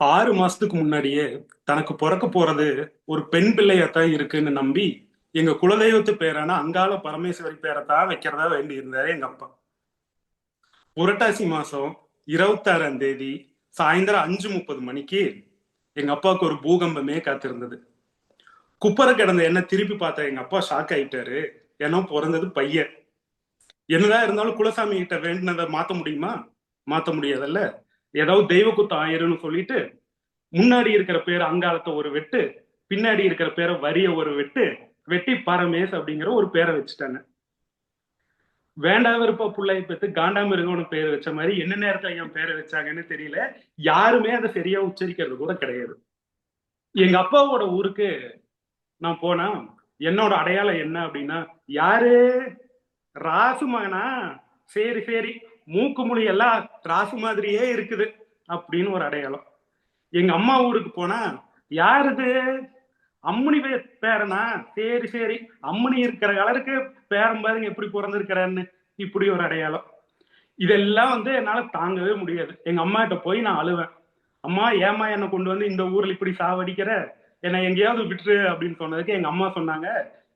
6 மாசத்துக்கு முன்னாடியே தனக்கு பிறக்க போறது ஒரு பெண் பிள்ளையாத்தான் இருக்குன்னு நம்பி எங்க குலதெய்வத்து பேரான அங்காள பரமேஸ்வரி பேரைத்தான் வைக்கிறதா வேண்டி இருந்தாரு எங்க அப்பா. புரட்டாசி மாசம் 26ஆம் தேதி சாயந்தரம் 5:30 மணிக்கு எங்க அப்பாவுக்கு ஒரு பூகம்பமே காத்திருந்தது. குப்பரை கிடந்த என்ன திருப்பி பார்த்த எங்க அப்பா ஷாக் ஆயிட்டாரு. ஏன்னா பிறந்தது பையன். என்னதான் இருந்தாலும் குலசாமி கிட்ட வேண்டினதை மாத்த முடியுமா? மாத்த முடியாதல்ல. ஏதாவது தெய்வ குத்தம் ஆயிருன்னு சொல்லிட்டு முன்னாடி இருக்கிற பேர் அங்காளத்தை ஒரு வெட்டு, பின்னாடி இருக்கிற பேரை வரிய ஒரு வெட்டு வெட்டி பரமேஸ் அப்படிங்கிற ஒரு பேரை வச்சுட்டாங்க. வேண்டா விருப்ப புள்ளைய பெற்று காண்டாமிருகம்னு பேர் வச்ச மாதிரி என்ன நேரத்துல என் பேரை வச்சாங்கன்னு தெரியல. யாருமே அதை சரியா உச்சரிக்கிறது கூட கிடையாது. எங்க அப்பாவோட ஊருக்கு நான் போனா என்னோட அடையாளம் என்ன அப்படின்னா, யாரு? ராசு மகனா? சரி சரி, மூக்கு மொழி எல்லாம் ராசு மாதிரியே இருக்குது அப்படின்னு ஒரு அடையாளம். எங்க அம்மா ஊருக்கு போனா, யாருது? அம்மனி பேரனா? சரி சரி, அம்மனி இருக்கிற கலருக்கு பேரன் பாருங்க எப்படி பிறந்திருக்கிறான்னு, இப்படி ஒரு அடையாளம். இதெல்லாம் என்னால தாங்கவே முடியாது. எங்க அம்மா கிட்ட போய் நான் அழுவேன். அம்மா, ஏமா என்னை கொண்டு வந்து இந்த ஊர்ல இப்படி சாவடிக்கிற, என்னை எங்கேயாவது விட்டுரு அப்படின்னு சொன்னதுக்கு எங்க அம்மா சொன்னாங்க,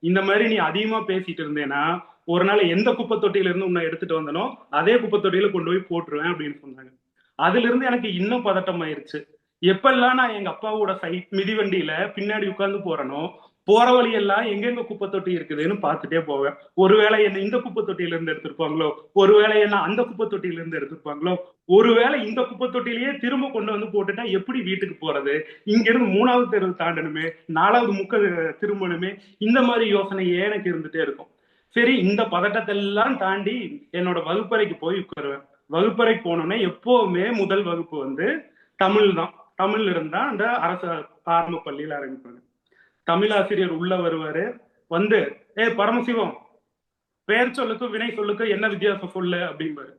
இந்த மாதிரி நீ அதிகமா பேசிட்டு இருந்தேன்னா ஒரு நாள் எந்த குப்பை தொட்டியில இருந்து உன்னை எடுத்துட்டு வந்தனோ அதே குப்பை தொட்டியில கொண்டு போய் போட்டுருவேன் அப்படின்னு சொன்னாங்க. அதுல இருந்து எனக்கு இன்னும் பதட்டம் ஆயிருச்சு. எப்பெல்லாம் நான் எங்க அப்பாவோட மிதிவண்டியில பின்னாடி உட்கார்ந்து போறனோ, போற வழியெல்லாம் எங்கெங்க குப்பை தொட்டி இருக்குதுன்னு பார்த்துட்டே போவேன். ஒருவேளை என்ன இந்த குப்பை தொட்டியில இருந்து எடுத்திருப்பாங்களோ, ஒருவேளை என்ன அந்த குப்பை தொட்டியில இருந்து எடுத்திருப்பாங்களோ, ஒருவேளை இந்த குப்பை தொட்டிலேயே திரும்ப கொண்டு வந்து போட்டுட்டா எப்படி வீட்டுக்கு போறது? இங்க இருந்து 3வது தெருவு தாண்டணுமே, 4வது முக்க திரும்பணுமே, இந்த மாதிரி யோசனையே எனக்கு இருந்துட்டே இருக்கும். சரி, இந்த பதட்டத்தை எல்லாம் தாண்டி என்னோட வகுப்பறைக்கு போய் உட்காருவேன். வகுப்பறைக்கு போனோன்னே எப்பவுமே முதல் வகுப்பு தமிழ் தான். தமிழ் இருந்தா அந்த அரசு ஆரம்ப பள்ளியில ஆரம்பிப்பாங்க. தமிழ் ஆசிரியர் உள்ள வருவாரு. வந்து, ஏ பரமசிவம், பெயர் சொல்லுக்கும் வினை சொல்லுக்கும் என்ன வித்தியாசம் சொல்லு அப்படிம்பாரு.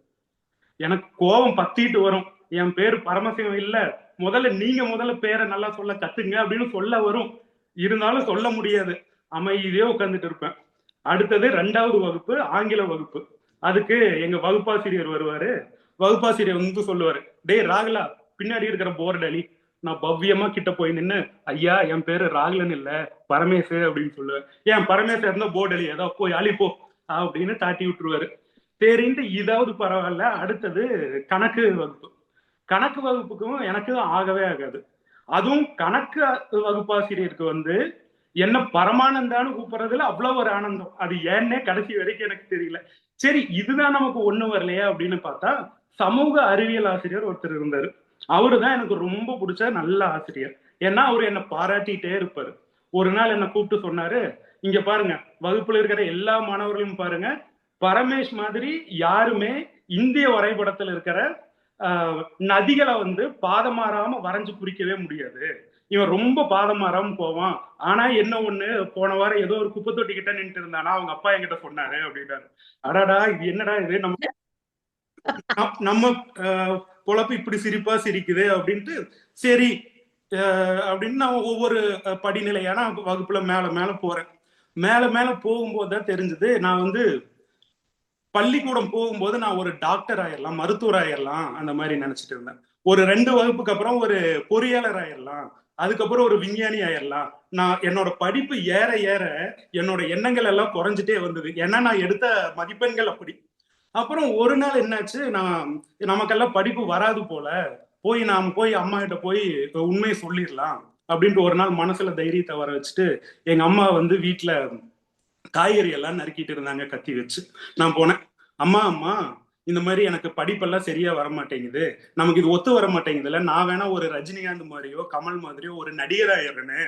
எனக்கு கோபம் பத்திட்டு வரும். என் பேரு பரமசிவம் இல்ல, முதல்ல பேரை நல்லா சொல்ல கத்துங்க அப்படின்னு சொல்ல வரும். இருந்தாலும் சொல்ல முடியாது. அமைதியே உட்கார்ந்துட்டு இருப்பேன். அடுத்தது 2வது வகுப்பு ஆங்கில வகுப்பு. அதுக்கு எங்க வகுப்பாசிரியர் வருவாரு. வகுப்பாசிரியர் சொல்லுவாரு, டேய் ராகுலா, பின்னாடி இருக்கிற போர்டு அலி. நான் பவ்யமா கிட்ட போய் நின்று, ஐயா என் பேரு ராகுலன் இல்ல, பரமேசு அப்படின்னு சொல்லுவேன். ஏன் பரமேசு இருந்தா போர்டு அலி, ஏதோ போய் அலி போ அப்படின்னு தாட்டி விட்டுருவாரு. சரின்ட்டு இதாவது பரவாயில்ல. அடுத்தது கணக்கு வகுப்பு. கணக்கு வகுப்புக்கும் எனக்கு ஆகவே ஆகாது. அதுவும் கணக்கு வகுப்பாசிரியருக்கு என்ன பரமானந்தான்னு கூப்பிடுறதுல அவ்வளவு ஒரு ஆனந்தம். அது ஏன்னே கடைசி வரைக்கும் எனக்கு தெரியல. சரி, இதுதான் நமக்கு ஒண்ணு வரலையா அப்படின்னு பார்த்தா, சமூக அறிவியல் ஆசிரியர் ஒருத்தர் இருந்தாரு. அவருதான் எனக்கு ரொம்ப பிடிச்ச நல்ல ஆசிரியர். ஏன்னா அவரு என்னை பாராட்டிட்டே இருப்பாரு. ஒரு நாள் என்னை கூப்பிட்டு சொன்னாரு, இங்க பாருங்க, வகுப்புல இருக்கிற எல்லா மாணவர்களும் பாருங்க, பரமேஷ் மாதிரி யாருமே இந்திய வரைபடத்தில் இருக்கிற நதிகளை பாதமாறாம வரைஞ்சு குறிக்கவே முடியாது. இவன் ரொம்ப பாதம் மாறாம போவான். ஆனா என்ன ஒண்ணு, போன வாரம் ஏதோ ஒரு குப்பை தொட்டி கிட்ட நின்று இருந்தானா, அவங்க அப்பா என்கிட்ட சொன்னாரு அப்படின்னாரு. அடாடா, இது என்னடா இது, நம்ம நம்ம பொழப்பு இப்படி சிரிப்பா சிரிக்குது அப்படின்ட்டு, சரி அப்படின்னு நான் ஒவ்வொரு படிநிலையான வகுப்புல மேல மேல போறேன். மேல மேல போகும்போது தான் தெரிஞ்சது, நான் பள்ளிக்கூடம் போகும்போது நான் ஒரு டாக்டர் ஆயிடலாம், மருத்துவர் ஆயிடலாம் அந்த மாதிரி நினைச்சிட்டு இருந்தேன். ஒரு 2 வகுப்புக்கு அப்புறம் ஒரு பொறியாளர் ஆயிடலாம், அதுக்கப்புறம் ஒரு விஞ்ஞானி ஆயிடலாம். நான் என்னோட படிப்பு ஏற ஏற என்னோட எண்ணங்கள் எல்லாம் குறைஞ்சிட்டே வந்தது. ஏன்னா நான் எடுத்த மதிப்பெண்கள் அப்படி. அப்புறம் ஒரு நாள் என்னாச்சு, நமக்கெல்லாம் படிப்பு வராது போல, நாம் போய் அம்மா கிட்ட போய் உண்மையை சொல்லிடலாம் அப்படின்ட்டு ஒரு நாள் மனசுல தைரியத்தை வர வச்சுட்டு, எங்க அம்மா வீட்டுல காய்கறி எல்லாம் நறுக்கிட்டு இருந்தாங்க கத்தி வச்சு. நான் போனேன். அம்மா அம்மா, இந்த மாதிரி எனக்கு படிப்பெல்லாம் சரியா வர மாட்டேங்குது, நமக்கு இது ஒத்து வர மாட்டேங்குதுல்ல, நான் வேணா ஒரு ரஜினிகாந்த் மாதிரியோ கமல் மாதிரியோ ஒரு நடிகர் ஆயிடுறேன்னு,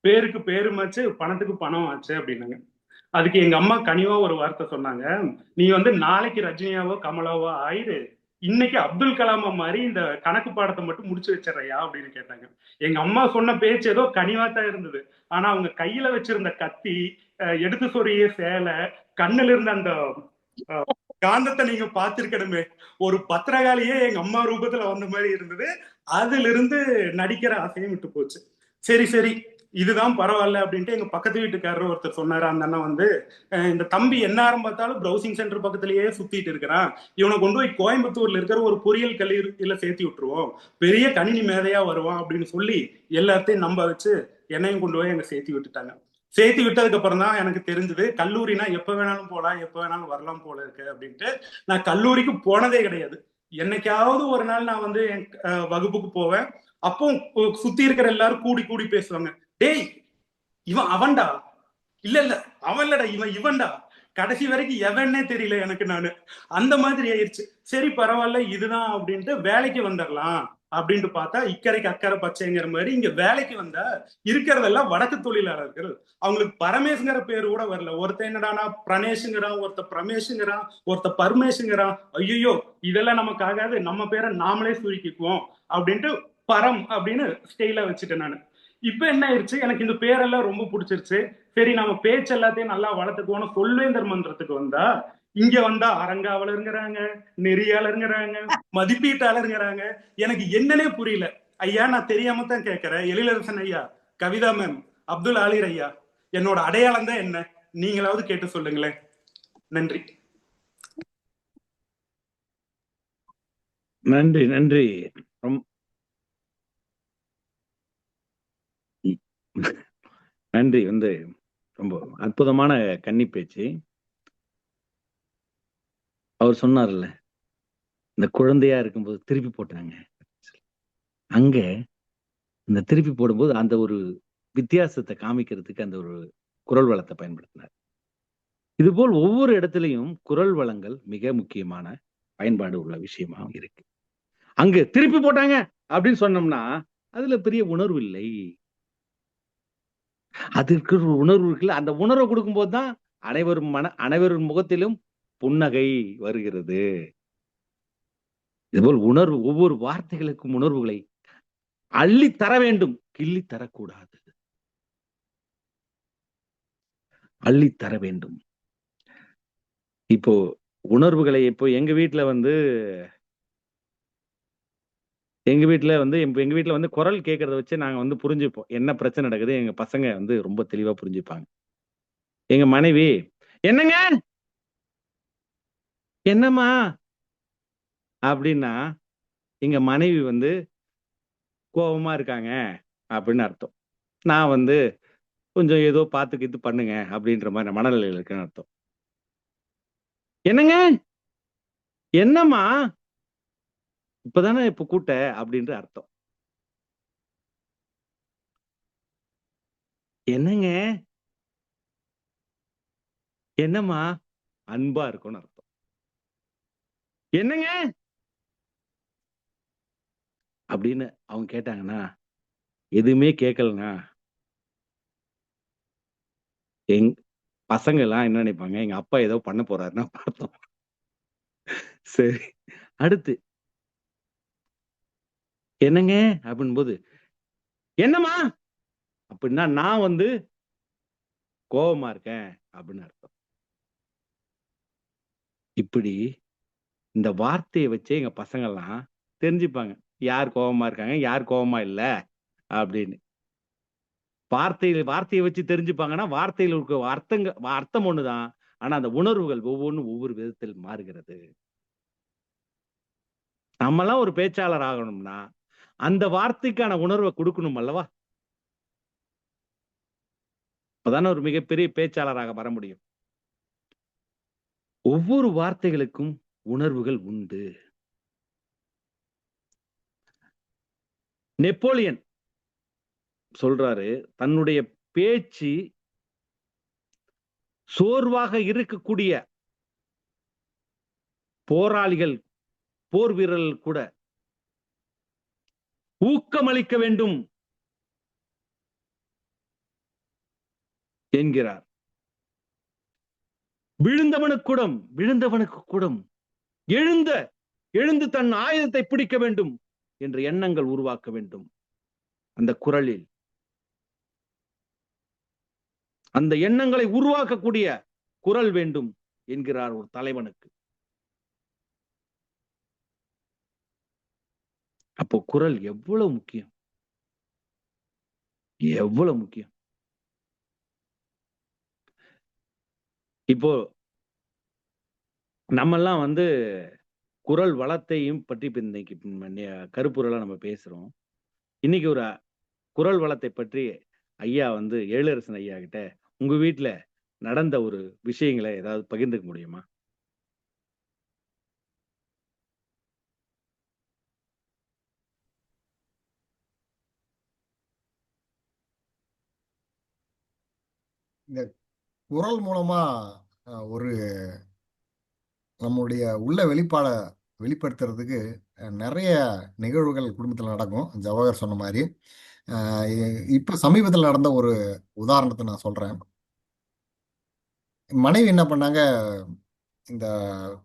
பேருக்கு பேருமாச்சு பணத்துக்கு பணம் ஆச்சு அப்படின்னாங்க. அதுக்கு எங்க அம்மா கனிவா ஒரு வார்த்தை சொன்னாங்க, நீ நாளைக்கு ரஜினியாவோ கமலாவோ ஆயிரு, இன்னைக்கு அப்துல் கலாமா மாதிரி இந்த கணக்கு பாடத்தை மட்டும் முடிச்சு வச்சிடறையா அப்படின்னு கேட்டாங்க. எங்க அம்மா சொன்ன பேச்சு ஏதோ கனிவாத்தான் இருந்தது. ஆனா அவங்க கையில வச்சிருந்த கத்தி, எடுத்து சொரிய சேலை, கண்ணுல இருந்த அந்த காந்தத்தை நீங்க பார்த்திருக்கணுமே. ஒரு பத்திரகாளியே எங்க அம்மா ரூபத்துல வந்த மாதிரி இருந்தது. அதுல இருந்து நடிக்கிற ஆசையும் விட்டு போச்சு. சரி சரி, இதுதான் பரவாயில்ல அப்படின்ட்டு எங்க பக்கத்து வீட்டுக்காரர் ஒருத்தர் சொன்னாரு. அந்த அண்ணன் வந்து இந்த தம்பி எந்நேரம் பார்த்தாலும் ப்ரௌசிங் சென்டர் பக்கத்திலேயே சுத்திட்டு இருக்கிறான், இவனை கொண்டு போய் கோயம்புத்தூர்ல இருக்கிற ஒரு பொறியியல் கல்லூரியில சேர்த்து விட்டுருவோம், பெரிய கணினி மேதையா வருவான் அப்படின்னு சொல்லி எல்லாத்தையும் நம்ப வச்சு என்னையும் கொண்டு போய் அங்க சேர்த்து விட்டுட்டாங்க. சேர்த்து விட்டதுக்கு அப்புறம் தான் எனக்கு தெரிஞ்சது கல்லூரினா எப்ப வேணாலும் போலாம், எப்ப வேணாலும் வரலாம் போல இருக்கு அப்படின்ட்டு. நான் கல்லூரிக்கு போனதே கிடையாது. என்னைக்காவது ஒரு நாள் நான் வந்து என் வகுப்புக்கு போவேன். அப்போ சுத்தி இருக்கிற எல்லாரும் கூடி கூடி பேசுவாங்க, டேய் இவன் அவன்டா, இல்ல இல்ல அவன் இல்லடா இவன் இவன்டா. கடைசி வரைக்கும் எவன்னே தெரியல எனக்கு. நானு அந்த மாதிரி ஆயிடுச்சு. சரி பரவாயில்ல இதுதான் அப்படின்ட்டு வேலைக்கு வந்துடலாம் அப்படின்ட்டு பார்த்தா இக்கரைக்கு அக்கறை பச்சைங்கிற மாதிரி இங்க வேலைக்கு வந்தா இருக்கிறதெல்லாம் வடக்கு தொழிலாளர்கள். அவங்களுக்கு பரமேஷ்ங்கிற பேர் கூட வரல. ஒருத்தன் என்னடானா பிரணேஷுங்கிறான், ஒருத்த பிரமேஷுங்கிறான், ஒருத்த பரமேஷுங்கிறான். ஐயோ இதெல்லாம் நமக்கு ஆகாது, நம்ம பேரை நாமளே சுருக்கிக்குவோம் அப்படின்ட்டு பரம் அப்படின்னு ஸ்டைலா வச்சுட்டேன் நான். இப்ப என்ன ஆயிடுச்சு, எனக்கு இந்த பேரெல்லாம் ரொம்ப பிடிச்சிருச்சு. சரி நம்ம பேச்சு எல்லாத்தையும் நல்லா வளர்த்துக்குவோம். சொல்வேந்தர் மன்றத்துக்கு வந்தா இங்க வந்தா அரங்காவலருங்கிறாங்க, நெறியாளருங்கிறாங்க, மதிப்பீட்டாளருங்கிறாங்க. எனக்கு என்னன்னே புரியல. ஐயா நான் தெரியாம தான் கேட்கிறேன். எழிலரசன் ஐயா, கவிதா மேம், அப்துல் ஆலிர் ஐயா, என்னோட அடையாளம் தான் என்ன? நீங்களாவது கேட்டு சொல்லுங்களேன். நன்றி. நன்றி நன்றி. நன்றி. வந்து ரொம்ப அற்புதமான கன்னி பேச்சு. அவர் சொன்னார்ல, இந்த குழந்தையா இருக்கும்போது திருப்பி போட்டாங்க. அங்க இந்த திருப்பி போடும்போது அந்த ஒரு வித்தியாசத்தை காமிக்கிறதுக்கு அந்த ஒரு குரல் வளத்தை பயன்படுத்தினார். இதுபோல் ஒவ்வொரு இடத்துலையும் குரல் வளங்கள் மிக முக்கியமான பயன்பாடு உள்ள விஷயமா இருக்கு. அங்க திருப்பி போட்டாங்க அப்படின்னு சொன்னோம்னா அதுல பெரிய உணர்வு இல்லை. அதற்கு ஒரு உணர்வு இருக்குல்ல, அந்த உணர்வை கொடுக்கும் போதுதான் அனைவரும் முகத்திலும் புன்னகை வருகிறது. இதுபோல் உணர்வு, ஒவ்வொரு வார்த்தைகளுக்கும் உணர்வுகளை அள்ளி தர வேண்டும், கிள்ளி தரக்கூடாது. அள்ளி தர வேண்டும். இப்போ உணர்வுகளை இப்போ எங்க வீட்டுல வந்து குரல் கேட்கறத வச்சு நாங்க வந்து புரிஞ்சுப்போம் என்ன பிரச்சனை நடக்குது. எங்க பசங்க வந்து ரொம்ப தெளிவா புரிஞ்சுப்பாங்க. எங்க மனைவி என்னங்க என்னம்மா அப்படின்னா எங்க மனைவி வந்து கோபமா இருக்காங்க அப்படின்னு அர்த்தம். நான் வந்து கொஞ்சம் ஏதோ பார்த்துக்கிட்டு பண்ணுங்க அப்படின்ற மாதிரி மனநிலையில் இருக்குன்னு அர்த்தம். என்னங்க என்னம்மா இப்பதானே இப்ப கூட்ட அப்படின்ற அர்த்தம். என்னங்க என்னம்மா அன்பா இருக்கும்னு அர்த்தம். என்னங்க அப்படின்னு அவங்க கேட்டாங்கன்னா, எதுவுமே கேட்கலனா எங் பசங்க எல்லாம் என்ன நினைப்பாங்க, எங்க அப்பா ஏதோ பண்ண போறாருன்னா அர்த்தம். சரி, அடுத்து என்னங்க அப்படின் போது என்னம்மா அப்படின்னா நான் வந்து கோபமா இருக்கேன் அப்படின்னு அர்த்தம். இப்படி இந்த வார்த்தையை வச்சே எங்க பசங்க எல்லாம் தெரிஞ்சுப்பாங்க யார் கோபமா இருக்காங்க, யார் கோபமா இல்ல அப்படின்னு. வார்த்தையை வச்சு தெரிஞ்சுப்பாங்கன்னா வார்த்தையில் இருக்க அர்த்தம் ஒண்ணுதான். ஆனா அந்த உணர்வுகள் ஒவ்வொன்றும் ஒவ்வொரு விதத்தில் மாறுகிறது. நம்மலாம் ஒரு பேச்சாளர் ஆகணும்னா அந்த வார்த்தைக்கான உணர்வை கொடுக்கணும் அல்லவா? அப்பதானே ஒரு மிகப்பெரிய பேச்சாளராக வர முடியும். ஒவ்வொரு வார்த்தைகளுக்கும் உணர்வுகள் உண்டு. நெப்போலியன் சொல்றாரு, தன்னுடைய பேச்சு சோர்வாக இருக்கக்கூடிய போராளிகள், போர் வீரர்கள் கூட ஊக்கமளிக்க வேண்டும் என்கிறார். விழுந்தவனுக்கு கூடம் எழுந்து தன் ஆயுதத்தை பிடிக்க வேண்டும் என்ற எண்ணங்கள் உருவாக்க வேண்டும். அந்த குரலில் அந்த எண்ணங்களை உருவாக்கக்கூடிய குரல் வேண்டும் என்கிறார் ஒரு தலைவனுக்கு. அப்போ குரல் எவ்வளவு முக்கியம். எவ்வளவு முக்கியம். இப்போ நம்மெல்லாம் வந்து குரல் வளத்தையும் பற்றி இப்ப இன்னைக்கு கருப்பொருளா நம்ம பேசுறோம். இன்னைக்கு ஒரு குரல் வளத்தை பற்றி ஐயா வந்து எழிலரசன் ஐயா கிட்ட உங்க வீட்ல நடந்த ஒரு விஷயங்களை ஏதாவது பகிர்ந்துக்க முடியுமா? இந்த குரல் மூலமா ஒரு நம்முடைய உள்ள வெளிப்பாட வெளிப்படுத்துறதுக்கு நிறைய நிகழ்வுகள் குடும்பத்தில் நடக்கும். ஜவஹர் சொன்ன மாதிரி இப்போ சமீபத்தில் நடந்த ஒரு உதாரணத்தை நான் சொல்றேன். மனைவி என்ன பண்ணாங்க, இந்த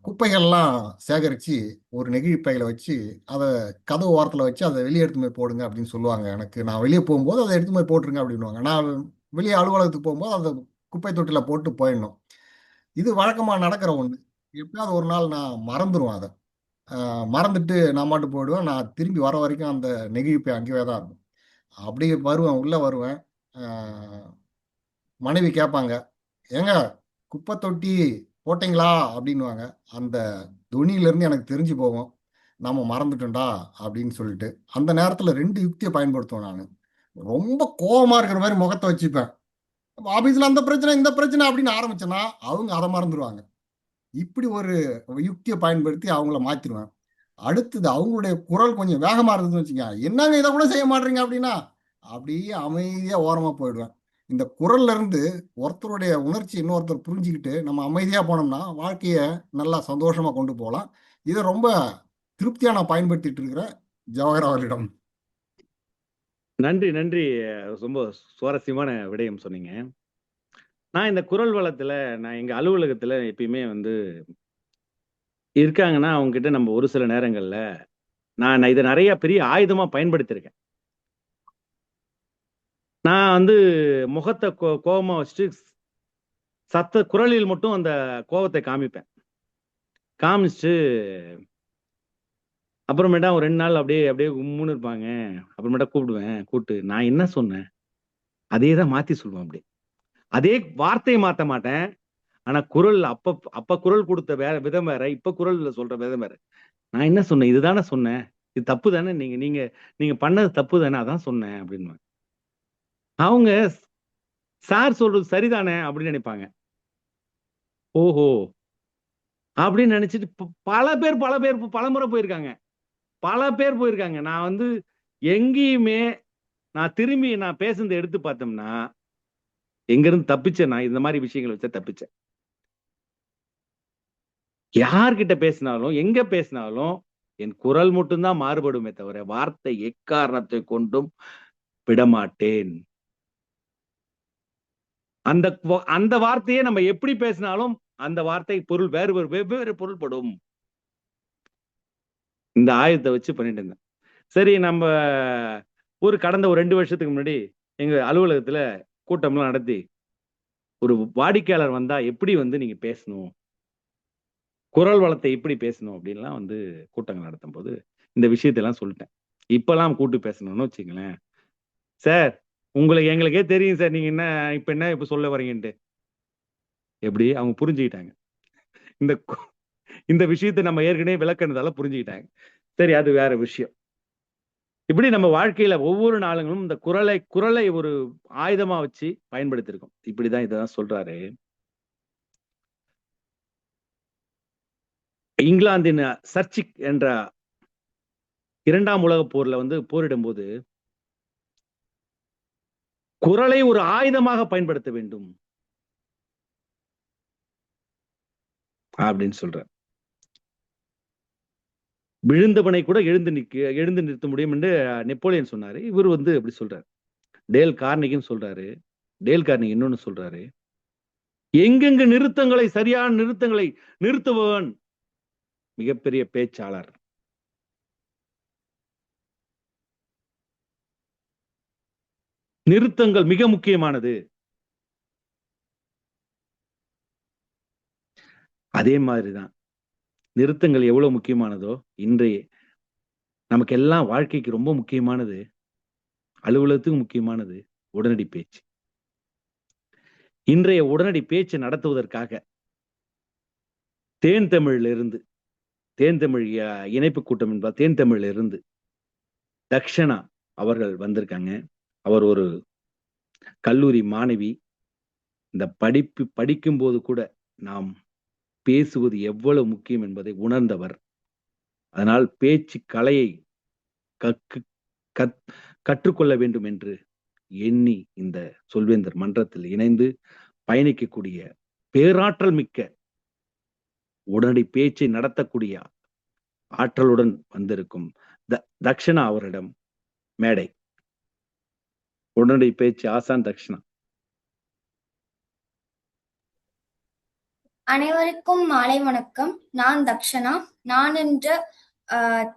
குப்பைகள்லாம் சேகரித்து ஒரு நெகிழி பையில வச்சு அதை கதவு ஓரத்தில் வச்சு அதை வெளியே எடுத்து போய் போடுங்க அப்படின்னு சொல்லுவாங்க. எனக்கு நான் வெளியே போகும்போது அதை எடுத்து போய் போட்டுருங்க அப்படின்னுவாங்க. நான் வெளியே அலுவலகத்துக்கு போகும்போது அதை குப்பை தொட்டியில் போட்டு போயிடணும். இது வழக்கமாக நடக்கிற ஒன்று. எப்பயாவது ஒரு நாள் நான் மறந்துடுவேன் அதை. மறந்துட்டு நான் மட்டும் போயிடுவேன். நான் திரும்பி வர வரைக்கும் அந்த நெகிழி பை அங்கேயே தான் இருக்கும். அப்படி வருவேன், உள்ளே வருவேன். மனைவி கேட்பாங்க, ஏங்க குப்பை தொட்டி போட்டீங்களா அப்படின்னுவாங்க. அந்த துணியிலேருந்து எனக்கு தெரிஞ்சு போகும் நம்ம மறந்துட்டோம்டா அப்படின்னு சொல்லிட்டு. அந்த நேரத்தில் 2 யுக்தியை பயன்படுத்துவேன் நான். ரொம்ப கோவமாக இருக்கிற மாதிரி முகத்தை வச்சுப்பேன். ஆஃபீஸில் அந்த பிரச்சனை இந்த பிரச்சனை அப்படின்னு ஆரம்பிச்சேன்னா அவங்க அதை மறந்துடுவாங்க. இப்படி ஒரு யுக்தியை பயன்படுத்தி அவங்கள மாற்றிடுவேன். அடுத்தது அவங்களுடைய குரல் கொஞ்சம் வேகமாக இருந்ததுன்னு வச்சுக்கோங்க, என்னங்க இதை கூட செய்ய மாட்டீங்க அப்படின்னா அப்படியே அமைதியாக ஓரமாக போயிடுவேன். இந்த குரல்ல இருந்து ஒருத்தருடைய உணர்ச்சி இன்னொருத்தர் புரிஞ்சுக்கிட்டு நம்ம அமைதியாக போனோம்னா வாழ்க்கையை நல்லா சந்தோஷமாக கொண்டு போகலாம். இதை ரொம்ப திருப்தியாக நான் பயன்படுத்திட்டு இருக்கிறேன் ஜவஹர் அவர்களிடம். நன்றி, நன்றி. ரொம்ப சுவாரஸ்யமான விடயம் சொன்னீங்க. நான் இந்த குரல் வளத்துல நான் எங்க அலுவலகத்துல எப்பயுமே வந்து இருக்காங்கன்னா அவங்க கிட்ட நம்ம ஒரு சில நேரங்கள்ல நான் இதை நிறைய பெரிய ஆயுதமா பயன்படுத்தியிருக்கேன். நான் வந்து முகத்தை கோபமா வச்சுட்டு குரலில் மட்டும் அந்த கோபத்தை காமிப்பேன். காமிச்சிட்டு அப்புறமேட்டா ஒரு 2 நாள் அப்படியே அப்படியே உம்முன்னு இருப்பாங்க. அப்புறமேட்டா கூப்பிட்டு நான் என்ன சொன்னேன் அதே தான் மாத்தி சொல்லுவேன். அப்படி அதே வார்த்தையை மாத்த மாட்டேன். ஆனா குரல் அப்ப குரல் கொடுத்த விதம் வேற, இப்ப குரல்ல சொல்ற விதம் வேற. நான் என்ன சொன்னேன், இதுதானே சொன்னேன், இது தப்பு தானே, நீங்க நீங்க நீங்க பண்ணது தப்பு தானே, அதான் சொன்னேன் அப்படின்னு. அவங்க சார் சொல்றது சரிதானே அப்படின்னு நினைப்பாங்க. ஓஹோ அப்படின்னு நினைச்சிட்டு பலமுறை போயிருக்காங்க. பல பேர் போயிருக்காங்க. நான் வந்து எங்கேயுமே நான் திரும்பி நான் பேசுனதை எடுத்து பார்த்தோம்னா எங்க இருந்து தப்பிச்சேன். நான் இந்த மாதிரி விஷயங்களை வச்ச தப்பிச்சேன். யார்கிட்ட பேசினாலும் எங்க பேசினாலும் என் குரல் மட்டும்தான் மாறுபடுமே தவிர வார்த்தை எக்காரணத்தை கொண்டும் விடமாட்டேன். அந்த அந்த வார்த்தையை நம்ம எப்படி பேசினாலும் அந்த வார்த்தை பொருள் வெவ்வேறு பொருள்படும். இந்த ஆயத்தை வச்சு பண்ணிட்டு இருந்தேன். சரி, நம்ம கடந்த ஒரு 2 வருஷத்துக்கு முன்னாடி எங்க அலுவலகத்துல கூட்டம்லாம் நடத்தி ஒரு வாடிக்கையாளர் வந்தா எப்படி வந்து நீங்க பேசணும், குரல் வளத்தை எப்படி பேசணும் அப்படின்லாம் வந்து கூட்டங்கள் நடத்தும் போது இந்த விஷயத்தெல்லாம் சொல்லிட்டேன். இப்பெல்லாம் கூட்டு பேசணும்னு வச்சுங்களேன், சார் எங்களுக்கே தெரியும் சார் நீங்க இப்ப சொல்ல வரீங்கன்ட்டு. எப்படி அவங்க புரிஞ்சுக்கிட்டாங்க. இந்த இந்த விஷயத்தை நம்ம ஏற்கனவே விளக்குனதால புரிஞ்சுக்கிட்டாங்க. சரி, அது வேற விஷயம். இப்படி நம்ம வாழ்க்கையில ஒவ்வொரு நாளுங்களும் இந்த குரலை ஒரு ஆயுதமா வச்சு பயன்படுத்திருக்கோம். இப்படிதான் இதான் சொல்றாரு. இங்கிலாந்தின் சர்ச்சிக் என்ற 2ஆம் உலகப் போர்ல வந்து போரிடும் போது குரலை ஒரு ஆயுதமாக பயன்படுத்த வேண்டும் அப்படின்னு சொல்ற. விழுந்தவனை கூட எழுந்து நிறுத்த முடியும் என்று நெப்போலியன் சொன்னாரு. இவர் வந்து அப்படி சொல்றாரு. டேல் கார்னிகின்னு சொல்றாரு. டேல் கார்னிக் இன்னொன்னு சொல்றாரு, எங்கெங்கு சரியான நிறுத்தங்களை நிறுத்துபவன் மிகப்பெரிய பேச்சாளர். நிறுத்தங்கள் மிக முக்கியமானது. அதே மாதிரிதான் நிறுத்தங்கள் எவ்வளவு முக்கியமானதோ இன்றைய நமக்கு எல்லாம் வாழ்க்கைக்கு ரொம்ப முக்கியமானது, அலுவலகத்துக்கு முக்கியமானது, உடனடி பேச்சு. இன்றைய உடனடி பேச்சு நடத்துவதற்காக தேன் தமிழ் இணைப்பு கூட்டம் என்பார், தேன் தமிழ்ல இருந்து தக்ஷணா அவர்கள் வந்திருக்காங்க. அவர் ஒரு கல்லூரி மாணவி. இந்த படிக்கும்போது கூட நாம் பேசுவது எவ்வளவு முக்கியம் என்பதை உணர்ந்தவர். அதனால் பேச்சு கலையை கற்றுக்கொள்ள வேண்டும் என்று எண்ணி இந்த சொல்வேந்தர் மன்றத்தில் இணைந்து பயணிக்கக்கூடிய பேராற்றல் மிக்க உடனடி பேச்சை நடத்தக்கூடிய ஆற்றலுடன் வந்திருக்கும் தக்ஷணா அவரிடம் மேடை. உடனடி பேச்சு ஆசான் தக்ஷணா. அனைவருக்கும் மாலை வணக்கம். நான் தக்ஷணா. நான் என்ற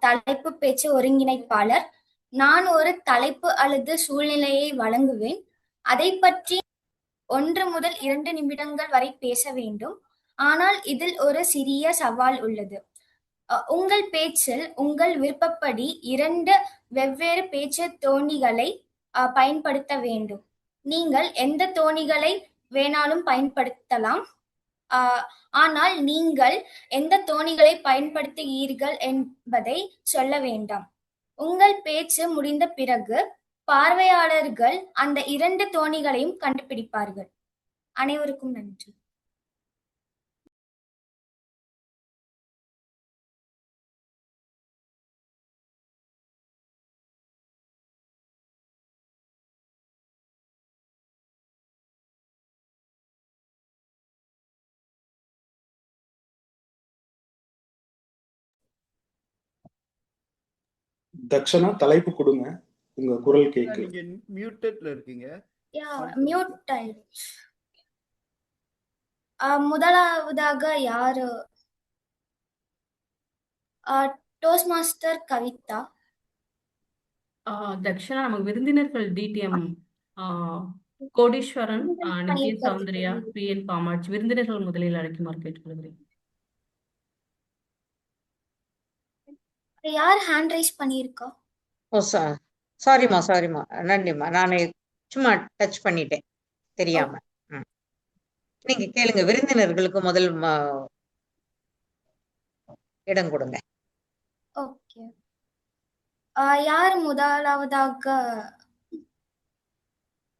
தலைப்பு பேச்சு ஒருங்கிணைப்பாளர். நான் ஒரு தலைப்பு அல்லது சூழ்நிலையை வழங்குவேன். அதை பற்றி 1 முதல் 2 நிமிடங்கள் வரை பேச வேண்டும். ஆனால் இதில் ஒரு சிறிய சவால் உள்ளது. உங்கள் பேச்சில் உங்கள் விருப்பப்படி 2 வெவ்வேறு பேச்சு தோணிகளை பயன்படுத்த வேண்டும். நீங்கள் எந்த தோணிகளை வேணாலும் பயன்படுத்தலாம். ஆனால் நீங்கள் எந்த தோணிகளை பயன்படுத்துகிறீர்கள் என்பதை சொல்ல வேண்டாம். உங்கள் பேச்சு முடிந்த பிறகு பார்வையாளர்கள் அந்த 2 தோணிகளையும் கண்டுபிடிப்பார்கள். அனைவருக்கும் நன்றி. தக்ஷணா தலைப்பு கொடுங்க, உங்க குரல் கேட்கல. நீங்க மியூட்டட்ல இருக்கீங்க. முதலாவதாக யாரு? Toast master Kavitha. தக்ஷணா, நமக்கு விருந்தினர்கள் டிடிஎம் கோடீஸ்வரன், நித்ய சௌந்தர்யா, PN காமாட்சி விருந்தினர்கள் முதலில் அழைக்குமாறு கேட்டுக்கொள்கிறேன். யார் ஹேண்ட் ரைஸ் பண்ணியிருக்கா? ஓ சாரிம்மா நன்றிம்மா. நான் சும்மா டச் பண்ணிட்டேன் தெரியாம. நீங்க கேளுங்க. விருந்தினர்களுக்கு முதல் இடம் கொடுங்க. ஓகே. யார் முதலாவதாக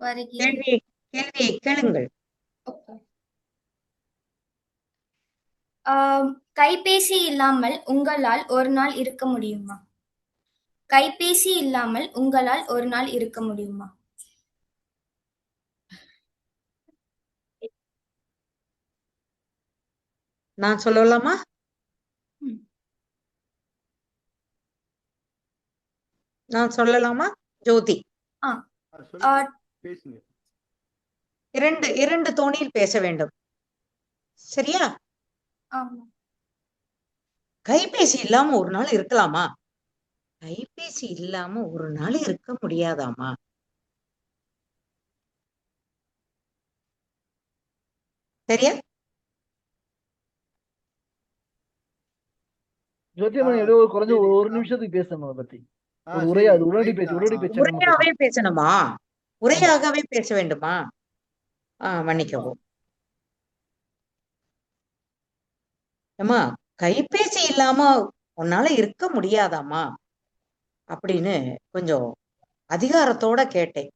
வருகிறீர்கள்? கேள்வியை கேளுங்கள். கைபேசி இல்லாமல் உங்களால் ஒரு நாள் இருக்க முடியுமா? கைபேசி இல்லாமல் உங்களால் ஒரு நாள் இருக்க முடியுமா? நான் சொல்லலாமா? நான் சொல்லலாமா ஜோதி? பேசுங்க. 2 தோணியில் பேச வேண்டும். சரியா? கைபேசி இல்லாம ஒரு நாள் இருக்கலாமா? கைபேசி இல்லாம ஒரு நாள் இருக்க முடியாதாமா? சரியா? குறைஞ்ச ஒரு நிமிஷத்துக்கு பேசணும். அதை பத்தி உரையாகவே பேசணுமா? உரையாகவே பேச வேண்டுமா? மன்னிக்கவும். ஏமா, கைபேசி இல்லாம உன்னால இருக்க முடியாதாமா அப்படின்னு கொஞ்சம் அதிகாரத்தோட கேட்டேன்.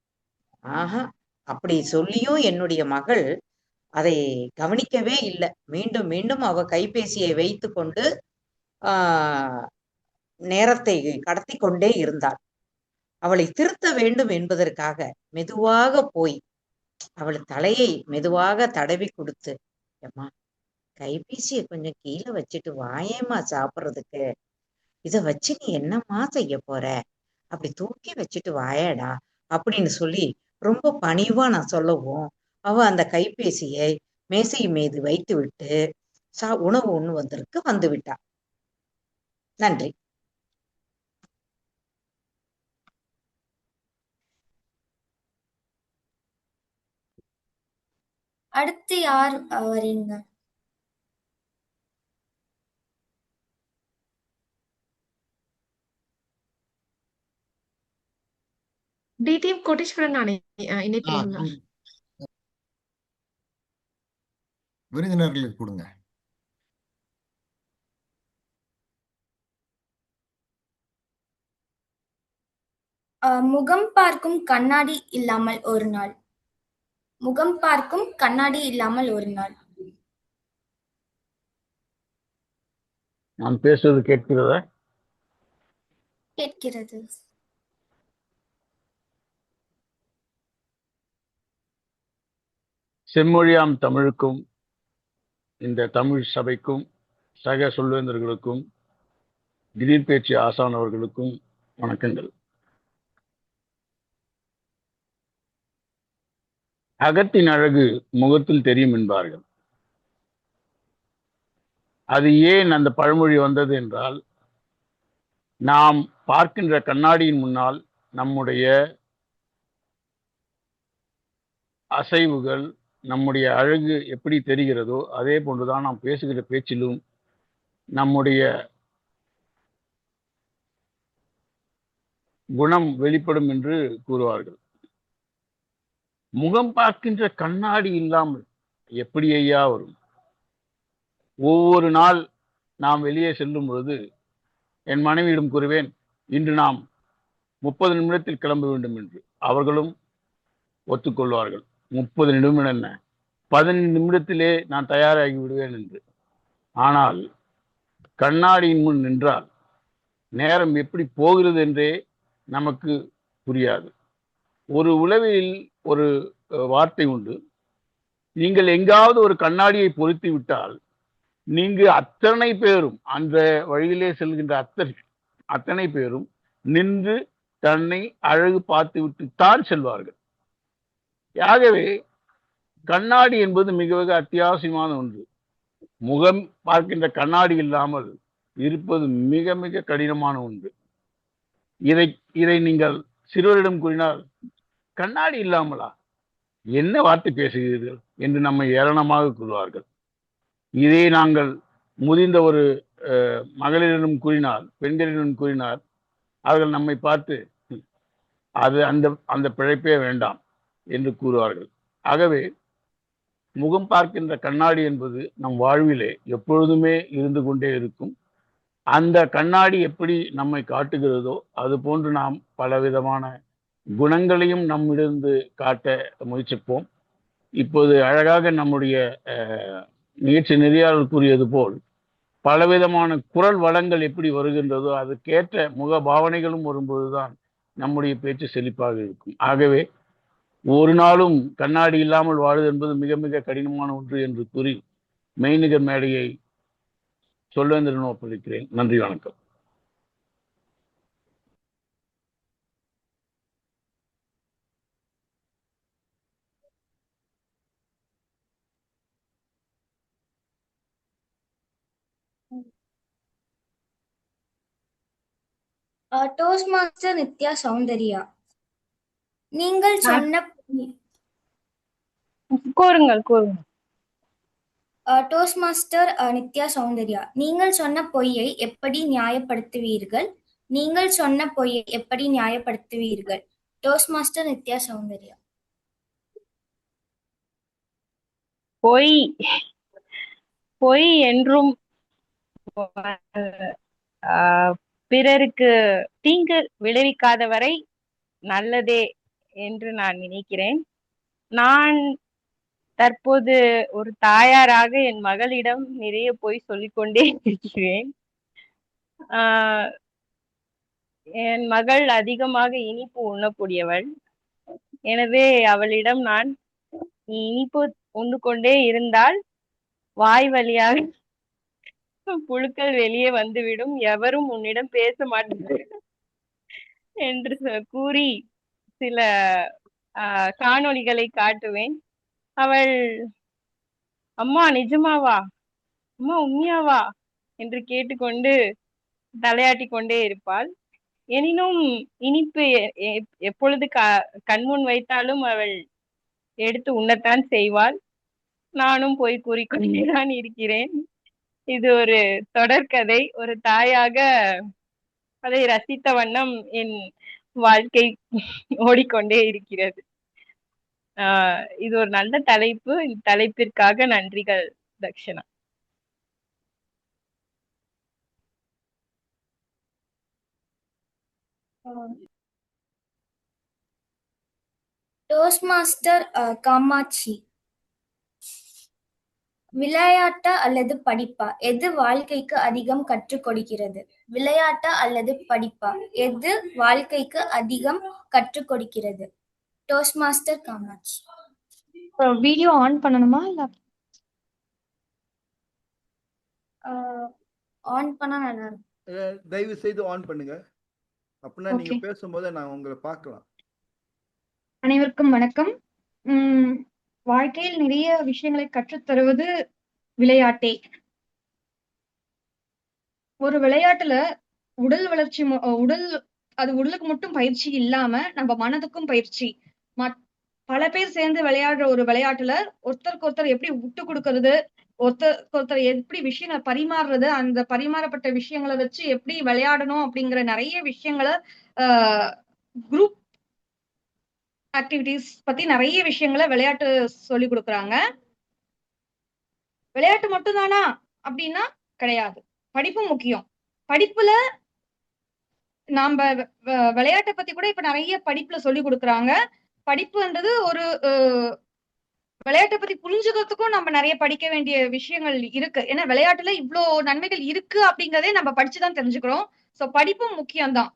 ஆஹா, அப்படி சொல்லியும் என்னுடைய மகள் அதை கவனிக்கவே இல்லை. மீண்டும் மீண்டும் அவ கைபேசியை வைத்து கொண்டு நேரத்தை கடத்தி கொண்டே இருந்தாள். அவளை திருத்த வேண்டும் என்பதற்காக மெதுவாக போய் அவள் தலையை மெதுவாக தடவி கொடுத்து, ஏம்மா கைபேசியை கொஞ்சம் கீழே வச்சுட்டு வாயேம்மா சாப்பிட்றதுக்கு, இத வச்சு நீ என்னம்மா செய்ய போற, அப்படி தூக்கி வச்சுட்டு வாயடா அப்படின்னு சொல்லி ரொம்ப பணிவா நான் சொல்லவும், அவ அந்த கைபேசியை மேசை மீது வைத்து விட்டு உணவு உண்ணுவதற்கு வந்து விட்டா. நன்றி. அடுத்து யார் வரீங்க? DTM கோட்டீஸ்வரன் இணைப்பில் உள்ளார். கொடுங்க. விருந்தினர்களுக்கு கொடுங்க. முகம் பார்க்கும் கண்ணாடி இல்லாமல் ஒரு நாள். முகம் பார்க்கும் கண்ணாடி இல்லாமல் ஒரு நாள். நான் பேசுவது கேட்கிறதா? கேட்கிறது. செம்மொழியாம் தமிழுக்கும் இந்த தமிழ் சபைக்கும் சக சொல்வேந்தர்களுக்கும் திடீர் பேச்சு ஆசானவர்களுக்கும் வணக்கங்கள். அகத்தின் அழகு முகத்தில் தெரியும் என்பார்கள். அது ஏன் அந்த பழமொழி வந்தது என்றால், நாம் பார்க்கின்ற கண்ணாடியின் முன்னால் நம்முடைய அசைவுகள், நம்முடைய அழகு எப்படி தெரிகிறதோ அதே போன்றுதான் நாம் பேசுகிற பேச்சிலும் நம்முடைய குணம் வெளிப்படும் என்று கூறுவார்கள். முகம் பார்க்கின்ற கண்ணாடி இல்லாமல் எப்படி ஐயா வரும்? ஒவ்வொரு நாள் நாம் வெளியே செல்லும் பொழுது என் மனைவியிடம் கூறுவேன், இன்று நாம் 30 நிமிடத்தில் கிளம்ப வேண்டும் என்று. அவர்களும் ஒத்துக்கொள்வார்கள். 30 நிமிடம் என்ன, 15 நிமிடத்திலே நான் தயாராகி விடுவேன் என்று. ஆனால் கண்ணாடியின் முன் நின்றால் நேரம் எப்படி போகிறது என்றே நமக்கு புரியாது. ஒரு உளவியலில் ஒரு வார்த்தை உண்டு, நீங்கள் எங்காவது ஒரு கண்ணாடியை பொருத்தி விட்டால் நீங்க அத்தனை பேரும், அந்த வழியிலே செல்கின்ற அத்தனை பேரும் நின்று தன்னை அழகு பார்த்து விட்டு தான் செல்வார்கள். ஆகவே கண்ணாடி என்பது மிக மிக அத்தியாவசியமான ஒன்று. முகம் பார்க்கின்ற கண்ணாடி இல்லாமல் இருப்பது மிக மிக கடினமான ஒன்று. இதை நீங்கள் சிறுவரிடம் கூறினால், கண்ணாடி இல்லாமலா, என்ன வார்த்தை பேசுகிறீர்கள் என்று நம்மை ஏளனமாக கூறுவார்கள். இதே நாங்கள் முதிர்ந்த ஒரு மகளிரிடம் கூறினால், பெண்களிடம் கூறினால், அவர்கள் நம்மை பார்த்து அது அந்த பிழைப்பே வேண்டாம் என்று கூறுவார்கள். ஆகவே முகம் பார்க்கின்ற கண்ணாடி என்பது நம் வாழ்விலே எப்பொழுதுமே இருந்து கொண்டே இருக்கும். அந்த கண்ணாடி எப்படி நம்மை காட்டுகிறதோ அது போன்று நாம் பலவிதமான குணங்களையும் நம்மிடந்து காட்ட முயற்சிப்போம். இப்போது அழகாக நம்முடைய நிகழ்ச்சி நெறியாளர் கூறியது போல் பலவிதமான குரல் வளங்கள் எப்படி வருகின்றதோ அதுக்கேற்ற முக பாவனைகளும் வரும்போதுதான் நம்முடைய பேச்சு செழிப்பாக இருக்கும். ஆகவே ஒரு நாளும் கண்ணாடி இல்லாமல் வாழ்வது என்பது மிக மிக கடினமான ஒன்று என்று கூறி மெய்நிகர் மேடையை சொல்வேந்திரன் ஒப்படைக்கிறேன். நன்றி, வணக்கம். டோஸ்ட் மாஸ்டர் நித்யா சௌந்தர்யா, நீங்கள் சொன்ன கூறுங்கள். டோஸ்ட் மாஸ்டர் நித்யா சௌந்தர்யா, நீங்கள் சொன்ன பொய்யை எப்படி நியாயப்படுத்துவீர்கள்? நீங்கள் சொன்ன பொய்யை எப்படி நியாயப்படுத்துவீர்கள்? Toast master Nithya Soundarya. பொய் என்றும் பிறருக்கு தீங்கு விளைவிக்காத வரை நல்லதே என்று நான் நினைக்கிறேன். நான் தற்போது ஒரு தாயாராக என் மகளிடம் நிறைய பொய் சொல்லிக்கொண்டே இருக்கிறேன். என் மகள் அதிகமாக இனிப்பு உண்ணக்கூடியவள். எனவே அவளிடம் நான், நீ இனிப்பு உண்டு கொண்டே இருந்தால் வாய் வழியாக புழுக்கள் வெளியே வந்துவிடும், எவரும் உன்னிடம் பேச மாட்டார்கள் என்று கூறி சில காணொளிகளை காட்டுவேன். அவள், அம்மா நிஜமாவா, அம்மா உண்மையாவா என்று கேட்டுக்கொண்டு தலையாட்டி கொண்டே இருப்பாள். எனினும் இனிப்பு எப்பொழுது கண்முன் வைத்தாலும் அவள் எடுத்து உண்ணத்தான் செய்வாள். நானும் போய் கூறிக்கொண்டேதான் இருக்கிறேன். இது ஒரு தொடர்கதை. ஒரு தாயாக அதை ரசித்த வண்ணம் என் வாழ்க்கை ஓடிக்கொண்டே இருக்கிறது. இது ஒரு நல்ல தலைப்பு. இந்த தலைப்பிற்காக நன்றிகள் தக்ஷனா. டோஸ்ட் மாஸ்டர் காமாட்சி, விளையாட்டா அல்லது படிப்பா, எது வாழ்க்கைக்கு அதிகம் கற்றுக் கொடுக்கிறது? விளையாட்டா அல்லது படிப்பா, எது வாழ்க்கைக்கு அதிகம் கற்றுக் கொடுக்கிறது? Toast master Kamatchi. Video on பண்ணணுமா இல்ல? ஆன் பண்ணா நல்லா இருக்கும். தயவு செய்து ஆன் பண்ணுங்க. அப்படின்னா நீங்க ஓகே. பேசும்போது நான் உங்களை பார்க்கலாம். அனைவருக்கும் வணக்கம். வாழ்க்கையில் நிறைய விஷயங்களை கற்றுத் தருவது விளையாட்டே. ஒரு விளையாட்டுல உடல் வளர்ச்சி உடலுக்கு மட்டும் பயிற்சி இல்லாம நம்ம மனதுக்கும் பயிற்சி. பல பேர் சேர்ந்து விளையாடுற ஒரு விளையாட்டுல ஒருத்தருக்கு ஒருத்தர் எப்படி விட்டு கொடுக்கறது, ஒருத்தருக்கு ஒருத்தர் எப்படி விஷயங்களை பரிமாறுறது, அந்த பரிமாறப்பட்ட விஷயங்களை வச்சு எப்படி விளையாடணும் அப்படிங்கிற நிறைய விஷயங்களை குரூப் ஆக்டிவிட்டிஸ் பத்தி நிறைய விஷயங்களை விளையாட்டு சொல்லி கொடுக்குறாங்க. விளையாட்டு மட்டும்தானா அப்படின்னா கிடையாது, படிப்பும் முக்கியம். படிப்புல நாம விளையாட்டை பத்தி கூட இப்ப நிறைய படிப்புல சொல்லி கொடுக்குறாங்க. படிப்புன்றது ஒரு விளையாட்டை பத்தி புரிஞ்சுக்கிறதுக்கும் நம்ம நிறைய படிக்க வேண்டிய விஷயங்கள் இருக்கு. ஏன்னா விளையாட்டுல இவ்வளோ நன்மைகள் இருக்கு அப்படிங்கறதே நம்ம படிச்சுதான் தெரிஞ்சுக்கிறோம். சோ படிப்பும் முக்கியம்தான்.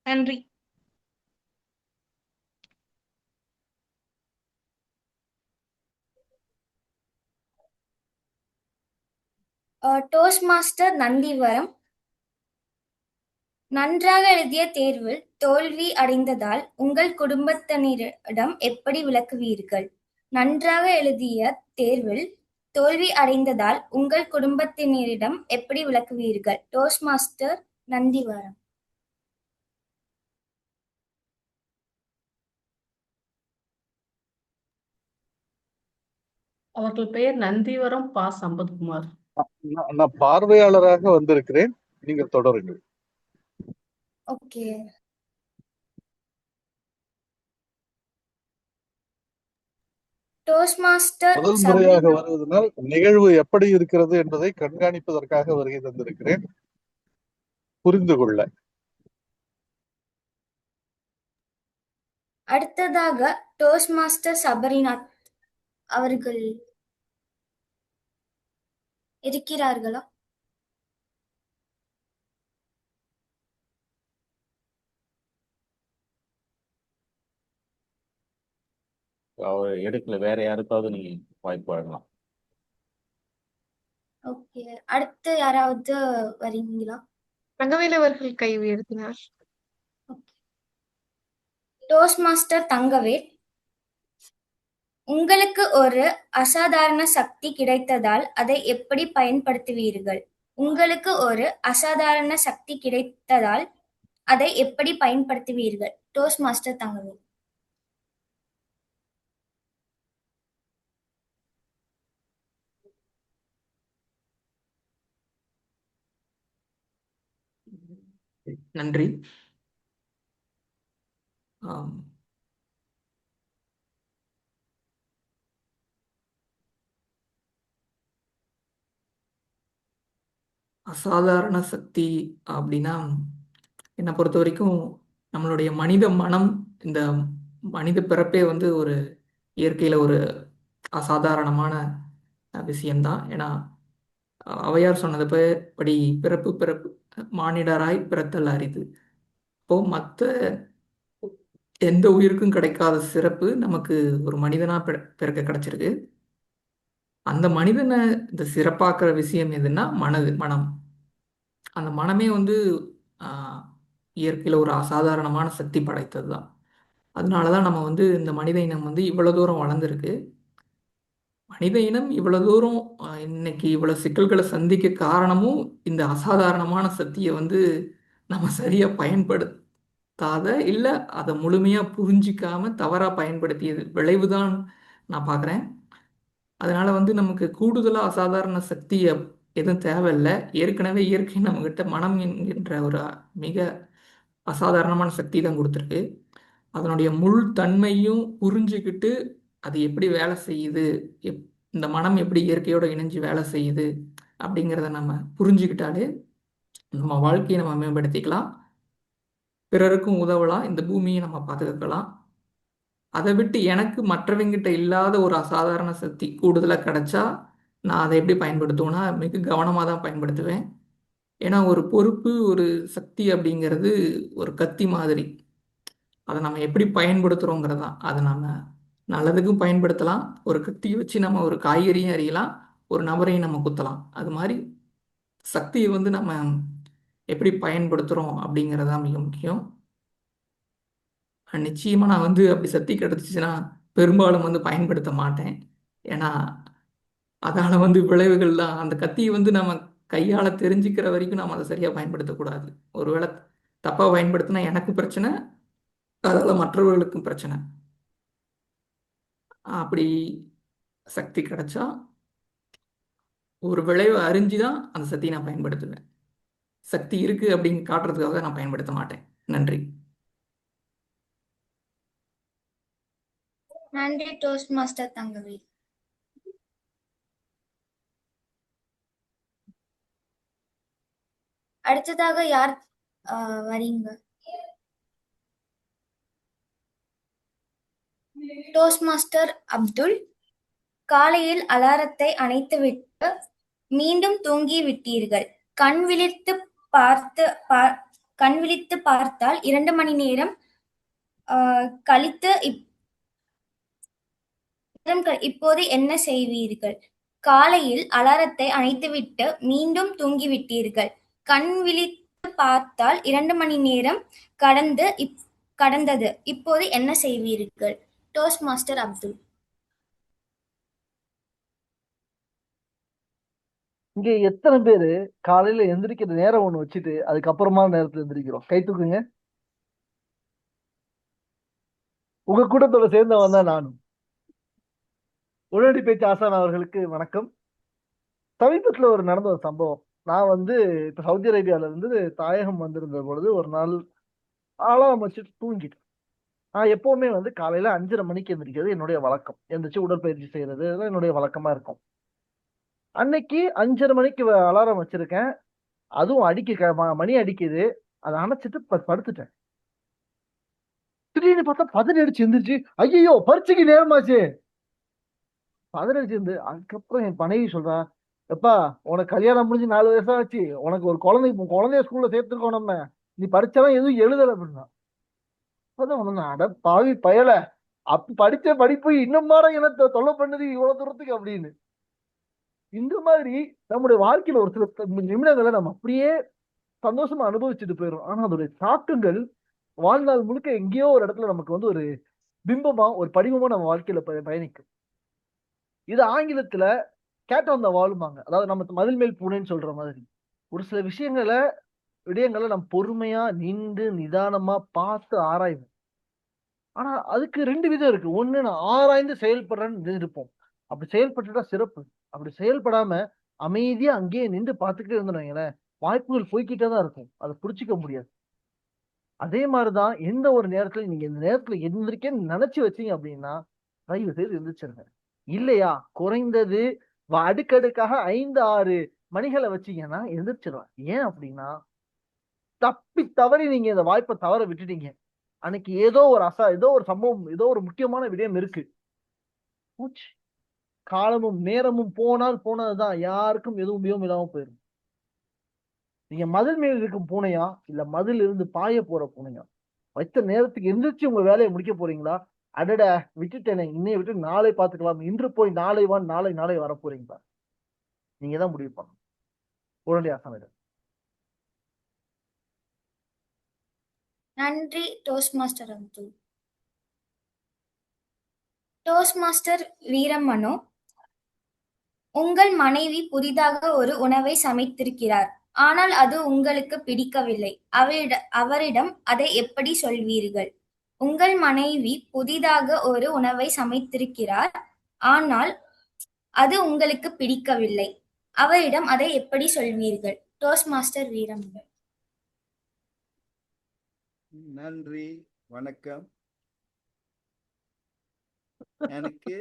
நன்றி. டோஸ்ட் மாஸ்டர் நந்திவரம், நன்றாக எழுதிய தேர்வில் தோல்வி அடைந்ததால் உங்கள் குடும்பத்தினரிடம் எப்படி விளக்குவீர்கள்? நன்றாக எழுதிய தேர்வில் தோல்வி அடைந்ததால் உங்கள் குடும்பத்தினரிடம் எப்படி விளக்குவீர்கள்? Toast master Nandivaram. அவர்கள் பெயர் நந்திவரம் பா. சம்பத்குமார். நான் பார்வையாளராக வந்திருக்கிறேன், நீங்கள் தொடருங்கள். ஓகே. டோஸ்ட் மாஸ்டர் முதல் முறையாக வருவதனால் நிகழ்வு எப்படி இருக்கிறது என்பதை கண்காணிப்பதற்காக வருகை தந்திருக்கிறேன், புரிந்து கொள்ள. அடுத்ததாக டோஸ்ட் மாஸ்டர் சபரிநாத் அவர்கள் இருக்கிறார்களா? அவர் எடுக்கல, வேற யாருக்காவது நீங்க வாய்ப்பு வழங்கலாம். ஓகே, அடுத்து யாராவது வரீங்களா? தங்கவேலு அவர்கள் கை உயர்த்தினார். டோஸ்ட் மாஸ்டர் தங்கவேல், உங்களுக்கு ஒரு அசாதாரண சக்தி கிடைத்ததால் அதை எப்படி பயன்படுத்துவீர்கள்? உங்களுக்கு ஒரு அசாதாரண சக்தி கிடைத்ததால் அதை எப்படி பயன்படுத்துவீர்கள்? Toast master Thangavel. நன்றி. அசாதாரண சக்தி அப்படின்னா, என்னை பொறுத்த வரைக்கும் நம்மளுடைய மனித மனம், இந்த மனித பிறப்பே வந்து ஒரு இயற்கையில ஒரு அசாதாரணமான விஷயம்தான். ஏன்னா ஔவையார் சொன்னது படி பிறப்பு பிறப்பு மானிடராய் பிறத்தல் அரிது. இப்போ மற்ற எந்த உயிருக்கும் கிடைக்காத சிறப்பு நமக்கு ஒரு மனிதனா பிறக்க கிடைச்சிருக்கு. அந்த மனிதனை இந்த சிறப்பாக்குற விஷயம் எதுன்னா மனம். அந்த மனமே வந்து இயற்கையில ஒரு அசாதாரணமான சக்தி படைத்தது தான். அதனாலதான் நம்ம வந்து இந்த மனித இனம் வந்து இவ்வளவு தூரம் வளர்ந்துருக்கு. மனித இனம் இவ்வளவு தூரம் இன்னைக்கு இவ்வளவு சிக்கல்களை சந்திக்க காரணமும் இந்த அசாதாரணமான சக்தியை வந்து நம்ம சரியா பயன்படுத்தாத, இல்ல அதை முழுமையா புரிஞ்சிக்காம தவறா பயன்படுத்தியது விளைவுதான் நான் பார்க்குறேன். அதனால வந்து நமக்கு கூடுதலா அசாதாரண சக்தியை எதுவும் தேவையில்லை. ஏற்கனவே இயற்கை நம்மகிட்ட மனம் என்கின்ற ஒரு மிக அசாதாரணமான சக்தி தான் கொடுத்துருக்கு. அதனுடைய முழு தன்மையும் புரிஞ்சுக்கிட்டு அது எப்படி வேலை செய்யுது, இந்த மனம் எப்படி இயற்கையோட இணைஞ்சு வேலை செய்யுது அப்படிங்கிறத நம்ம புரிஞ்சுக்கிட்டாலே நம்ம வாழ்க்கையை நம்ம மேம்படுத்திக்கலாம், பிறருக்கும் உதவலாம், இந்த பூமியை நம்ம பாதுகாக்கலாம். அதை விட்டு எனக்கு மற்றவங்கிட்ட இல்லாத ஒரு அசாதாரண சக்தி கூடுதலாக கிடைச்சா நான் அதை எப்படி பயன்படுத்துவேன்னா மிக கவனமாக தான் பயன்படுத்துவேன். ஏன்னா ஒரு பொறுப்பு, ஒரு சக்தி அப்படிங்கிறது ஒரு கத்தி மாதிரி. அதை நம்ம எப்படி பயன்படுத்துகிறோங்கிறது தான். அதை நம்ம நல்லதுக்கும் பயன்படுத்தலாம். ஒரு கத்தியை வச்சு நம்ம ஒரு காய்கறியும் அறியலாம், ஒரு நபரையும் நம்ம குத்தலாம். அது மாதிரி சக்தியை வந்து நம்ம எப்படி பயன்படுத்துகிறோம் அப்படிங்கிறது தான் மிக முக்கியம். நிச்சயமாக நான் வந்து அப்படி சக்தி கிடச்சிச்சின்னா பெரும்பாலும் வந்து பயன்படுத்த மாட்டேன். ஏன்னா அதால் வந்து விளைவுகள் தான். அந்த கத்தியை வந்து நம்ம கையால் தெரிஞ்சுக்கிற வரைக்கும் நம்ம அதை சரியாக பயன்படுத்தக்கூடாது. ஒருவேளை தப்பாக பயன்படுத்தினா எனக்கு பிரச்சனை, அதால் மற்றவர்களுக்கும் பிரச்சனை. அப்படி சக்தி கிடைச்சா ஒரு விளைவை அறிஞ்சு தான் அந்த சக்தியை நான் பயன்படுத்துவேன். சக்தி இருக்கு அப்படின்னு காட்டுறதுக்காக நான் பயன்படுத்த மாட்டேன். நன்றி. நன்றி டோஸ்ட் மாஸ்டர் தங்கவேல். அடுத்ததாக யார் வரீங்க? Toast master Abdul. காலையில் அலாரத்தை அணைத்துவிட்டு மீண்டும் தூங்கி விட்டீர்கள். கண் விழித்து பார்த்தால் 2 மணி நேரம் கழித்து இப்போது என்ன செய்வீர்கள்? காலையில் அலாரத்தை அணைத்துவிட்டு மீண்டும் தூங்கிவிட்டீர்கள். கண் விழித்து பார்த்தால் 2 மணி நேரம் கடந்தது. இப்போது என்ன செய்வீர்கள்? Toast master Abdul. இங்க எத்தனை பேரு காலையில எந்திரிக்கிற நேரம் ஒண்ணு வச்சுட்டு அதுக்கப்புறமா நேரத்துல எந்திரிக்கிறோம்? கை தூக்குங்க. உங்க கூட்டத்தோட சேர்ந்தவன் தான் நானும். உடனடி பேச்சு ஆசான் அவர்களுக்கு வணக்கம். சமீபத்துல நடந்த ஒரு சம்பவம். நான் வந்து இப்ப சவுதி அரேபியால இருந்து தாயகம் வந்திருந்த பொழுது ஒரு நாள் அலாரம் வச்சுட்டு தூங்கிட்டேன். நான் எப்பவுமே வந்து காலையில 5:30 மணிக்கு எந்திரிக்கிறது என்னுடைய வழக்கம். எந்திரிச்சு உடற்பயிற்சி செய்யறது இதெல்லாம் என்னுடைய வழக்கமா இருக்கும். அன்னைக்கு 5:30 மணிக்கு அலாரம் வச்சிருக்கேன். அதுவும் மணி அடிக்குது. அதை அணைச்சிட்டு படுத்துட்டேன். திடீர்னு பார்த்தா 10 அடிச்சு எந்திரிச்சு, ஐயோ பரீட்சைக்கு நேரமாச்சு. 10 அடிச்சு இருந்து அதுக்கப்புறம் என் மனைவி சொல்றா, எப்பா உனக்கு கல்யாணம் முடிஞ்சு 4 வருஷம் ஆச்சு, உனக்கு ஒரு குழந்தைய ஸ்கூல்ல சேர்த்துருக்கோம், நம்ம நீ பரீட்சைலாம் எதுவும் எழுதல அப்படின்னா. அப்பதான் அட பாவி பயல, அப்ப படிச்ச படிப்பு இன்னும் மாற என்ன தொல்லை பண்ணுது இவ்வளவு தூரத்துக்கு அப்படின்னு. இந்த மாதிரி நம்முடைய வாழ்க்கையில ஒரு சில நிமிடங்களை நம்ம அப்படியே சந்தோஷமா அனுபவிச்சுட்டு போயிடும். ஆனா அதோடைய தாக்கங்கள் வாழ்நாள் முழுக்க எங்கேயோ ஒரு இடத்துல நமக்கு வந்து ஒரு பிம்பமா, ஒரு படிமமா நம்ம வாழ்க்கையில பயணிக்கும். இது ஆங்கிலத்துல கேட் ஆன் த வாலுமாங்க. அதாவது நம்ம மதில் மேல் பூனைன்னு சொல்ற மாதிரி ஒரு சில விடயங்களை நம்ம பொறுமையா நின்று நிதானமா பார்த்து ஆராய்வோம். ஆனா அதுக்கு 2 விதம் இருக்கு. ஒண்ணு, நான் ஆராய்ந்து செயல்படுறேன்னு இருப்போம். அப்படி செயல்பட்டுட்டா சிறப்பு. அப்படி செயல்படாம அமைதியா அங்கேயே நின்று பார்த்துக்கிட்டே இருந்தோம், வாய்ப்புகள் போய்கிட்டே தான் இருக்கும். அதை புடிச்சிக்க முடியாது. அதே மாதிரிதான் எந்த ஒரு நேரத்துல நீங்க இந்த நேரத்துல எந்திரிக்கன்னு நினைச்சு வச்சீங்க அப்படின்னா தயவு செய்து எந்திரிச்சிருங்க. இல்லையா குறைந்தது அடுக்கடுக்காக 5-6 மணிகளை வச்சீங்கன்னா எந்திரிச்சிடலாம். ஏன் அப்படின்னா தப்பி தவறி நீங்க இந்த வாய்ப்பை தவற விட்டுட்டீங்க. அன்னைக்கு ஏதோ ஒரு சம்பவம், ஏதோ ஒரு முக்கியமான விடயம் இருக்கு. காலமும் நேரமும் போனதுதான், யாருக்கும் எதுவும் உபயோகம் இல்லாம போயிடும். நீங்க மதில் மேல் இருக்கும் பூனையா இல்ல மதில் இருந்து பாய போற பூனையா? வைத்த நேரத்துக்கு எந்திரிச்சு உங்க வேலையை முடிக்க போறீங்களா? அடட விட்டுட்டேனே, இன்னைய விட்டு நாளை பார்த்துக்கலாம், இன்று போய் நாளை வான் நாளை வர போறீங்களா? நீங்க தான் முடிவு பண்ணணும். உடனடி ஆசான. நன்றி toast master Abdul. Toast master Veeramanu. உங்கள் மனைவி புதிதாக ஒரு உணவை சமைத்திருக்கிறார், ஆனால் அது உங்களுக்கு பிடிக்கவில்லை. அவரிடம் அதை எப்படி சொல்வீர்கள்? உங்கள் மனைவி புதிதாக ஒரு உணவை சமைத்திருக்கிறார், ஆனால் அது உங்களுக்கு பிடிக்கவில்லை. அவரிடம் அதை எப்படி சொல்வீர்கள்? டோஸ்ட் மாஸ்டர் வீரம். நன்றி, வணக்கம். எனக்கு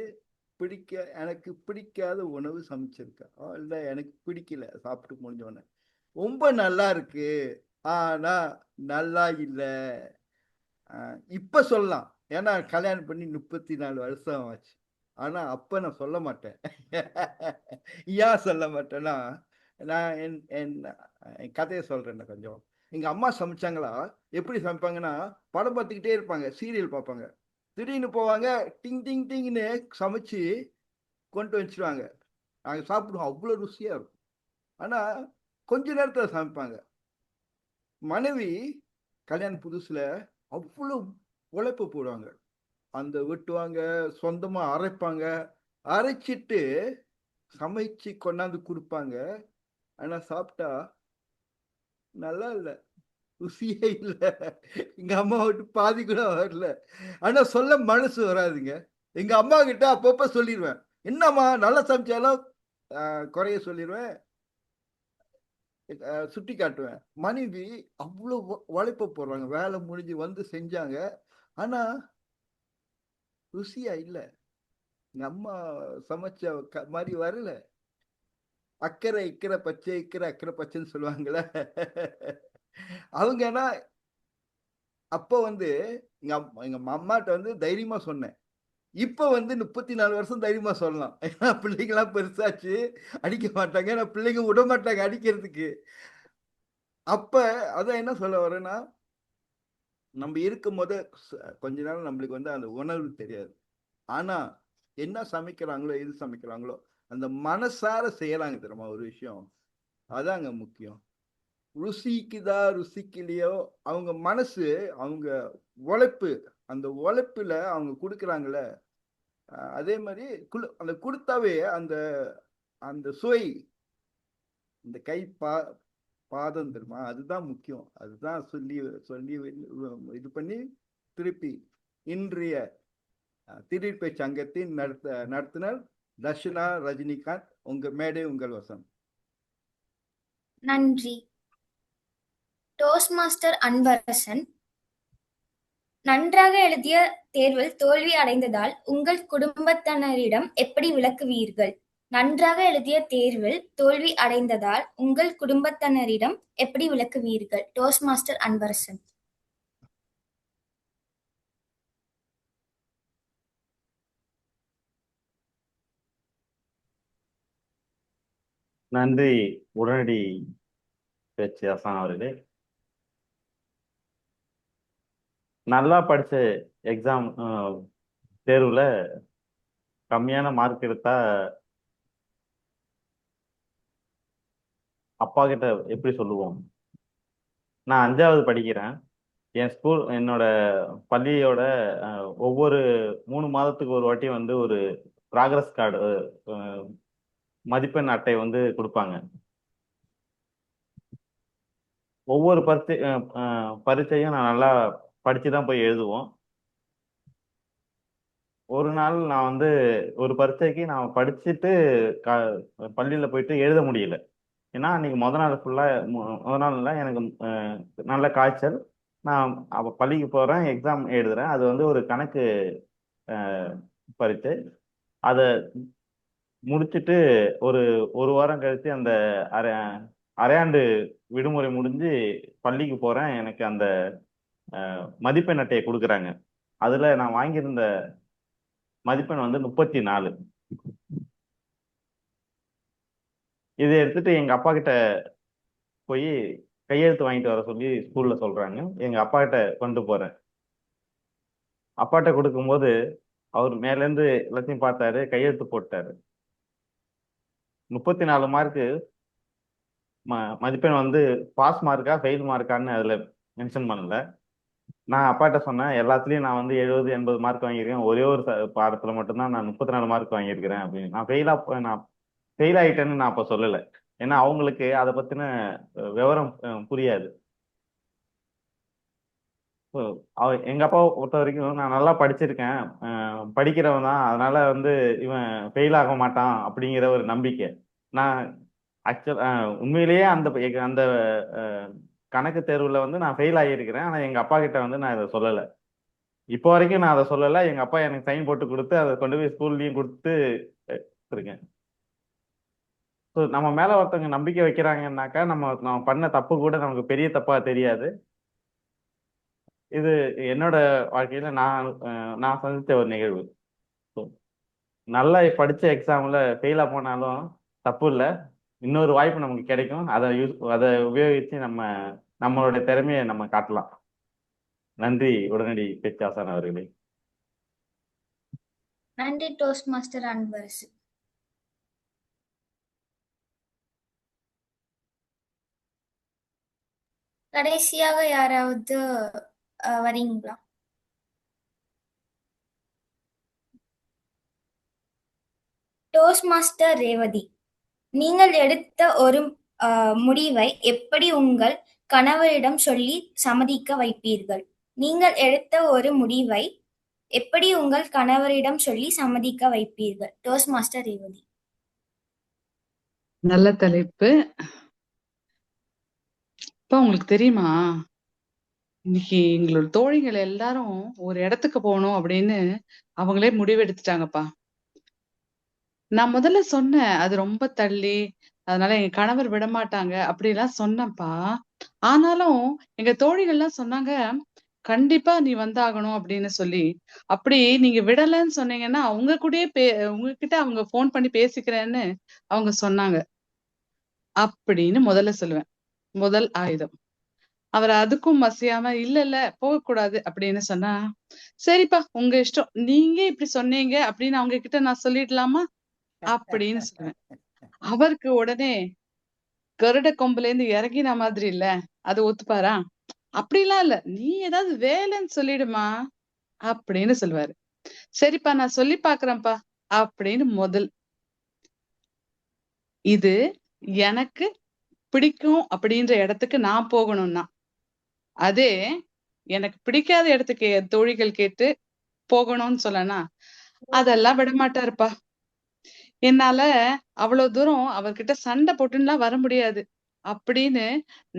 எனக்கு பிடிக்காத உணவு சமைச்சிருக்கேன். இல்லை எனக்கு பிடிக்கல, சாப்பிட்டு முடிஞ்சோடனே ரொம்ப நல்லா இருக்கு ஆனா நல்லா இல்லை இப்ப சொல்லலாம். ஏன்னா கல்யாணம் பண்ணி 34 வருஷம் ஆச்சு. ஆனா அப்ப நான் சொல்ல மாட்டேன். ஏன் சொல்ல மாட்டேன்னா, நான் என் கதையை சொல்றேன் கொஞ்சம். எங்க அம்மா சமைச்சாங்களா, எப்படி சமைப்பாங்கன்னா, படம் பார்த்துக்கிட்டே இருப்பாங்க, சீரியல் பார்ப்பாங்க. திடீர்னு போவாங்க, டிங் டிங் டிங்னு சமைச்சு கொண்டு வச்சிருவாங்க. நாங்க சாப்பிடுவோம், அவ்வளவு ருசியா இருக்கும். ஆனா கொஞ்ச நேரத்துல சமைப்பாங்க. மனைவி கல்யாணம் புதுசுல அவ்வளவு உழைப்பு போடுவாங்க. அந்த வெட்டுவாங்க, சொந்தமா அரைப்பாங்க, அரைச்சிட்டு சமைச்சு கொண்டாந்து கொடுப்பாங்க. ஆனா சாப்பிட்டா நல்லா இல்லை, ருசியே இல்லை. எங்க அம்மா விட்டு பாதி கூட வரல. ஆனா சொல்ல மனசு வராதுங்க. எங்க அம்மா கிட்ட அப்பப்ப சொல்லிடுவேன், என்னம்மா நல்லா சமைச்சாலும் குறைய சொல்லிடுவேன், சுட்டி காட்டுவேன். மனைவி அவ்வளவு உழைப்பு போடுறாங்க, வேலை முடிஞ்சு வந்து செஞ்சாங்க. ஆனா ருசியா இல்ல. எங்க அம்மா சமைச்ச மாதிரி வரல. அக்கறை இக்கரை பச்சை, இக்கரை அக்கறை பச்சைன்னு சொல்லுவாங்கல்ல. அவங்கன்னா அப்ப வந்து எங்க அம்மாட்ட வந்து தைரியமா சொன்னேன். இப்ப வந்து 34 வருஷம் தைரியமா சொல்லலாம். ஏன்னா பிள்ளைங்களாம் பெருசாச்சு, அடிக்க மாட்டாங்க. ஏன்னா பிள்ளைங்க விட மாட்டாங்க அடிக்கிறதுக்கு. அப்ப அதான் என்ன சொல்ல வரேன்னா, நம்ம இருக்கும் போது கொஞ்ச நாள் நம்மளுக்கு வந்து அந்த உணர்வு தெரியாது. ஆனா என்ன சமைக்கிறாங்களோ, எது சமைக்கிறாங்களோ, அந்த மனசார செய்யறாங்க தெரியுமா ஒரு விஷயம், அதாங்க முக்கியம். ருசிக்குதா ருசிக்கலையோ, அவங்க மனசு, அவங்க உழைப்பு, அந்த உழைப்புல அவங்க கொடுக்குறாங்கல்ல, அதே மாதிரி அந்த கொடுத்தாவே அந்த அந்த சுவை, இந்த கை பாதம் தெரியுமா, அதுதான் முக்கியம். அதுதான் சொல்லி சொல்லி இது பண்ணி திருப்பி இன்றைய திடீர் சங்கத்தின் நடத்தினர் தர்ஷனா ரஜினிகாந்த். உங்க மேடை உங்கள் வசம். நன்றி. டோஸ்ட் மாஸ்டர் அன்பரசன், நன்றாக எழுதிய தேர்வில் தோல்வி அடைந்ததால் உங்கள் குடும்பத்தினரிடம் எப்படி விளக்குவீர்கள்? நன்றாக எழுதிய தேர்வில் தோல்வி அடைந்ததால் உங்கள் குடும்பத்தினரிடம் எப்படி விளக்குவீர்கள்? Toast master Anbarasan. நன்றி உடனடி பேச்சு அசான் அவர்களே. நல்லா படிச்ச எக்ஸாம் தேர்வுல கம்மியான மார்க் எடுத்தா அப்பா கிட்ட எப்படி சொல்லுவோம்? நான் 5வது படிக்கிறேன். என் ஸ்கூல், என்னோட பள்ளியோட ஒவ்வொரு 3 மாதத்துக்கு ஒரு வாட்டி வந்து ஒரு ப்ராக்ரஸ் கார்டு, மதிப்பெண் அட்டை வந்து கொடுப்பாங்க. ஒவ்வொரு பரீட்சையும் நான் நல்லா படிச்சுதான் போய் எழுதுவோம். ஒரு நாள் நான் வந்து ஒரு பரீட்சைக்கு நான் படிச்சுட்டு பள்ளியில போயிட்டு எழுத முடியல. ஏன்னா அன்னைக்கு முத நாள்ல எனக்கு நல்ல காய்ச்சல். நான் அப்போ பள்ளிக்கு போறேன், எக்ஸாம் எழுதுறேன். அது வந்து ஒரு கணக்கு பரீட்சை. அதை முடிச்சுட்டு ஒரு வாரம் கழிச்சு அந்த அரையாண்டு விடுமுறை முடிஞ்சு பள்ளிக்கு போறேன். எனக்கு அந்த மதிப்பெண் அட்டையை கொடுக்குறாங்க. அதுல நான் வாங்கியிருந்த மதிப்பெண் வந்து 34. இதை எடுத்துட்டு எங்க அப்பா கிட்ட போய் கையெழுத்து வாங்கிட்டு வர சொல்லி ஸ்கூல்ல சொல்றாங்க. எங்க அப்பா கிட்ட கொண்டு போறேன். அப்பாட்ட கொடுக்கும்போது அவர் மேல இருந்து எல்லாத்தையும் பார்த்தாரு, கையெழுத்து போட்டாரு. 34 மார்க்கு மதிப்பெண் வந்து பாஸ் மார்க்கா ஃபெயில் மார்க்கான்னு அதுல மென்ஷன் பண்ணல. நான் அப்பாட்ட சொன்னேன், எல்லாத்துலயும் நான் வந்து 70, 80 மார்க் வாங்கியிருக்கேன். ஒரே ஒரு பாடத்துல மட்டும்தான் நான் 34 மார்க் வாங்கியிருக்கிறேன் அப்படின்னு. நான் ஃபெயில் ஆயிட்டேன்னு நான் அப்ப சொல்லலை. ஏன்னா அவங்களுக்கு அதை பத்தின விவரம் புரியாது. எங்க அப்பாவை பொறுத்த வரைக்கும் நான் நல்லா படிச்சிருக்கேன், படிக்கிறவன் தான், அதனால வந்து இவன் ஃபெயில் ஆக மாட்டான் அப்படிங்கிற ஒரு நம்பிக்கை. நான் உண்மையிலேயே அந்த கணக்கு தேர்வுல வந்து நான் ஃபெயில் ஆகியிருக்கிறேன். ஆனா எங்க அப்பா கிட்ட வந்து நான் இதை சொல்லலை. இப்போ வரைக்கும் நான் அதை சொல்லலை. எங்க அப்பா எனக்கு சைன் போட்டு கொடுத்து அதை கொண்டு போய் ஸ்கூல்லயும் கொடுத்து இருக்கேன். ஸோ நம்ம மேல ஒருத்தவங்க நம்பிக்கை வைக்கிறாங்கன்னாக்கா நம்ம பண்ண தப்பு கூட நமக்கு பெரிய தப்பா தெரியாது. இது என்னோட வாழ்க்கையில நான் சந்திச்ச ஒரு நிகழ்வு. ஸோ நல்லா படிச்ச எக்ஸாம்ல ஃபெயிலா போனாலும் தப்பு இல்லை. இன்னொரு வாய்ப்பு நமக்கு கிடைக்கும். அதை உபயோகிச்சு நம்மளோட திறமையை நம்ம காட்டலாம். நன்றி உடனடி பேச்சாசன் அவர்களே. நன்றி டோஸ்ட் மாஸ்டர் அன்பரசு. கடைசியாக யாராவது வரீங்களா? டோஸ்ட் மாஸ்டர் ரேவதி, நீங்கள் எடுத்த ஒரு முடிவை எப்படி உங்கள் கணவரிடம் சொல்லி சம்மதிக்க வைப்பீர்கள்? நீங்கள் எடுத்த ஒரு முடிவை எப்படி உங்கள் கணவரிடம் சொல்லி சம்மதிக்க வைப்பீர்கள்? Toast master Revathi. நல்ல தலைப்பு. இப்ப உங்களுக்கு தெரியுமா, இன்னைக்கு எங்களோட தோழிகள் எல்லாரும் ஒரு இடத்துக்கு போகணும் அப்படின்னு அவங்களே முடிவெடுத்துட்டாங்கப்பா. நான் முதல்ல சொன்னேன் அது ரொம்ப தள்ளி, அதனால எங்க கணவர் விடமாட்டாங்க அப்படிலாம் சொன்னேன்ப்பா. ஆனாலும் எங்க தோழிகள்லாம் சொன்னாங்க கண்டிப்பா நீ வந்தாகணும் அப்படின்னு சொல்லி. அப்படி நீங்க விடலன்னு சொன்னீங்கன்னா அவங்க கூடயே உங்ககிட்ட அவங்க போன் பண்ணி பேசிக்கிறேன்னு அவங்க சொன்னாங்க அப்படின்னு முதல்ல சொல்லுவேன். முதல் ஆயுதம். அவர் அதுக்கும் மசியாம இல்ல போகக்கூடாது அப்படின்னு சொன்னா, சரிப்பா உங்க இஷ்டம், நீங்க இப்படி சொன்னீங்க அப்படின்னு அவங்க கிட்ட நான் சொல்லிடலாமா அப்படின்னு சொல்லுவேன். அவருக்கு உடனே கருட கொம்புல இருந்து இறங்கின மாதிரி இல்ல, அது ஒத்துப்பாரா? அப்படிலாம் இல்ல, நீ ஏதாவது வேலைன்னு சொல்லிடுமா அப்படின்னு சொல்லுவாரு. சரிப்பா நான் சொல்லி பாக்குறேன்ப்பா அப்படின்னு முதல். இது எனக்கு பிடிக்கும் அப்படின்ற இடத்துக்கு நான் போகணும்னா, அதே எனக்கு பிடிக்காத இடத்துக்கு என் தோழிகள் கேட்டு போகணும்னு சொல்லனா அதெல்லாம் விட மாட்டாருப்பா. என்னால அவ்வளவு தூரம் அவர்கிட்ட சண்டை போட்டுலாம் வர முடியாது அப்படின்னு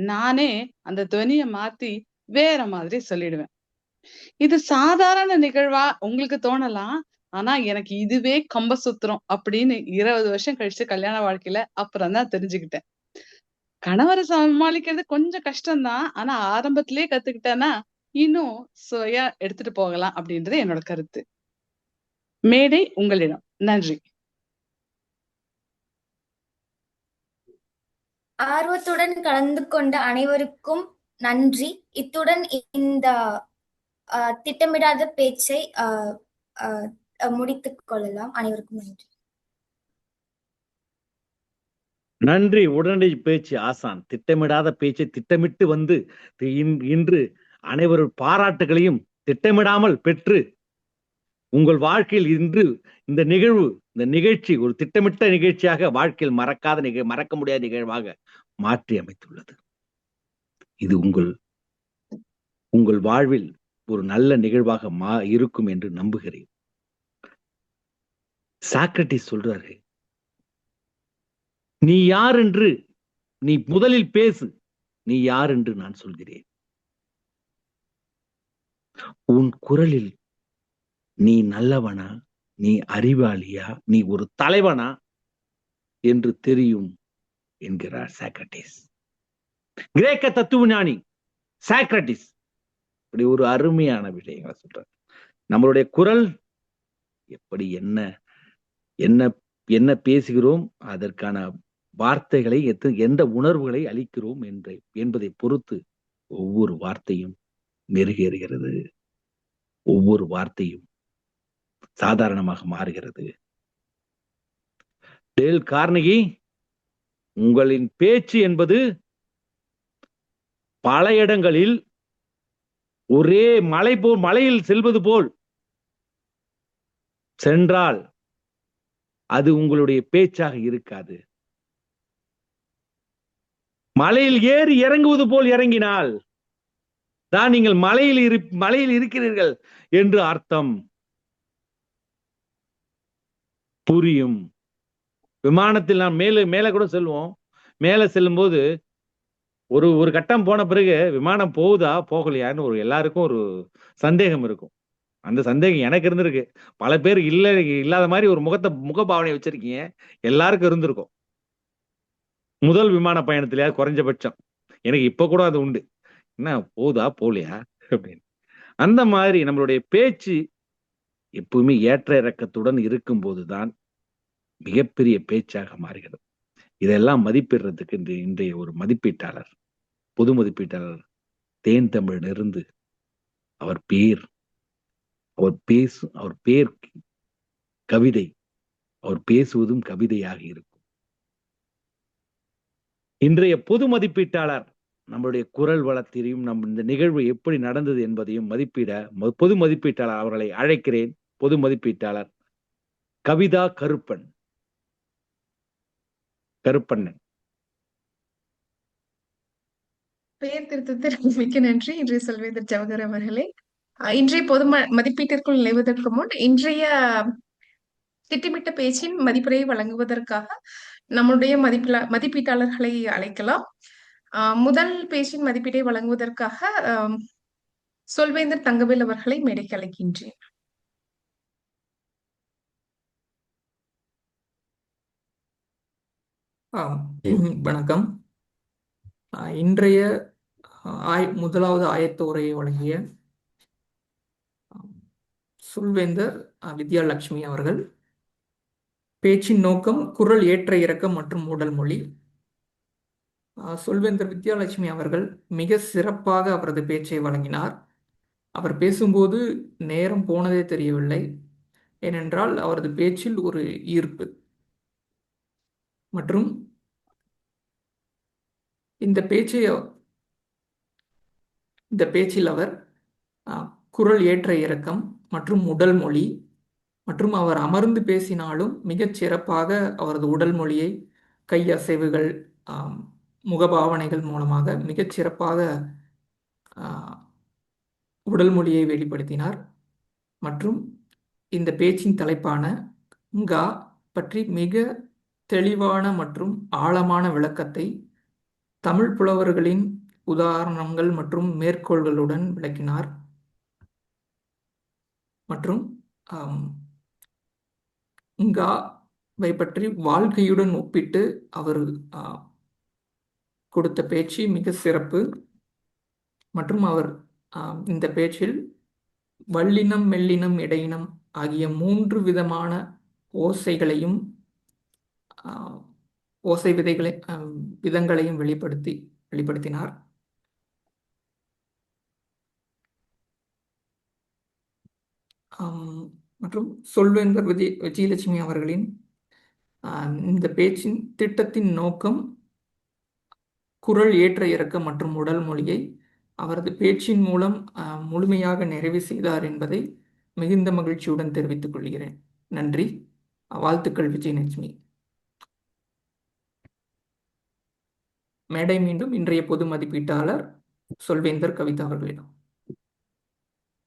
நானே அந்த துவனிய மாத்தி வேற மாதிரி சொல்லிடுவேன். இது சாதாரண நிகழ்வா உங்களுக்கு தோணலாம். ஆனா எனக்கு இதுவே கம்ப சுத்துறோம் அப்படின்னு 20 வருஷம் கழிச்சு கல்யாண வாழ்க்கையில அப்புறம் தான் தெரிஞ்சுக்கிட்டேன். கணவரை சமாளிக்கிறது கொஞ்சம் கஷ்டம்தான். ஆனா ஆரம்பத்திலேயே கத்துக்கிட்டேன்னா இன்னும் சுவையா எடுத்துட்டு போகலாம் அப்படின்றது என்னோட கருத்து. மேடை உங்களிடம். நன்றி. ஆர்வத்துடன் கலந்து கொண்ட அனைவருக்கும் நன்றி. இத்துடன் இந்த திட்டமிடாத பேச்சை முடித்துக் கொள்ளலாம். அனைவருக்கும் நன்றி. நன்றி. உடனடி பேச்சு ஆசான். திட்டமிடாத பேச்சை திட்டமிட்டு வந்து இன்று அனைவரும் பாராட்டுகளையும் திட்டமிடாமல் பெற்று உங்கள் வாழ்க்கையில் இன்று இந்த நிகழ்ச்சி ஒரு திட்டமிட்ட நிகழ்ச்சியாக வாழ்க்கையில் மறக்க முடியாத நிகழ்வாக மாற்றி அமைத்துள்ளது. இது உங்கள் வாழ்வில் ஒரு நல்ல நிகழ்வாக இருக்கும் என்று நம்புகிறேன். சாக்ரட்டிஸ் சொல்றாரு, நீ யார் என்று நீ முதலில் பேசு, நீ யார் என்று நான் சொல்கிறேன். உன் குரலில் நீ நல்லவனா, நீ அறிவாளியா, நீ ஒரு தலைவனா என்று தெரியும் என்கிறார் சாக்ரட்டிஸ். கிரேக்க தத்துவ ஞானி சாக்ரட்டிஸ் இப்படி ஒரு அருமையான விஷயங்களை சொல்றார். நம்மளுடைய குரல் எப்படி என்ன பேசுகிறோம், அதற்கான வார்த்தைகளை எந்த உணர்வுகளை அளிக்கிறோம் என்பதை பொறுத்து ஒவ்வொரு வார்த்தையும் மெருகேறுகிறது, ஒவ்வொரு வார்த்தையும் சாதாரணமாக மாறுகிறது. டேல் கார்னகி, உங்களின் பேச்சு என்பது பல இடங்களில் ஒரே மலையில் செல்வது போல் சென்றால் அது உங்களுடைய பேச்சாக இருக்காது. மலையில் ஏறி இறங்குவது போல் இறங்கினால் தான் நீங்கள் மலையில் இருக்கிறீர்கள் என்று அர்த்தம் புரியும். விமானத்தில் நாம் மேல கூட செல்வோம், மேல செல்லும்போது ஒரு ஒரு கட்டம் போன பிறகு விமானம் போகுதா போகலையான்னு ஒரு எல்லாருக்கும் ஒரு சந்தேகம் இருக்கும். அந்த சந்தேகம் எனக்கு இருந்திருக்கு. பல பேர் இல்லாத மாதிரி ஒரு முகபாவனை வச்சிருக்கீங்க. எல்லாருக்கும் இருந்திருக்கும். முதல் விமான பயணத்திலயாவது குறைஞ்சபட்சம். எனக்கு இப்ப கூட அது உண்டு. என்ன போகுதா போகலையா அப்படின்னு. அந்த மாதிரி நம்மளுடைய பேச்சு எப்பவுமே ஏற்ற இறக்கத்துடன் இருக்கும்போதுதான் மிகப்பெரிய பேச்சாக மாறுகிறது. இதெல்லாம் மதிப்பிடுறதுக்கு இன்றைய ஒரு மதிப்பீட்டாளர், பொது மதிப்பீட்டாளர் தேன் தமிழிலிருந்து அவர் பேர் கவிதை, அவர் பேசுவதும் கவிதையாக இருக்கும். இன்றைய பொது மதிப்பீட்டாளர் நம்மளுடைய குரல் வளத்தையும் இந்த நிகழ்வு எப்படி நடந்தது என்பதையும் மதிப்பிட பொது மதிப்பீட்டாளர் அவர்களை அழைக்கிறேன். பொது மதிப்பீட்டாளர் கவிதா கருப்பண்ணன். பெயர் திருத்தத்திற்கு மிக்க நன்றி. இன்றைய செல்வேந்தர் ஜவஹர் அவர்களே, இன்றைய பொது மதிப்பீட்டிற்குள் நுழைவதற்கு முன் இன்றைய திட்டமிட்ட பேச்சின் மதிப்புரையை வழங்குவதற்காக நம்முடைய மதிப்பீட்டாளர்களை அழைக்கலாம். முதல் பேச்சின் மதிப்பீட்டை வழங்குவதற்காக சொல்வேந்தர் தங்கவேல் அவர்களை மேடைக்கு அழைக்கின்றேன். வணக்கம். இன்றைய முதலாவது ஆயத்த உரையை வழங்கிய சொல்வேந்தர் வித்யாலட்சுமி அவர்கள். பேச்சின் நோக்கம் குரல் ஏற்ற இறக்கம் மற்றும் உடல் மொழி. சொல்வேந்தர் வித்யாலட்சுமி அவர்கள் மிக சிறப்பாக அவரது பேச்சை வழங்கினார். அவர் பேசும்போது நேரம் போனதே தெரியவில்லை. ஏனென்றால் அவரது பேச்சில் ஒரு ஈர்ப்பு மற்றும் இந்த பேச்சில் அவர் குரல் ஏற்ற இறக்கம் மற்றும் உடல் மொழி மற்றும் அவர் அமர்ந்து பேசினாலும் மிகச் சிறப்பாக அவரது உடல் மொழியை, கை அசைவுகள், முகபாவனைகள் மூலமாக மிகச் சிறப்பாக உடல் மொழியை வெளிப்படுத்தினார். மற்றும் இந்த பேச்சின் தலைப்பான கா பற்றி மிக தெளிவான மற்றும் ஆழமான விளக்கத்தை தமிழ் புலவர்களின் உதாரணங்கள் மற்றும் மேற்கோள்களுடன் விளக்கினார். மற்றும் வை பற்றி வாழ்க்கையுடன் ஒப்பிட்டு அவர் கொடுத்த பேச்சு மிக சிறப்பு. மற்றும் அவர் இந்த பேச்சில் வல்லினம், மெல்லினம், இடையினம் ஆகிய 3 விதமான ஓசைகளையும் ஓசை விதங்களையும் வெளிப்படுத்தினார். மற்றும் சொல்வேந்தர் விஜயலட்சுமி அவர்களின் இந்த பேச்சின் திட்டத்தின் நோக்கம் குரல் ஏற்ற இறக்கம் மற்றும் உடல் மொழியை அவரது பேச்சின் மூலம் முழுமையாக நிறைவு செய்தார் என்பதை மிகுந்த மகிழ்ச்சியுடன் தெரிவித்துக் கொள்கிறேன். நன்றி. வாழ்த்துக்கள் விஜயலட்சுமி. மேடை மீண்டும் இன்றைய பொது மதிப்பீட்டாளர் சொல்வேந்தர் கவிதா அவர்களிடம்.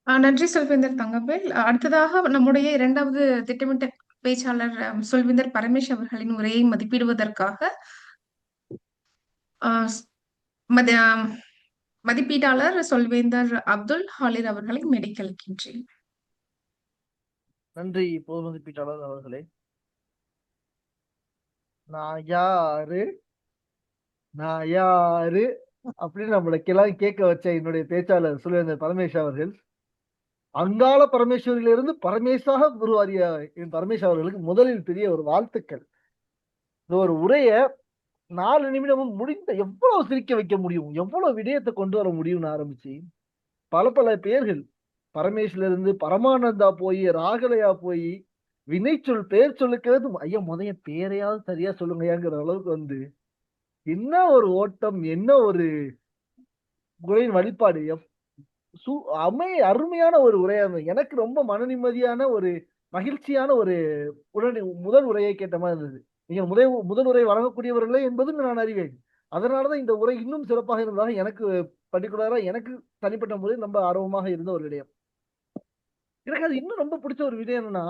நன்றி சொல்வேந்தர் தங்கவேல். அடுத்ததாக நம்முடைய இரண்டாவது திட்டமிட்ட பேச்சாளர் சொல்வேந்தர் பரமேஷ் அவர்களின் உரையை மதிப்பிடுவதற்காக மதிப்பீட்டாளர் சொல்வேந்தர் அப்துல் ஹாலிர் அவர்களை மேடைக்கு அழைக்கின்றேன். நன்றி பொது மதிப்பீட்டாளர் அவர்களே. நான் யாரு அப்படின்னு நம்மளுக்கெல்லாம் கேட்க வச்ச என்னுடைய பேச்சாளர் சொல்வேந்தர் பரமேஷ் அவர்கள், அங்காள பரமேஸ்வரியிலிருந்து பரமேசாக உருவாரிய என் பரமேஷ் அவர்களுக்கு முதலில் பெரிய ஒரு வாழ்த்துக்கள். இந்த ஒரு உரைய 4 நிமிடமும் முடிந்த எவ்வளவு சிரிக்க வைக்க முடியும், எவ்வளவு விடயத்தை கொண்டு வர முடியும்னு ஆரம்பிச்சு பல பேர்கள் பரமேஸ்வரில இருந்து பரமானந்தா போய் ராகலையா போய் வினைச்சொல் பெயர் சொல்லுக்கிறது, ஐயா முதைய பேரையாவது சரியா சொல்லுங்கயாங்கிற அளவுக்கு வந்து என்ன ஒரு ஓட்டம், என்ன ஒரு உரையின் வழிபாடு, அருமையான ஒரு உரையா இருந்தது. எனக்கு ரொம்ப மன நிம்மதியான ஒரு மகிழ்ச்சியான ஒரு முதல் உரையை கேட்ட மாதிரி இருந்தது. நீங்க முதல் உரை வழங்கக்கூடியவர்களே என்பதும் நான் அறிவேன். அதனாலதான் இந்த உரை இன்னும் சிறப்பாக இருந்ததாக எனக்கு பர்டிகுலரா எனக்கு தனிப்பட்ட முறையில் ரொம்ப ஆர்வமாக இருந்த ஒரு விடயம். எனக்கு அது இன்னும் ரொம்ப பிடிச்ச ஒரு விடயம் என்னன்னா,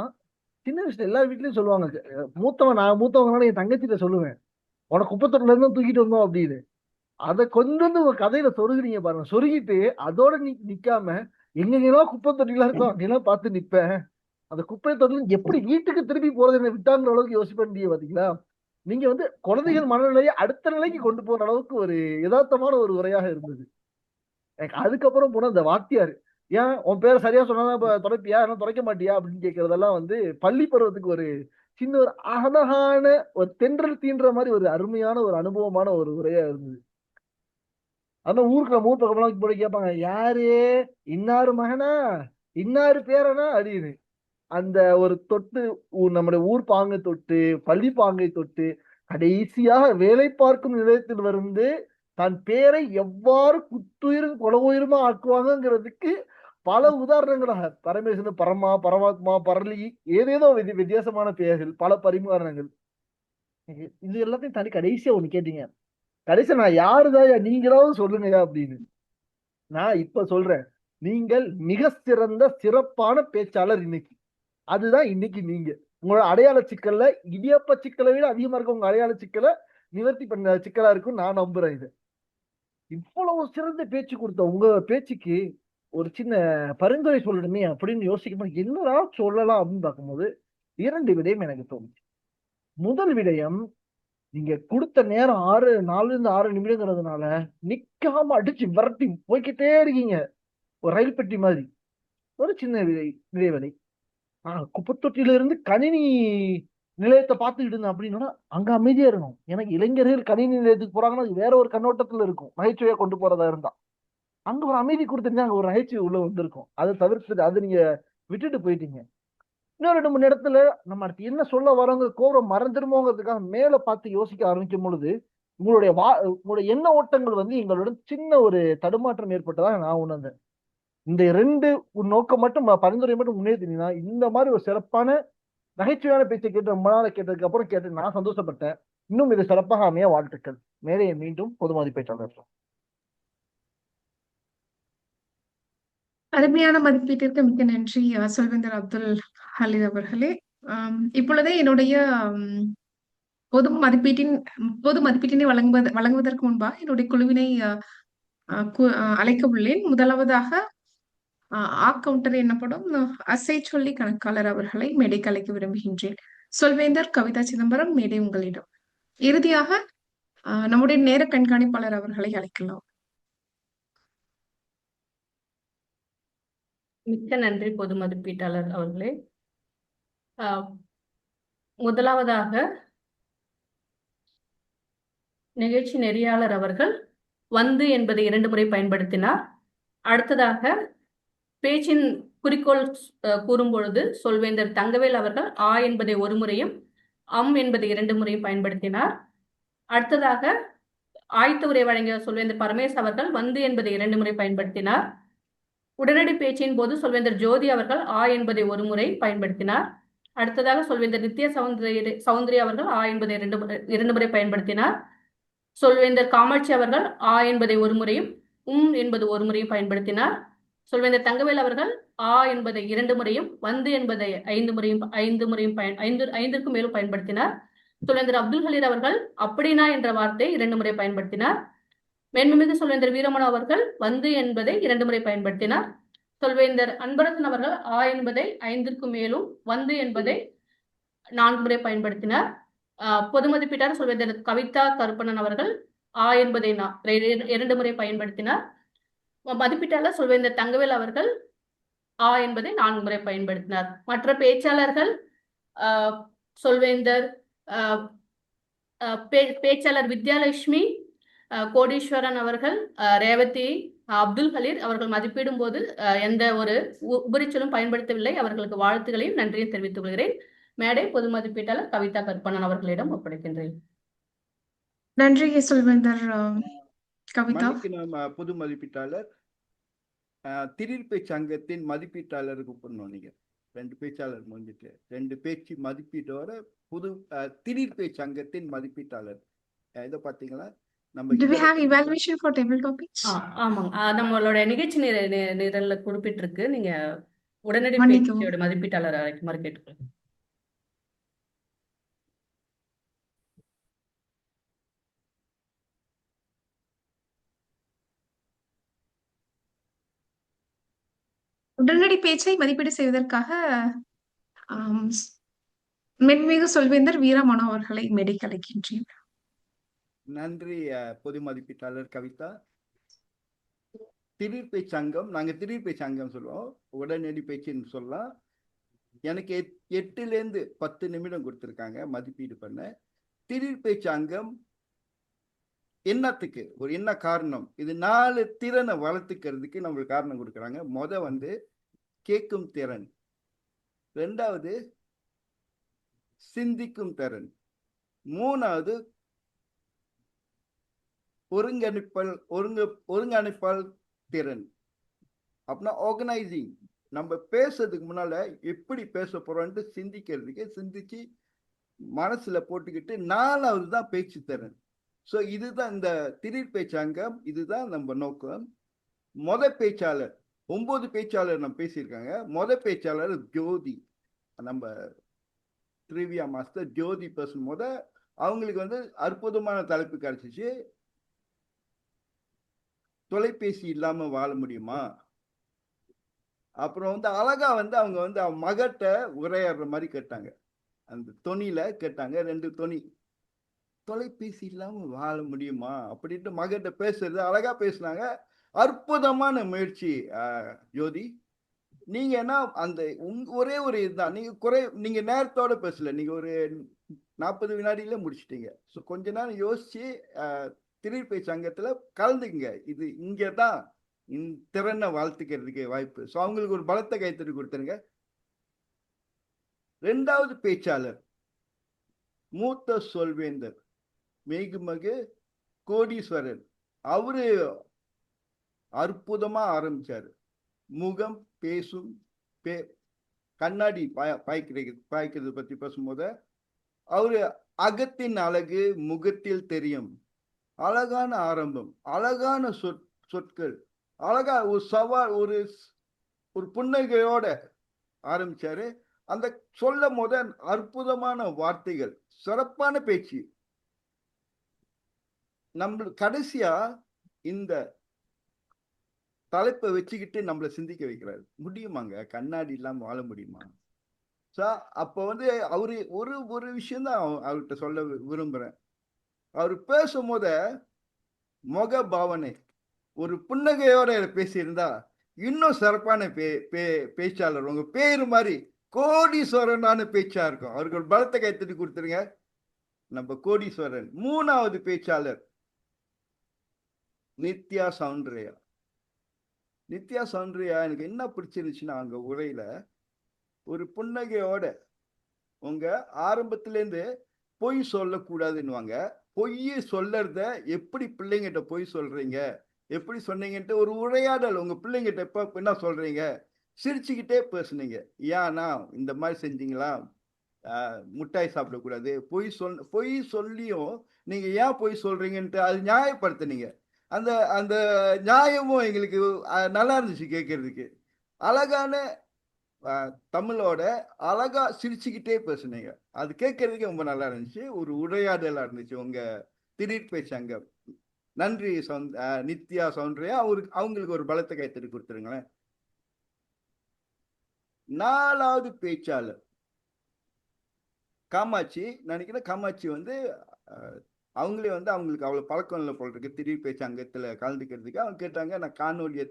சின்ன விஷயம் எல்லா வீட்லயும் சொல்லுவாங்க, மூத்தவங்கனால என் தங்கச்சிட்ட சொல்லுவேன், உனக்கு குப்பத்தொட்டில இருந்து தூக்கிட்டு வந்தோம் அப்படின்னு. அதை கொண்டு வந்து உங்க கதையில சொருகுறீங்க பாருங்க. சொருகிட்டு அதோட நிக்காம எங்கெங்கெல்லாம் குப்பை தொட்டிலாம் இருக்கோ அங்கெல்லாம் பார்த்து நிப்பேன். அந்த குப்பை தொட்டில எப்படி வீட்டுக்கு திருப்பி போறது என்ன விட்டாங்கிற அளவுக்கு யோசிப்பேன் பாத்தீங்களா? நீங்க வந்து குழந்தைகள் மனநிலையை அடுத்த நிலைக்கு கொண்டு போற அளவுக்கு ஒரு யதார்த்தமான ஒரு உரையாக இருந்தது எனக்கு. அதுக்கப்புறம் போன அந்த வாத்தியார், ஏன் உன் பேரை சரியா சொன்னா தொலைப்பியா என்ன தொலைக்க மாட்டியா அப்படின்னு கேட்கறதெல்லாம் வந்து பள்ளி பருவத்துக்கு ஒரு சின்ன ஒரு அழகான ஒரு தென்றல் தீன்ற மாதிரி ஒரு அருமையான ஒரு அனுபவமான ஒரு உரையா இருந்தது. அதான் ஊருக்கு நம்ம ஊர் பக்கம்லாம் போய் கேட்பாங்க, யாரு இன்னாரு மகனா இன்னாரு பேரனா அப்படின்னு. அந்த ஒரு தொட்டு நம்முடைய ஊர் பாங்கை தொட்டு பள்ளி பாங்கை தொட்டு கடைசியாக வேலை பார்க்கும் நிலையத்தில் வந்து தன் பேரை எவ்வாறு குத்துயிரும் கொலை உயிருமா ஆக்குவாங்கிறதுக்கு பல உதாரணங்களாக பரமேஸ்வரன், பரமா, பரமாத்மா, பரளி, ஏதேதோ வித்தியாசமான பெயர்கள், பல பரிமாணங்கள். இது எல்லாத்தையும் தாண்டி கடைசியா ஒண்ணு கேட்டீங்க, கடைசியா நான் யாருதான் நீங்களாவது சொல்லுங்கயா அப்படின்னு. நான் இப்ப சொல்றேன், நீங்கள் மிக சிறந்த சிறப்பான பேச்சாளர் இன்னைக்கு. அதுதான் இன்னைக்கு நீங்க உங்களோட அடையாள சிக்கல்ல இடியப்ப சிக்கலை விட அதிகமா இருக்க உங்க அடையாள சிக்கலை நிவர்த்தி பண்ண சிக்கலா இருக்கும் நான் நம்புறேன். இது இவ்வளவு சிறந்த பேச்சு கொடுத்த உங்க பேச்சுக்கு ஒரு சின்ன பரிந்துரை சொல்லணுமே அப்படின்னு யோசிக்கும்போது என்னடா சொல்லலாம் அப்படின்னு பார்க்கும்போது 2 விடயம் எனக்கு தோணுச்சு. முதல் விடயம், நீங்க கொடுத்த நேரம் 4 to 6 நிமிடங்கிறதுனால நிக்காம அடிச்சு விரட்டி போய்கிட்டே இருக்கீங்க ஒரு ரயில் பெட்டி மாதிரி. ஒரு சின்ன இடைவேளை. குப்பத்தொட்டியில இருந்து கணினி நிலையத்தை பார்த்துக்கிட்டு இருந்தேன் அப்படின்னா அங்க அமைதியா இருக்கணும். எனக்கு இளைஞர்கள் கணினி நிலையத்துக்கு போறாங்கன்னா அது வேற ஒரு கண்ணோட்டத்துல இருக்கும். நகைச்சுவையா கொண்டு போறதா இருந்தா அங்க ஒரு அமைதி கொடுத்துருந்தா அங்க ஒரு நகைச்சுவை உள்ள வந்திருக்கும். அதை தவிர்த்து அது நீங்க விட்டுட்டு போயிட்டீங்க. இன்னும் 2-3 இடத்துல நம்ம அடுத்து என்ன சொல்ல வரோங்க கோபம் மறந்துடுமோங்கிறதுக்காக மேல பார்த்து யோசிக்க ஆரம்பிக்கும் பொழுது உங்களுடைய எண்ண ஓட்டங்கள் வந்து எங்களுடன் சின்ன ஒரு தடுமாற்றம் ஏற்பட்டதா நான் உணர்ந்தேன். இந்த 2 நோக்கம் மட்டும் பரிந்துரை மட்டும் முன்னேற்றினீங்கன்னா இந்த மாதிரி ஒரு சிறப்பான நகைச்சுவையான பேச்சை கேட்டு ரொம்ப நாளை கேட்டதுக்கு அப்புறம் கேட்டு நான் சந்தோஷப்பட்டேன். இன்னும் இது சிறப்பாக அமைய வாழ்த்துக்கள். மேலே மீண்டும் பொது மதிப்பீட்டாளர். அருமையான மதிப்பீட்டிற்கு மிக்க நன்றி சொல்வேந்தர் அப்துல் ஹலீல் அவர்களே. இப்பொழுதே என்னுடைய பொது மதிப்பீட்டினை வழங்குவதற்கு முன்பாக என்னுடைய குழுவினை அழைக்க உள்ளேன். முதலாவதாக கவுண்டர் எனப்படும் அசை சொல்லி கணக்காளர் அவர்களை மேடைக்கு அழைக்க விரும்புகின்றேன். சொல்வேந்தர் கவிதா சிதம்பரம், மேடை உங்களிடம். இறுதியாக நம்முடைய நேர கண்காணிப்பாளர் அவர்களை அழைக்கலாம். மிக்க நன்றி பொது மதிப்பீட்டாளர் அவர்களே. முதலாவதாக நிகழ்ச்சி நெறியாளர் அவர்கள் வந்து என்பதை 2 முறை பயன்படுத்தினார். அடுத்ததாக பேச்சின் குறிக்கோள் கூறும் பொழுது சொல்வேந்தர் தங்கவேல் அவர்கள் என்பதை 1 முறையும் என்பதை 2 முறையும் பயன்படுத்தினார். அடுத்ததாக ஆயத்த உரை வழங்கிய சொல்வேந்தர் பரமேஸ் அவர்கள் வந்து என்பதை 2 முறை பயன்படுத்தினார். உடனடி பேச்சின் போது சொல்வேந்தர் ஜோதி அவர்கள் என்பதை 1 முறை பயன்படுத்தினார். அடுத்ததாக சொல்வேந்தர் நித்ய சௌந்தரி அவர்கள் என்பதை 2 முறை பயன்படுத்தினார். சொல்வேந்தர் காமாட்சி அவர்கள் என்பதை 1 முறையும் என்பது 1 முறையும் பயன்படுத்தினார். சொல்வேந்தர் தங்கவேல் அவர்கள் என்பதை 2 முறையும் வந்து என்பதை 5 முறையும் 5ற்கும் மேலும் பயன்படுத்தினார். சொல்வேந்தர் அப்துல் ஹலீல் அவர்கள் அப்படினா என்ற வார்த்தை 2 முறை பயன்படுத்தினார். மேன்மிகு சொல்வேந்தர் வீரமனு அவர்கள் வந்து என்பதை 2 முறை பயன்படுத்தினார். சொல்வேந்தர் அன்பரசன் அவர்கள் என்பதை 5ற்கும் மேலும் வந்து என்பதை 4 முறை பயன்படுத்தினார். பொது மதிப்பீட்டாளர் சொல்வேந்தர் கவிதா கருப்பண்ணன் அவர்கள் என்பதை 2 முறை பயன்படுத்தினார். மதிப்பீட்டாளர் சொல்வேந்தர் தங்கவேல் அவர்கள் என்பதை 4 முறை பயன்படுத்தினார். மற்ற பேச்சாளர்கள் சொல்வேந்தர் பேச்சாளர் வித்யாலட்சுமி, கோடீஸ்வரன் அவர்கள், ரேவதி, அப்துல் ஹலீல் அவர்கள் மதிப்பீடும் போது எந்த ஒரு உபரிச்சலும் பயன்படுத்தவில்லை. அவர்களுக்கு வாழ்த்துக்களையும் நன்றியும் தெரிவித்துக் கொள்கிறேன். மேடை பொது மதிப்பீட்டாளர் கவிதா கருப்பண்ணன் அவர்களிடம் ஒப்படைக்கின்றேன். நன்றி சொல்வேந்தர் கவிதா. பொது மதிப்பீட்டாளர் திரிர்பேச்சு சங்கத்தின் மதிப்பீட்டாளர் கூப்பிடணும். நீங்க 2 பேச்சாளர் முடிஞ்சிட்டு 2 பேச்சு மதிப்பீட்டோட பொது திரிர்பேச்சு சங்கத்தின் மதிப்பீட்டாளர் இதை பாத்தீங்களா? ஆமாங்க, நம்மளோட நிகழ்ச்சி நிரல்ல குறிப்பிட்டிருக்கு. நீங்க உடனடி பேச்சோட மதிப்பீட்டாளர் அழைக்குமாறு கேட்டுக்கொள்ளுங்க. உடனடி பேச்சை மதிப்பீடு செய்வதற்காக ஆம், மென்மிகு சொல்வேந்தர் வீரமனோ அவர்களை மேடைக்கு அழைக்கின்றேன். நன்றி பொது மதிப்பீட்டாளர் கவிதா. திடீர் பேச்சு அங்கம், நாங்க திடீர் பேச்சு அங்கம் சொல்லுவோம், உடனடி பேச்சுன்னு சொல்லலாம். எனக்கு 8லேருந்து 10 நிமிடம் கொடுத்துருக்காங்க மதிப்பீடு பண்ண. திடீர் பேச்சு அங்கம் என்னத்துக்கு, ஒரு என்ன காரணம், இது 4 திறனை வளர்த்துக்கிறதுக்கு நம்மளுக்கு காரணம் கொடுக்குறாங்க. வந்து கேட்கும் திறன், 2வது சிந்திக்கும் திறன், 3வது ஒருங்கிணைப்பால் திறன். அப்படின்னா ஆர்கனைசிங், நம்ம பேசுறதுக்கு முன்னால எப்படி பேச போறோம்ட்டு சிந்திக்கிறதுக்கு, சிந்திச்சு மனசுல போட்டுக்கிட்டு 4வது தான் பேச்சு திறன். ஸோ இதுதான் இந்த திடீர் பேச்சு அங்கம், இதுதான் நம்ம நோக்கம். பேச்சாளர் 9 பேச்சாளர் நம்ம பேசியிருக்காங்க. பேச்சாளர் ஜோதி, நம்ம ட்ரிவியா மாஸ்டர் ஜோதி பர்சன். அவங்களுக்கு அற்புதமான தலைப்பு கிடைச்சிச்சு. தொலைபேசி இல்லாம வாழ முடியுமா? அப்புறம் அழகா அவங்க அவங்க மகட்ட உரையாடுற மாதிரி கேட்டாங்க, அந்த தொனியில கேட்டாங்க, 2 தொனி. தொலைபேசி இல்லாம வாழ முடியுமா அப்படின்ட்டு மகட்ட பேசுறது அழகா பேசுனாங்க. அற்புதமான முயற்சி ஜோதி. நீங்க என்ன அந்த ஒரே ஒரு இதுதான், நீங்க நேரத்தோட பேசல, நீங்க ஒரு 40 வினாடியில முடிச்சிட்டீங்க. ஸோ கொஞ்ச நேரம் யோசிச்சு திடீர் பேச்சு அங்கத்துல கலந்துக்குங்க. இது இங்கதான் திறனை வாழ்த்துக்கிறதுக்கு வாய்ப்பு. ஸோ அவங்களுக்கு ஒரு பலத்த கைத்தறி கொடுத்துருங்க. 2வது பேச்சாளர் மூத்த சொல்வேந்தர் மேகுமகு கோடீஸ்வரன். அவரு அற்புதமா ஆரம்பிச்சாரு. முகம் பேசும் கண்ணாடி பாய்க்கிறது பத்தி பேசும்போது அவரு அகத்தின் அழகு முகத்தில் தெரியும். அழகான ஆரம்பம், அழகான சொற்கள், அழகா ஒரு சவால், ஒரு புன்னகையோட ஆரம்பிச்சாரு. அந்த சொல்லும் போது அற்புதமான வார்த்தைகள், சிறப்பான பேச்சு. நம்ம கடைசியா இந்த தலைப்பை வச்சுக்கிட்டு நம்மளை சிந்திக்க வைக்கிறாரு. முடியுமாங்க, கண்ணாடி இல்லாம வாழ முடியுமா? அப்ப அவரு ஒரு விஷயம்தான் அவர்கிட்ட சொல்ல விரும்புறேன். அவர் பேசும்போது முக பாவனை, ஒரு புன்னகையோட பேசியிருந்தா இன்னும் சிறப்பான பேச்சாளர். உங்க பேரு மாதிரி கோடீஸ்வரனான பேச்சா இருக்கும். அவருக்கு ஒரு பலத்தை கைத்தட்டி கொடுத்துருங்க. நம்ம கோடீஸ்வரன். 3வது பேச்சாளர் நித்யா சௌந்தர்யா. நித்யா சௌந்தர்யா எனக்கு என்ன பிடிச்சிருந்துச்சுன்னா, அங்க உரையில ஒரு புன்னகையோட உங்க ஆரம்பத்திலேருந்து பொய் சொல்லக்கூடாதுன்னுவாங்க. பொய் சொல்லறத எப்படி பிள்ளைங்கிட்ட பொய் சொல்றீங்க, எப்படி சொன்னீங்கன்ட்டு ஒரு உரையாடல். உங்க பிள்ளைங்கிட்ட எப்ப என்ன சொல்றீங்க, சிரிச்சுக்கிட்டே பேசுனீங்க. ஏன்னா இந்த மாதிரி செஞ்சீங்களா, முட்டாய் சாப்பிடக்கூடாது, பொய் சொல்லியும் நீங்க ஏன் பொய் சொல்றீங்கன்ட்டு அது நியாயப்படுத்தினீங்க. அந்த அந்த நியாயமும் எங்களுக்கு நல்லா இருந்துச்சு கேட்கறதுக்கு. அழகான தமிழோட அழகா சிரிச்சுக்கிட்டே பேசுனீங்க. அது கேட்கறதுக்கு ரொம்ப நல்லா இருந்துச்சு. ஒரு உரையாடலா இருந்துச்சு உங்க திடீர் பேச்சு அங்கம். நன்றி நித்யா சௌந்தர்யா. அவங்களுக்கு ஒரு பலத்தை கைத்தறி கொடுத்துருங்களேன். 4வது பேச்சாளர் காமாட்சி. நினைக்கிறேன் காமாட்சி அவங்களே அவங்களுக்கு அவ்வளவு பழக்கம் இல்லை போல் இருக்கு திடீர் பேச்சு அங்கத்துல கலந்துக்கிறதுக்கு. அவங்க கேட்டாங்க, நான் காணொலியை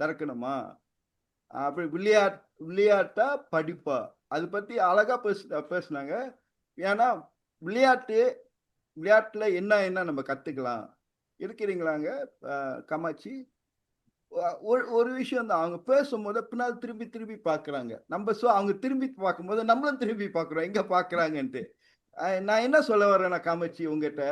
திறக்கணுமா, அப்படி விளையாட்டா படிப்பா, அது பத்தி அழகா பேசுனாங்க. ஏன்னா விளையாட்டுல என்ன நம்ம கத்துக்கலாம். இருக்கிறீங்களாங்க காமாட்சி? ஒரு விஷயம் தான், அவங்க பேசும்போது பின்னால் திரும்பி பாக்குறாங்க. அவங்க திரும்பி பார்க்கும்போது நம்மளும் திரும்பி பாக்குறோம், எங்க பாக்குறாங்கன்ட்டு. நான் என்ன சொல்ல வரேன்னா காமாட்சி, உங்ககிட்ட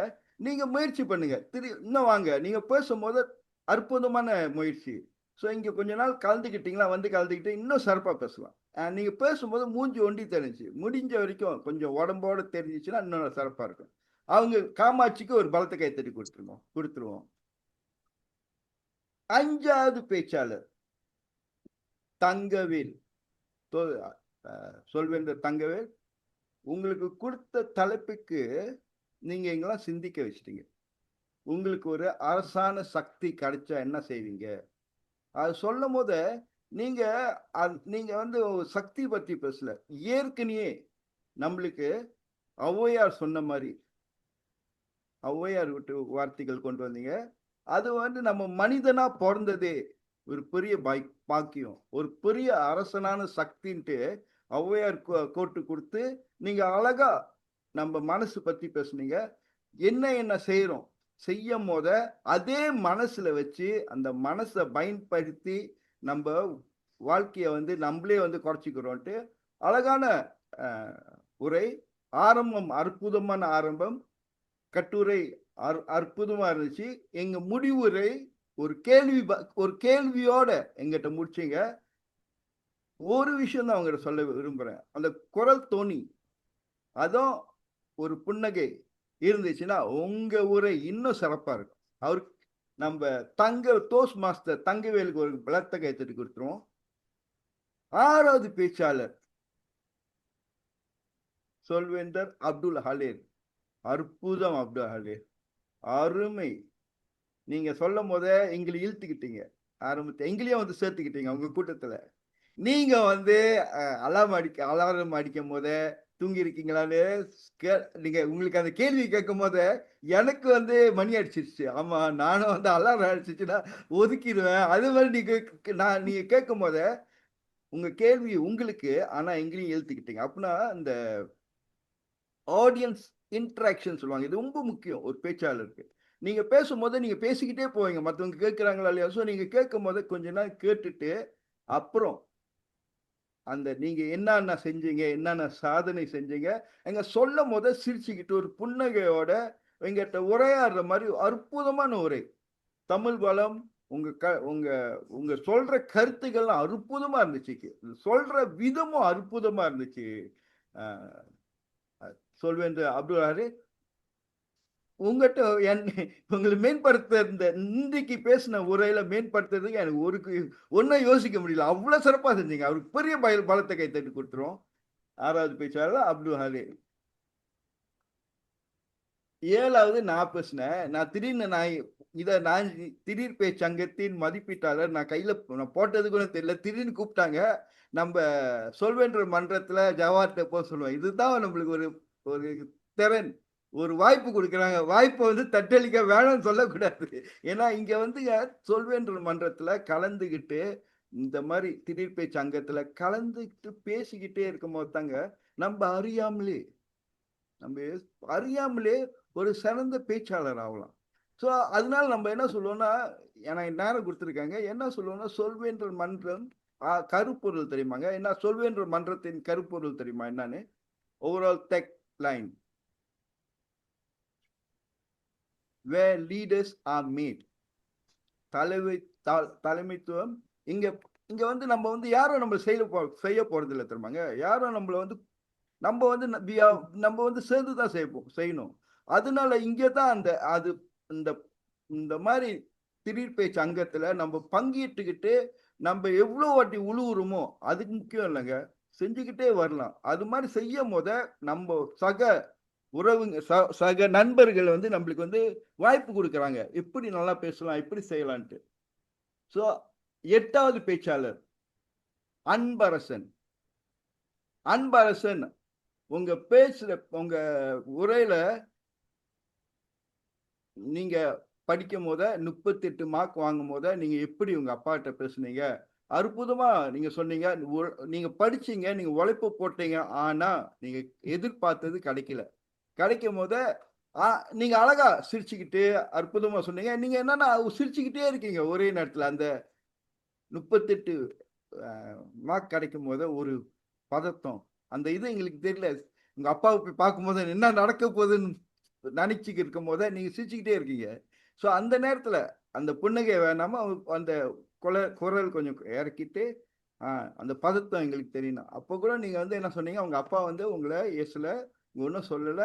நீங்க முயற்சி பண்ணுங்க, இன்னும் வாங்க. நீங்க பேசும்போது அற்புதமான முயற்சி. ஸோ இங்க கொஞ்ச நாள் கலந்துக்கிட்டீங்களா, கலந்துக்கிட்டு இன்னும் சிறப்பா பேசலாம். நீங்க பேசும்போது மூஞ்சி ஒண்டி தெரிஞ்சு, முடிஞ்ச வரைக்கும் கொஞ்சம் உடம்போட தெரிஞ்சிச்சுன்னா இன்னும் சிறப்பா இருக்கும். அவங்க காமாட்சிக்கு ஒரு பலத்தை கைத்தறி கொடுத்துருவோம். 5வது பேச்சாளர் தங்கவேல். சொல்வேந்தர் தங்கவேல், உங்களுக்கு கொடுத்த தலைப்புக்கு நீங்க எங்கெல்லாம் சிந்திக்க வச்சிட்டீங்க. உங்களுக்கு ஒரு அரசான சக்தி கிடைச்சா என்ன செய்வீங்க, அது சொல்லும் போது நீங்க நீங்க வந்து சக்தி பத்தி பேசல. ஏற்கனவே நம்மளுக்கு ஔவையார் சொன்ன மாதிரி ஔவையார் விட்டு வார்த்தைகள் கொண்டு வந்தீங்க. அது வந்து நம்ம மனிதனா பிறந்ததே ஒரு பெரிய பாக்கியம். ஒரு பெரிய அரசனான சக்தின்ட்டு ஔவையார் கோட்டு கொடுத்து நீங்க அழகா நம்ம மனசு பத்தி பேசுனீங்க. என்ன செய்யறோம் செய்யும் போத அதே மனசுல வச்சு அந்த மனசை பயன்படுத்தி நம்ம வாழ்க்கைய வந்து நம்மளே வந்து குறைச்சிக்கிறோம்ட்டு அழகான உரை. ஆரம்பம் அற்புதமான ஆரம்பம். கட்டுரை அற்புதமா இருந்துச்சு. எங்க முடிவுரை ஒரு கேள்வியோட எங்கிட்ட முடிச்சீங்க. ஒரு விஷயம் தான் அவங்ககிட்ட சொல்ல விரும்புறேன். அந்த குரல் தோணி அதுவும் ஒரு புன்னகை இருந்துச்சுன்னா உங்க உரை இன்னும் சிறப்பா இருக்கும். அவருக்கு நம்ம டோஸ்ட் மாஸ்டர் தங்கவேலுக்கு ஒரு பலத்த கைத்தட்டி கொடுத்துருவோம். 6வது பேச்சாளர் சொல்வேந்தர் அப்துல் ஹலீம். அற்புதம் அப்துல் ஹலீம், அருமை. நீங்க சொல்லும் போத எங்களை இழுத்துக்கிட்டீங்க. ஆரம்பத்தை எங்களையும் வந்து சேர்த்துக்கிட்டீங்க உங்க கூட்டத்துல. நீங்க வந்து அலாரம் அடிக்கும் போத தூங்கி இருக்கீங்களான்னு நீங்க உங்களுக்கு அந்த கேள்வி கேட்கும் போத எனக்கு வந்து மணி அடிச்சிருச்சு. ஆமா, நானும் வந்து அலாரம் அடிச்சிச்சுன்னா ஒதுக்கிடுவேன். அது மாதிரி நீங்க கேட்கும் போத உங்க கேள்வி உங்களுக்கு, ஆனா எங்களையும் இழுத்துக்கிட்டீங்க. அப்படின்னா இந்த ஆடியன்ஸ் இன்டராக்ஷன் சொல்லுவாங்க. இது ரொம்ப முக்கியம் ஒரு பேச்சாளருக்கு. நீங்க பேசும்போது நீங்க பேசிக்கிட்டே போவீங்க. மற்றவங்க கேட்கிறாங்களா இல்லையா? ஸோ நீங்க கேட்கும் போது கொஞ்ச நேரம் கேட்டுட்டு அப்புறம் அந்த நீங்க என்னென்ன செஞ்சீங்க, என்னென்ன சாதனை செஞ்சீங்க, எங்க சொல்லும் போத சிரிச்சுக்கிட்டு ஒரு புன்னகையோட எங்கிட்ட உரையாடுற மாதிரி அற்புதமான உரை. தமிழ் வளம் உங்க சொல்ற கருத்துக்கள்லாம் அற்புதமா இருந்துச்சு. சொல்ற விதமும் அற்புதமா இருந்துச்சு. சொல்வேன் அப்துல் ஹலீம். உங்ககிட்ட உங்களை மேம்படுத்த இந்த இன்றைக்கு பேசின உரையில மேம்படுத்துறதுக்கு எனக்கு ஒன்னும் யோசிக்க முடியல. அவ்வளவு சிறப்பா செஞ்சீங்க. அவருக்கு பெரிய பலத்தை கைத்தட்டி கொடுத்துரும். 6வது பேச்சாளர் அப்துல் ஹலீம். 7வது நான் பேசினேன். நான் திடீர் பேச்சங்கத்தின் மதிப்பீட்டாளர் நான் கையில நான் போட்டது கூட தெரியல. திடீர்னு கூப்பிட்டாங்க. நம்ம சொல்வேன்ற மன்றத்துல ஜவார்ட்ட போக சொல்லுவேன். இதுதான் நம்மளுக்கு ஒரு திறன். ஒரு வாய்ப்பு கொடுக்குறாங்க. வாய்ப்பை வந்து தட்டளிக்க வேணும்னு சொல்லக்கூடாது. ஏன்னா இங்க வந்து சொல்வேன்ற மன்றத்துல கலந்துகிட்டு இந்த மாதிரி திடீர் பேச்சு அங்கத்துல கலந்துக்கிட்டு பேசிக்கிட்டே இருக்கும் போது தாங்க நம்ம அறியாமலே ஒரு சிறந்த பேச்சாளர் ஆகலாம். ஸோ அதனால நம்ம என்ன சொல்லுவோம்னா, எனக்கு நேரம் கொடுத்துருக்காங்க. என்ன சொல்லுவோம்னா, சொல்வேன்ற மன்றம் கருப்பொருள் தெரியுமாங்க? என்ன சொல்வேன்ற மன்றத்தின் கருப்பொருள் தெரியுமா என்னன்னு? Overall tech line where leaders are made. தலைமைத்துவம் இங்க வந்து நம்ம வந்து யாரும் நம்ம செய்ய போறது இல்லை தெரியுமாங்க. யாரும் நம்மள வந்து நம்ம வந்து சேர்ந்துதான் செய்யணும். அதனால இங்கதான் இந்த மாதிரி திடீர் பேச்சு அங்கத்துல நம்ம பங்கிட்டுக்கிட்டு நம்ம எவ்வளவு வாட்டி உழுவுறோமோ அதுக்கு முக்கியம் இல்லைங்க, செஞ்சுக்கிட்டே வரலாம். அது மாதிரி செய்யும் போத நம்ம சக நண்பர்கள் வந்து நம்மளுக்கு வந்து வாய்ப்பு கொடுக்குறாங்க. எப்படி நல்லா பேசலாம், எப்படி செய்யலான்ட்டு. ஸோ 8வது பேச்சாளர் அன்பரசன். உங்க பேச்சுல உங்க உரையில நீங்க படிக்கும் போத 38 மார்க் வாங்கும் போத நீங்க எப்படி உங்க அப்பாட்ட பேசுனீங்க, அற்புதமா நீங்க சொன்னீங்க. நீங்க படிச்சீங்க, நீங்க உழைப்பு போட்டீங்க, ஆனா நீங்க எதிர்பார்த்தது கிடைக்கும் போத நீங்க அழகா சிரிச்சுக்கிட்டு அற்புதமா சொன்னீங்க. நீங்க என்னன்னா சிரிச்சுக்கிட்டே இருக்கீங்க ஒரே நேரத்துல. அந்த 38 மார்க் கிடைக்கும் போது ஒரு பதட்டம், அந்த இது எங்களுக்கு தெரியல. உங்க அப்பாவை போய் பார்க்கும்போது என்ன நடக்க போகுதுன்னு நினைச்சுக்கிட்டு இருக்கும் போத நீங்க சிரிச்சுக்கிட்டே இருக்கீங்க. ஸோ அந்த நேரத்துல அந்த புன்னகை வேணாம அந்த குரல் கொஞ்சம் இறக்கிட்டு அந்த பதட்டம் எங்களுக்கு தெரியணும். அப்போ கூட நீங்க வந்து என்ன சொன்னீங்க, உங்க அப்பா வந்து உங்களை ஏசல, ஒன்றும் சொல்லல,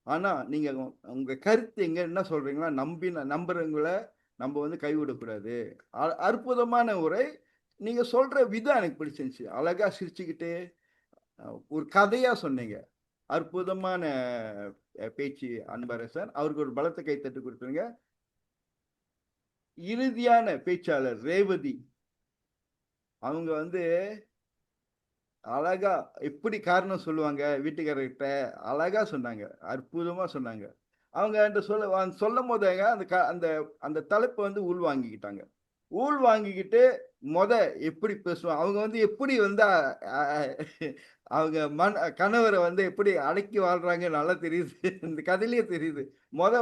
ஆனா நீங்க உங்க கருத்து எங்க என்ன சொல்றீங்களா, நம்புறவங்களை நம்ம வந்து கைவிடக்கூடாது. அற்புதமான உரை. நீங்க சொல்ற விதம் எனக்கு பிடிச்சிருந்துச்சு. அழகா சிரிச்சுக்கிட்டு ஒரு கதையா சொன்னீங்க. அற்புதமான பேச்சு அன்பரசன். அவருக்கு ஒரு பலத்தை கைத்தட்டு கொடுத்துருங்க. இறுதியான பேச்சாளர் ரேவதி. அவங்க வந்து அழகா எப்படி காரணம் சொல்லுவாங்க வீட்டுக்காரர்கிட்ட, அழகா சொன்னாங்க, அற்புதமா சொன்னாங்க. அவங்க என்கிட்ட சொல்லும் போதேங்க அந்த அந்த தலைப்பை வந்து உள்வாங்கிக்கிட்டாங்க. உள்வாங்கிக்கிட்டு எப்படி பேசுவாங்க, அவங்க வந்து எப்படி வந்து அவங்க கணவரை வந்து எப்படி அடக்கி வாழ்றாங்க நல்லா தெரியுது. இந்த கதையிலேயே தெரியுது.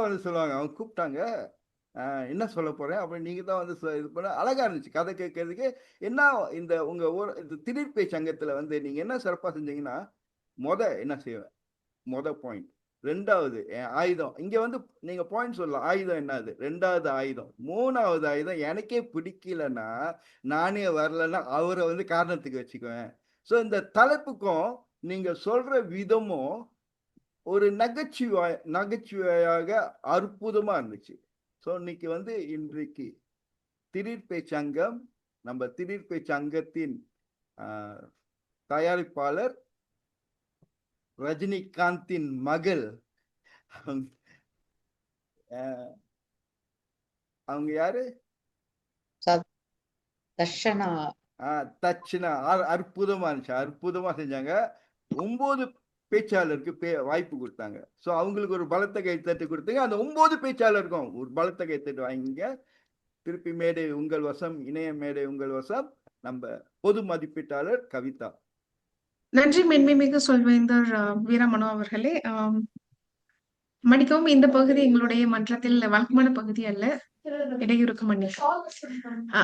வந்து சொல்லுவாங்க, அவங்க கூப்பிட்டாங்க, என்ன சொல்ல போறேன் அப்படின்னு நீங்க தான் வந்து இது பண்ண அழகா இருந்துச்சு கதை கேட்கறதுக்கு. என்ன இந்த உங்க இந்த திடீர் பேச்சு அங்கத்துல வந்து நீங்க என்ன சிறப்பா செஞ்சீங்கன்னா, என்ன செய்வேன் பாயிண்ட். ரெண்டாவது என் ஆயுதம். இங்க வந்து நீங்க பாயிண்ட் சொல்லலாம், ஆயுதம் என்னது, ரெண்டாவது ஆயுதம். மூணாவது ஆயுதம், எனக்கே பிடிக்கலன்னா, நானே வரலன்னா அவரை வந்து காரணத்துக்கு வச்சுக்குவேன். ஸோ இந்த தலைப்புக்கும் நீங்க சொல்ற விதமும் ஒரு நகைச்சுவையாக அற்புதமா இருந்துச்சு. ஸோ இன்னைக்கு வந்து இன்றைக்கு திடீர் பேச்சு அங்கம், நம்ம திடீர் பேச்சு அங்கத்தின் தயாரிப்பாளர் ரஜினிகாந்தின் மகள், அவங்க யாரு, தர்ஷனா. தட்சணா. அற்புதமா இருந்துச்சு, அற்புதமா செஞ்சாங்க. 9 பேச்சாளருக்கு வாய்ப்பு கொடுத்தாங்க. ஸோ அவங்களுக்கு ஒரு பலத்த கைத்தட்டு கொடுத்தீங்க. அந்த 9 பேச்சாளருக்கும் ஒரு பலத்த கைத்தட்டு வாங்கிங்க. திருப்பி மேடை உங்கள் வசம், இணைய மேடை உங்கள் வசம். நம்ம பொது மதிப்பீட்டாளர் கவிதா. நன்றி மென்மைமிகு சொல்வேந்தர் வீரமனோ அவர்களே. மன்னிக்கவும், இந்த பகுதி எங்களுடைய மன்றத்தில் வழக்கமான பகுதி அல்ல, இடையூறுக்கு மன்னிக்கவும்.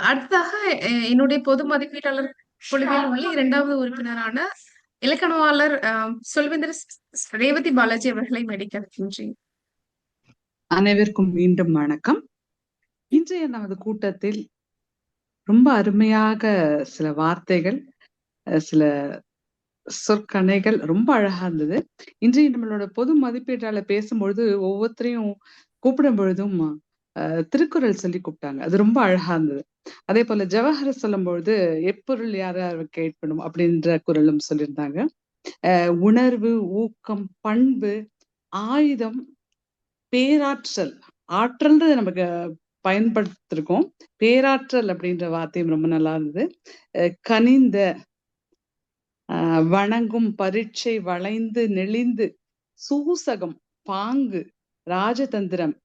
அடுத்ததாக என்னுடைய பொது மதிப்பீட்டாளர் குழுவில் உள்ள 2வது உறுப்பினரான இலக்கணவாளர் சொல்வேந்தர் ரேவதி பாலாஜி அவர்களை மேடைக்கின்றேன். அனைவருக்கும் மீண்டும் வணக்கம். இன்றைய நமது கூட்டத்தில் ரொம்ப அருமையாக சில வார்த்தைகள், சில சொற்கணைகள் ரொம்ப அழகா இருந்தது. இன்றைய நம்மளோட பொது மதிப்பீட்டாளர் பேசும்பொழுது ஒவ்வொருத்தரையும் கூப்பிடும் பொழுதும் திருக்குறள் சொல்லி கூப்பிட்டாங்க. அது ரொம்ப அழகா இருந்தது. அதே போல ஜவஹர் சொல்லும் பொழுது எப்பொருள் யார் கேட்பணும் அப்படின்ற குறளும் சொல்லியிருந்தாங்க. உணர்வு, ஊக்கம், பண்பு, ஆயுதம், பேராற்றல். ஆற்றல்ன்றது நமக்கு பயன்படுத்திருக்கோம். பேராற்றல் அப்படின்ற வார்த்தையும் ரொம்ப நல்லா இருந்தது. கனிந்த, வணங்கும், பரீட்சை, வளைந்து, நெளிந்து, சூசகம், பாங்கு, ராஜதந்திரம்,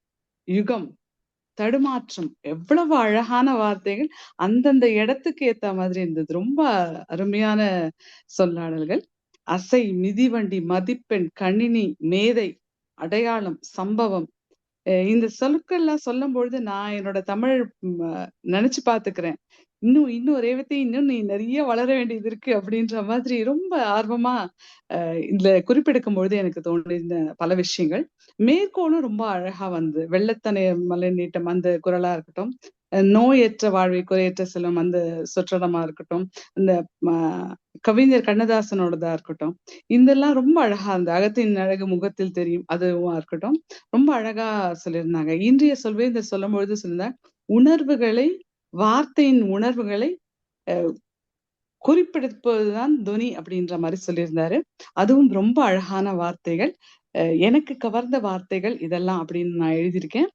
யுகம், தடுமாற்றம், எவ்வளவு அழகான வார்த்தைகள். அந்தந்த இடத்துக்கு ஏத்த மாதிரி இருந்தது. ரொம்ப அருமையான சொல்லாடல்கள். அசை, மிதிவண்டி, மதிப்பெண், கணினி, மேதை, அடையாளம், சம்பவம். இந்த சொற்கள்லாம் சொல்லும் பொழுது நான் என்னோட தமிழ் நினைச்சு பாத்துக்கிறேன். இன்னும் ரேவதி, இன்னும் நீ நிறைய வளர வேண்டியது இருக்கு அப்படின்ற மாதிரி ரொம்ப ஆர்வமா இதுல குறிப்பெடுக்கும் பொழுது எனக்கு தோன்றின பல விஷயங்கள். மேற்கோளும் ரொம்ப அழகா வந்து, வெள்ளத்தனை மலை நீட்டம் அந்த குறளா இருக்கட்டும், நோயற்ற வாழ்வை குறையற்ற செல்வம் அந்த சொற்றடமா இருக்கட்டும், இந்த கவிஞர் கண்ணதாசனோடதா இருக்கட்டும், இதெல்லாம் ரொம்ப அழகா இருந்த அகத்தின் அழகு முகத்தில் தெரியும் அதுவா இருக்கட்டும், ரொம்ப அழகா சொல்லியிருந்தாங்க. இன்றைய சொல்வேந்தர் சொல்லும் பொழுது சொல்லியிருந்தாங்க, உணர்வுகளை, வார்த்தையின் உணர்வுகளை குறிப்பிடுப்பதுதான் துணி அப்படின்ற மாதிரி சொல்லியிருந்தாரு. அதுவும் ரொம்ப அழகான வார்த்தைகள், எனக்கு கவர்ந்த வார்த்தைகள் இதெல்லாம் அப்படின்னு நான் எழுதியிருக்கேன்.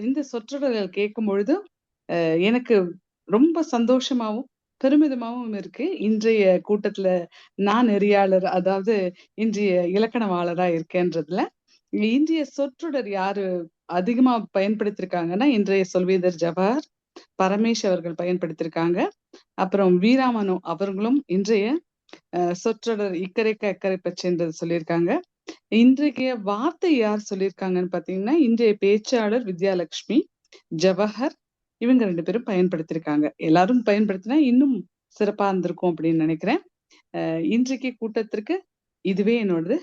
இந்த சொற்றொடர்கள் கேட்கும் பொழுது எனக்கு ரொம்ப சந்தோஷமாவும் பெருமிதமாவும் இருக்கு. இன்றைய கூட்டத்துல நான் நெறியாளர், அதாவது இன்றைய இலக்கணவாளரா இருக்கேன்றதுல. இன்றைய சொற்றொடர் யாரு அதிகமா பயன்படுத்திருக்காங்கன்னா, இன்றைய சொல்வேந்தர் ஜவஹர் பரமேஷ் அவர்கள் பயன்படுத்தியிருக்காங்க. அப்புறம் வீராமனு அவர்களும் இன்றைய சொற்றொடர் இக்கரைக்கு அக்கறை பச்சைன்றது சொல்லியிருக்காங்க. இன்றைய வார்த்தை யார் சொல்லியிருக்காங்கன்னு பாத்தீங்கன்னா, இன்றைய பேச்சாளர் வித்யாலட்சுமி, ஜவஹர், இவங்க 2 பேரும் பயன்படுத்தியிருக்காங்க. எல்லாரும் பயன்படுத்தினா இன்னும் சிறப்பா இருந்திருக்கும் அப்படின்னு நினைக்கிறேன். இன்றைக்கு கூட்டத்திற்கு இதுவே என்னோடது.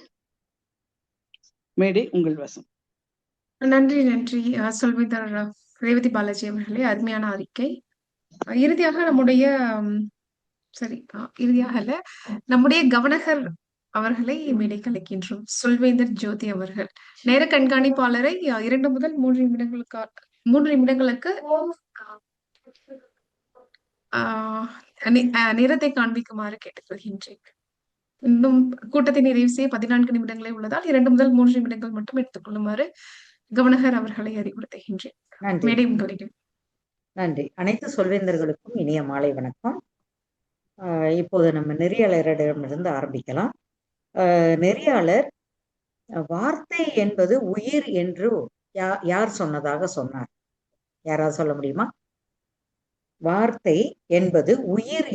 மேடை உங்கள் வசம். நன்றி நன்றி சொல்வேந்தர் ரேவதி பாலாஜி அவர்களே, அருமையான அறிக்கை. இறுதியாக நம்முடைய இறுதியாக அல்ல, நம்முடைய கவனகர் அவர்களை மேடைக்கு அழைக்கின்றோம். சொல்வேந்தர் ஜோதி அவர்கள் நேர கண்காணிப்பாளரை 2 முதல் 3 நிமிடங்களுக்கு நேரத்தை காண்பிக்குமாறு கேட்டுக்கொள்கின்றேன். இன்னும் கூட்டத்தை நிறைவு செய்ய 14 நிமிடங்களே உள்ளதால் 2 முதல் 3 நிமிடங்கள் மட்டும் எடுத்துக்கொள்ளுமாறு கவனகர் அவர்களை அறிவுறுத்துகின்றேன். மேடை உங்களிடம். நன்றி. அனைத்து சொல்வேந்தர்களுக்கும் இனிய மாலை வணக்கம். இப்போது நம்ம நெறியாளரிடமிருந்து ஆரம்பிக்கலாம். நெறியாளர் வார்த்தை என்பது உயிர் என்று யார் சொன்னதாக சொன்னார்? யாராவது சொல்ல முடியுமா? வார்த்தை என்பது உயிர்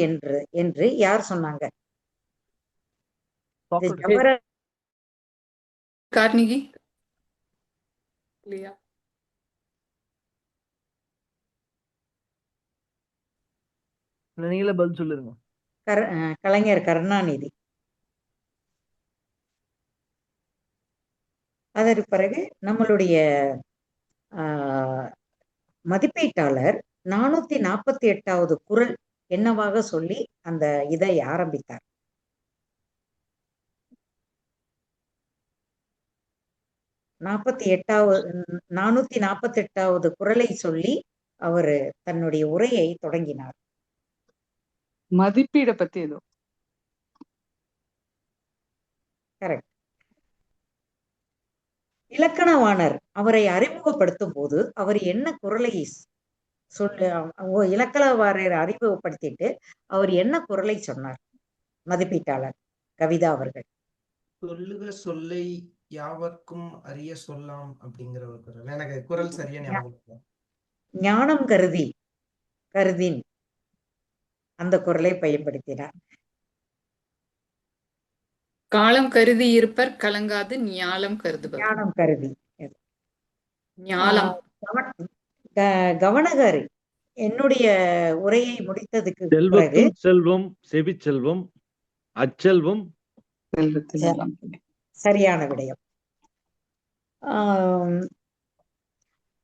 என்று யார் சொன்னாங்க? இது கார்னிகி இல்லையா? நீங்களே பதில் சொல்லுங்க. கலைஞர் கருணாநிதி. அதற்கு பிறகு நம்மளுடைய மதிப்பீட்டாளர் 448வது குறள் என்னவாக சொல்லி அந்த இதை ஆரம்பித்தார்? நாற்பத்தி 448வது குறளை சொல்லி அவர் தன்னுடைய உரையை தொடங்கினார். மதிப்பீட பத்தி ஏதோ. கரெக்ட். இலக்கணவாணர் அவரை அறிமுகப்படுத்தும் போது அவர் என்ன குறளை இலக்கணவாணரை அறிமுகப்படுத்திட்டு அவர் என்ன குறளை சொன்னார்? மதிப்பீட்டாளர் கவிதா அவர்கள். சொல்லுக சொல்லை யாவர்க்கும் அறிய சொல்லாம் அப்படிங்கிற ஒரு குறள். எனக்கு குறள் சரியா ஞாபகம். ஞானம் கருதின் அந்த குறளை பயன்படுத்தினார். காலம் கருதி இருப்பர் கலங்காது ஞாலம் கருதுபவர். ஞானம் கருதி. ஞாலம். கவனகர் என்னுடைய உரையை முடித்ததுக்கு பிறகு செல்வம் செவிச்செல்வம் அச்செல்வம் சரியான விடயம்.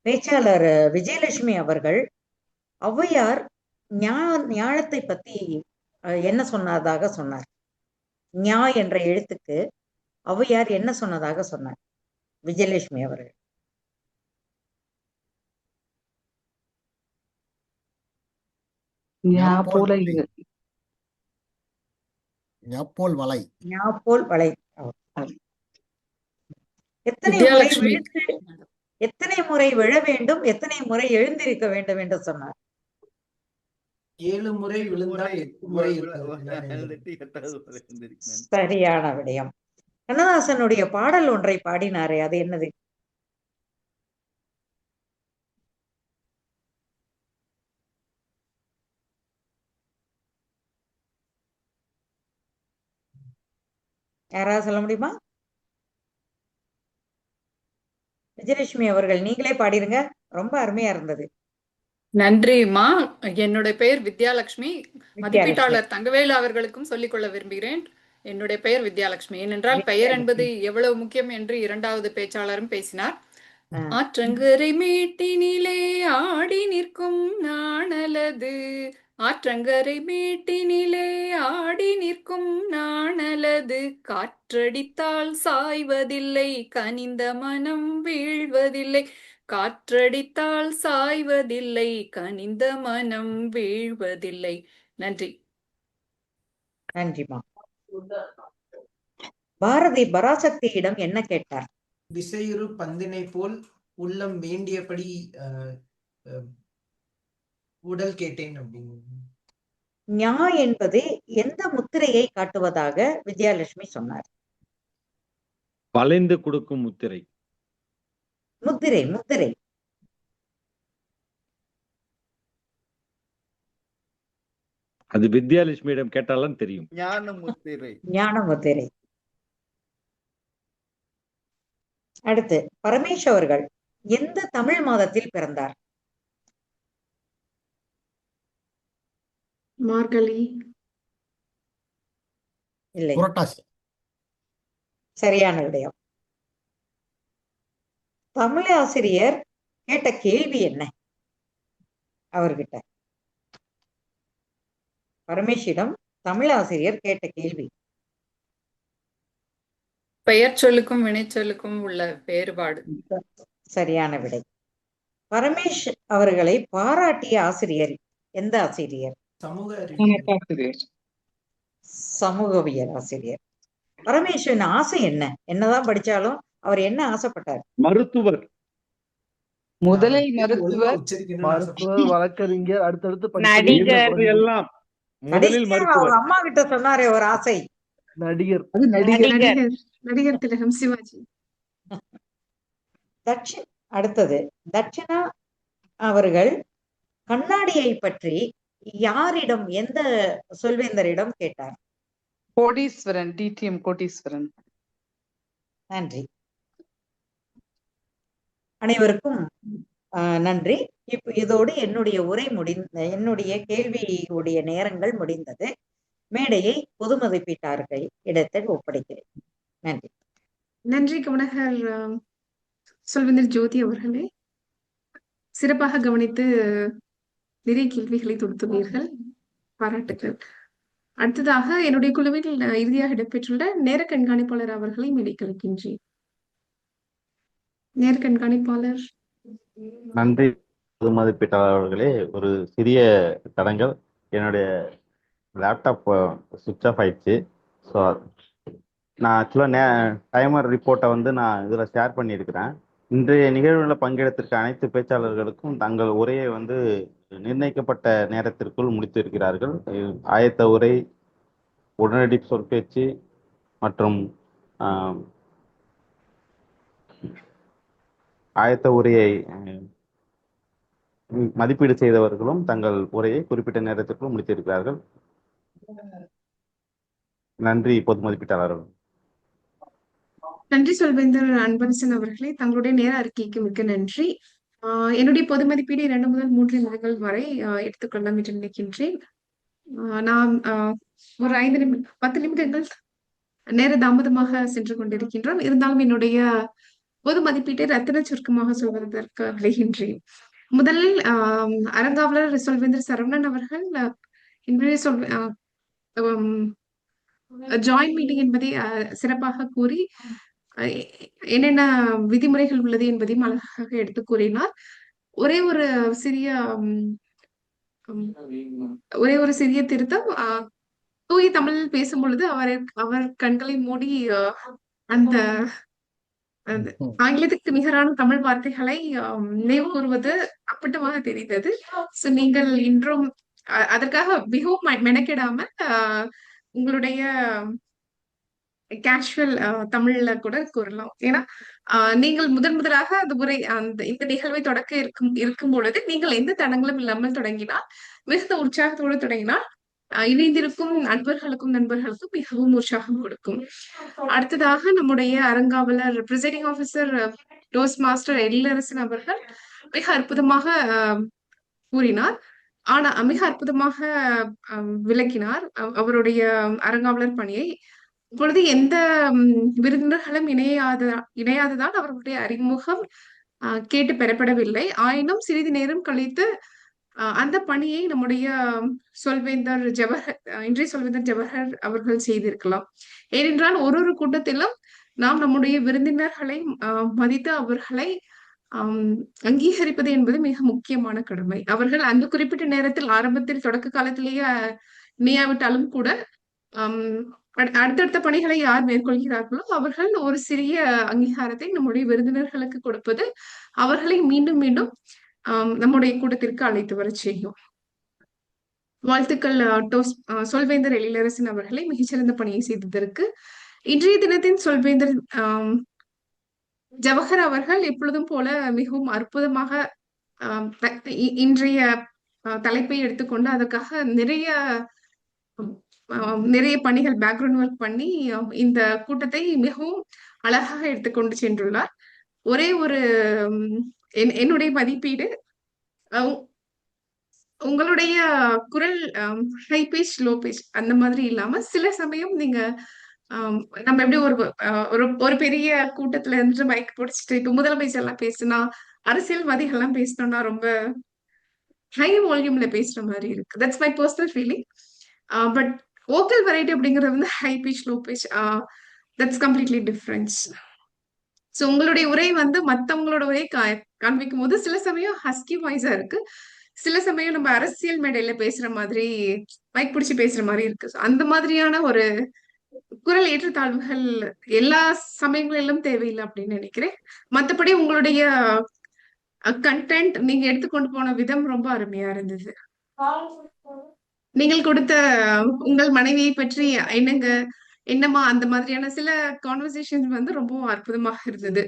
பேச்சாளர் விஜயலட்சுமி அவர்கள் ஔவையார் ஞானத்தை பத்தி என்ன சொன்னதாக சொன்னார்? ஞா என்ற எழுத்துக்கு ஔவையார் என்ன சொன்னதாக சொன்னார்? விஜயலட்சுமி அவர்கள். எத்தனை முறை விழ வேண்டும், எத்தனை முறை எழுந்திருக்க வேண்டும் என்று சொன்னார்? 7 முறை விழுந்தால் 8 முறை சரியான விடயம். கண்ணதாசனுடைய பாடல் ஒன்றை பாடினாரே, அது என்னது? யாராவது சொல்ல முடியுமா? விஜயலட்சுமி அவர்கள் நீங்களே பாடிருங்க, ரொம்ப அருமையா இருந்தது. நன்றிமா. என்னுடைய பெயர் வித்யாலட்சுமி. மதிப்பீட்டாளர் தங்கவேலு அவர்களுக்கும் சொல்லிக்கொள்ள விரும்புகிறேன். என்னுடைய பெயர் வித்யாலட்சுமி. ஏனென்றால் பெயர் என்பது எவ்வளவு முக்கியம் என்று 2வது பேச்சாளரும் பேசினார். ஆற்றங்கரை மேட்டினிலே ஆடி நிற்கும் நாணலது, ஆற்றங்கரை மேட்டினிலே ஆடி நிற்கும் நாணலது, காற்றடித்தால் சாய்வதில்லை கனிந்த மனம் வீழ்வதில்லை, காற்றடித்தால் சாய்வதில்லை கனிந்த மனம் வீழ்வதில்லை. நன்றி. நன்றிமா. பாரதி பராசக்தியிடம் என்ன கேட்டார்? விசையுறு பந்தினை போல் உள்ளம் வேண்டியபடி உடல் கேட்டேன் அப்படின்னு. ஞா என்பது எந்த முத்திரையை காட்டுவதாக விஜயலட்சுமி சொன்னார்? வளைந்து கொடுக்கும் முத்திரை. முத்திரை. அது வித்யாலட்சுமியிடம் கேட்டாலும் தெரியும். ஞான முத்திரை. அடுத்து பரமேஷ் அவர்கள் எந்த தமிழ் மாதத்தில் பிறந்தார்? மார்கழி. இல்லை, புரட்டாசி. சரியான விடயம். தமிழ் ஆசிரியர் கேட்ட கேள்வி என்ன அவர்கிட்ட? பரமேஷிடம் தமிழ் ஆசிரியர் கேட்ட கேள்வி. பெயர் சொல்லுக்கும் வினைச்சொல்லுக்கும் உள்ள வேறுபாடு. சரியான விடை. பரமேஷ் அவர்களை பாராட்டிய ஆசிரியர் எந்த ஆசிரியர்? சமூகவியல் ஆசிரியர். பரமேஸ்வரன் ஆசை என்ன? என்னதான் படிச்சாலும் அவர் என்ன ஆசைப்பட்டார்? மருத்துவர். முதலில் பேர் ஒழுங்கா மருத்துவர், உச்சரிக்கணும்னு மருத்துவர், ஆசைப்படுறேன். வழக்கறிஞர், அடுத்தடுத்து படிப்படியாக நடிகர். இருந்தது எல்லாம் முதலில் கடைசியா அவங்க மருத்துவர். அம்மா கிட்ட சொன்னாரே ஒரு ஆசை. நடிகர். அது நடிகர் நடிகர். நடிகர் திலகம் சிவாஜி. அடுத்தது தட்சிணா அவர்கள் கண்ணாடியை பற்றி யாரிடம், எந்த சொல்வேந்தரிடம் கேட்டார்? கோடீஸ்வரன், டிடிஎம் கோடீஸ்வரன். நன்றி. அனைவருக்கும் நன்றி. இதோடு என்னுடைய கேள்வியுடைய நேரங்கள் முடிந்தது. மேடையை பொது மதிப்பீட்டாளர்கள் இடத்தில் ஒப்படைக்கிறேன். நன்றி. நன்றி கவனகர் சொல்வேந்தர் ஜோதி அவர்களே. சிறப்பாக கவனித்து நிறைய கேள்விகளை தொடுத்துள்ளீர்கள். பாராட்டுக்கள். அடுத்ததாக என்னுடைய குழுவில் இறுதியாக இடம்பெற்றுள்ள நேர கண்காணிப்பாளர் அவர்களை மேடைக்கழிக்கின்றேன். நேர கண்காணிப்பாளர். நன்றி பொது மதிப்பீட்டாளர்களே. ஒரு சிறிய தடங்கள், என்னுடைய லேப்டாப் சுவிட்ச் ஆஃப் ஆயிடுச்சு. ஸோ நான் ஆக்சுவலாக டைமர் ரிப்போர்ட்டை வந்து நான் இதில் ஷேர் பண்ணியிருக்கிறேன். இன்றைய நிகழ்வில் பங்கெடுத்திருக்க அனைத்து பேச்சாளர்களுக்கும் தங்கள் உரையை வந்து நிர்ணயிக்கப்பட்ட நேரத்திற்குள் முடித்திருக்கிறார்கள். ஆயத்த உரை, உடனடி சொற்பேச்சு மற்றும் ஆயத்த உரையை மதிப்பீடு செய்தவர்களும் தங்கள் உரையை குறிப்பிட்ட நேரத்திற்குள் முடித்திருக்கிறார்கள். நன்றி பொது மதிப்பீட்டாளர்கள். நன்றி சொல்வேந்தர் அன்பரசன் அவர்களே. தங்களுடைய நேர அறிக்கைக்கு மிக்க நன்றி. என்னுடைய பொது மதிப்பீடு 2 முதல் 3 நிமிடங்கள் வரை எடுத்துக்கொள்ளலாம் என்று நினைக்கின்றேன். நாம் ஒரு 10 நிமிடங்கள் நேர தாமதமாக சென்று கொண்டிருக்கின்றோம். இருந்தாலும் என்னுடைய பொது மதிப்பீட்டை ரத்தின சுருக்கமாக சொல்வதற்கு விளைகின்றேன். முதலில் அறங்காவலர் சொல்வேந்தர் சரவணன் அவர்கள் இன்றைய ஜாயிண்ட் மீட்டிங் என்பதை சிறப்பாக கூறி என்னென்ன விதிமுறைகள் உள்ளது என்பதையும் அழகாக எடுத்து கூறினார். ஒரே ஒரு சிறிய திருத்தம். தூய தமிழில் பேசும் பொழுது அவர் கண்களை மூடி அந்த ஆங்கிலத்துக்கு நிகரான தமிழ் வார்த்தைகளை நினைவு கூறுவது அப்பட்டமாக தெரிந்தது. நீங்கள் இன்றும் அதற்காக மிகவும் மெனக்கெடாம உங்களுடைய கேஷுவல் தமிழ்ல கூட கூறலாம். ஏன்னா நீங்கள் முதலாக இந்த நிகழ்வை தொடக்க இருக்கும் பொழுது நீங்கள் எந்த தடங்களும் இல்லாமல் தொடங்கினால், மிகுந்த உற்சாகத்தோடு தொடங்கினால் இணைந்திருக்கும் நண்பர்களுக்கும் மிகவும் உற்சாகம் கொடுக்கும். அடுத்ததாக நம்முடைய அறங்காவலர் presiding officer dose master Ezhilarasan அவர்கள் மிக அற்புதமாக கூறினார். ஆனா மிக அற்புதமாக விளக்கினார் அவருடைய அறங்காவலர் பணியை. இப்பொழுது எந்த விருந்தினர்களும் இணையாததால் அவர்களுடைய அறிமுகம் கேட்டு பெறப்படவில்லை. ஆயினும் சிறிது நேரம் கழித்து அந்த பணியை நம்முடைய இன்றைய சொல்வேந்தர் ஜவஹர் அவர்கள் செய்திருக்கலாம். ஏனென்றால் ஒரு கூட்டத்திலும் நாம் நம்முடைய விருந்தினர்களை மதித்து அவர்களை அங்கீகரிப்பது என்பது மிக முக்கியமான கடமை. அவர்கள் அந்த குறிப்பிட்ட நேரத்தில் ஆரம்பத்தில் தொடக்க காலத்திலேயே இணையாவிட்டாலும் கூட அடுத்தடுத்த பணிகளை யார் மேற்கொள்கிறார்களோ அவர்கள் ஒரு சிறிய அங்கீகாரத்தை நம்முடைய விருந்தினர்களுக்கு கொடுப்பது அவர்களை மீண்டும் மீண்டும் நம்முடைய கூட்டத்திற்கு அழைத்து வர செய்யும். வாழ்த்துக்கள் சொல்வேந்தர் எழிலரசன் அவர்களை மிகச்சிறந்த பணியை செய்ததற்கு. இன்றைய தினத்தின் சொல்வேந்தர் ஜவஹர் அவர்கள் எப்பொழுதும் போல மிகவும் அற்புதமாக இன்றைய தலைப்பை எடுத்துக்கொண்டு அதற்காக நிறைய பணிகள் பேக்ரவுண்ட் ஒர்க் பண்ணி இந்த கூட்டத்தை மிகவும் அழகாக எடுத்துக்கொண்டு சென்றுள்ளார். ஒரே ஒரு என்னுடைய மதிப்பீடு, உங்களுடைய குரல் ஹை பேஜ் லோ பேஜ் அந்த மாதிரி இல்லாம சில சமயம் நீங்க நம்ம எப்படி ஒரு பெரிய கூட்டத்துல இருந்து மைக் பிடிச்சிட்டு இப்ப முதலமைச்சர் எல்லாம் பேசுனா, அரசியல்வாதிகள் எல்லாம் பேசணும்னா ரொம்ப ஹை வால்யூம்ல பேசுற மாதிரி இருக்கு. That's my personal feeling. But vocal variety அப்படிங்கிறது வந்து high pitch low pitch, that's completely difference. So உங்களுடைய உரை வந்து மற்றவங்களோட உரை காண்பிக்கும் போது சில சமயம் ஹஸ்கி வாய்ஸா இருக்கு, சில சமயம் நம்ம அரசியல் மேடையில பேசுற மாதிரி மைக் பிடிச்சி பேசுற மாதிரி இருக்கு. அந்த மாதிரியான ஒரு குரல் ஏற்றத்தாழ்வுகள் எல்லா சமயங்களிலும் தேவையில்லை அப்படின்னு நினைக்கிறேன். மற்றபடி உங்களுடைய கண்டென்ட் நீங்க எடுத்துக்கொண்டு போன விதம் ரொம்ப அருமையா இருந்தது. நீங்கள் கொடுத்த உங்கள் மனைவியை பற்றி என்னங்க என்னம்மா அந்த மாதிரியான சில கான்வர்சேஷன்ஸ் வந்து ரொம்ப அற்புதமாக இருந்தது.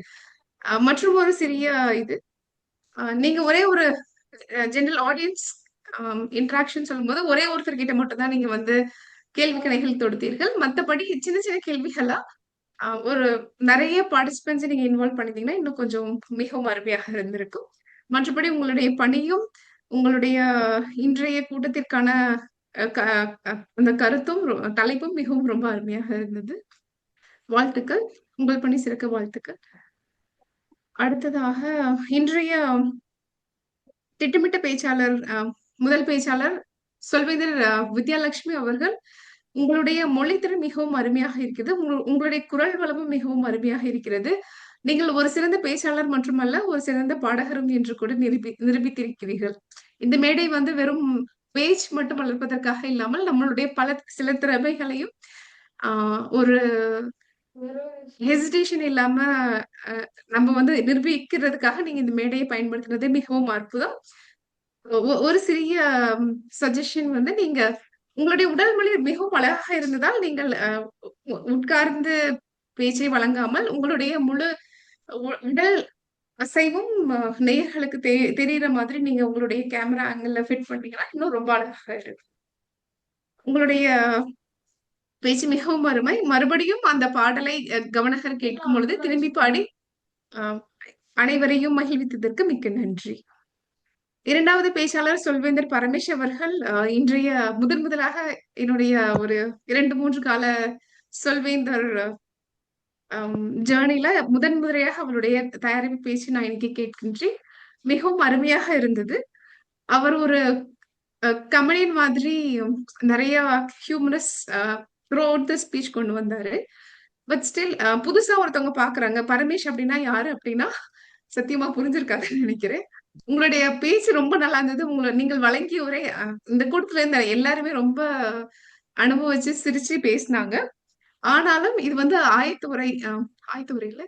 மற்றும் ஒரு சிறிய இது நீங்க ஒரே ஒரு ஜெனரல் ஆடியன்ஸ் இன்ட்ராக்ஷன் சொல்லும்போது ஒரே ஒருத்தர் கிட்ட மட்டும் தான் நீங்க வந்து கேள்வி கணைகள் தொடுத்தீர்கள். மத்தபடி சின்ன சின்ன கேள்விகளா ஒரு நிறைய பார்ட்டிசிபென்ட்ஸ் நீங்க இன்வால்வ் பண்ணிருந்தீங்கன்னா இன்னும் கொஞ்சம் மிகவும் அருமையாக இருந்திருக்கும். மற்றபடி உங்களுடைய பணியும் உங்களுடைய இன்றைய கூட்டத்திற்கான அந்த கருத்தும் தலைப்பும் மிகவும் ரொம்ப அருமையாக இருந்தது. வாழ்த்துக்கள். உங்கள் பணி சிறக்க வாழ்த்துக்கள். அடுத்ததாக இன்றைய திட்டமிட்ட பேச்சாளர் முதல் பேச்சாளர் சொல்வேந்தர் வித்யாலட்சுமி அவர்கள், உங்களுடைய மொழித்திறன் மிகவும் அருமையாக இருக்கிறது. உங்களுடைய குரல் வளமும் மிகவும் அருமையாக இருக்கிறது. நீங்கள் ஒரு சிறந்த பேச்சாளர் மட்டுமல்ல, ஒரு சிறந்த பாடகரும் என்று கூட நிரூபித்திருக்கிறீர்கள். இந்த மேடை வந்து வெறும் பேச்சு மட்டும் வளர்ப்பதற்காக இல்லாமல் நம்மளுடைய சில திறமைகளையும் ஒரு ஹெசிடேஷன் இல்லாம நம்ம வந்து நிரூபிக்கிறதுக்காக நீங்க இந்த மேடையை பயன்படுத்தினது மிகவும் அற்புதம். ஒரு சிறிய சஜஷன் வந்து நீங்க உங்களுடைய உடல் மொழி மிகவும் அழகாக இருந்ததால் நீங்கள் உட்கார்ந்து பேச்சை வழங்காமல் உங்களுடைய முழு உடல் அசைவும் நேயர்களுக்கு தெரியுற மாதிரி நீங்க உங்களுடைய கேமரா ஆங்கிள் ஃபிட் பண்ணீங்கன்னா இன்னும் ரொம்ப அழகாக இருக்கு. உங்களுடைய பேச்சு மிகவும் அருமை. மறுபடியும் அந்த பாடலை கவனகர் கேட்கும் பொழுது திரும்பி பாடி அனைவரையும் மகிழ்வித்ததற்கு மிக்க நன்றி. இரண்டாவது பேச்சாளர் சொல்வேந்தர் பரமேஷ் அவர்கள் இன்றைய முதலாக என்னுடைய ஒரு 2-3 கால சொல்வேந்தர் ஜேர்னில முதன்முறையாக அவருடைய தயாரிப்பு பேச்சு நான் இன்னைக்கு கேட்கின்றேன். மிகவும் அருமையாக இருந்தது. அவர் ஒரு கமெடியன் மாதிரி நிறைய humorous through out the speech கொண்டு வந்தாரு. பட் ஸ்டில் புதுசா ஒருத்தவங்க பாக்குறாங்க பரமேஷ் அப்படின்னா யாரு அப்படின்னா சத்தியமா புரிஞ்சிருக்காதுன்னு நினைக்கிறேன். உங்களுடைய பேச்சு ரொம்ப நல்லா இருந்தது. நீங்கள் வழங்கிய உரை இந்த கூட்டத்துல இருந்த எல்லாருமே ரொம்ப அனுபவிச்சு சிரிச்சு பேசினாங்க. ஆனாலும் இது வந்து ஆயத்த உரையில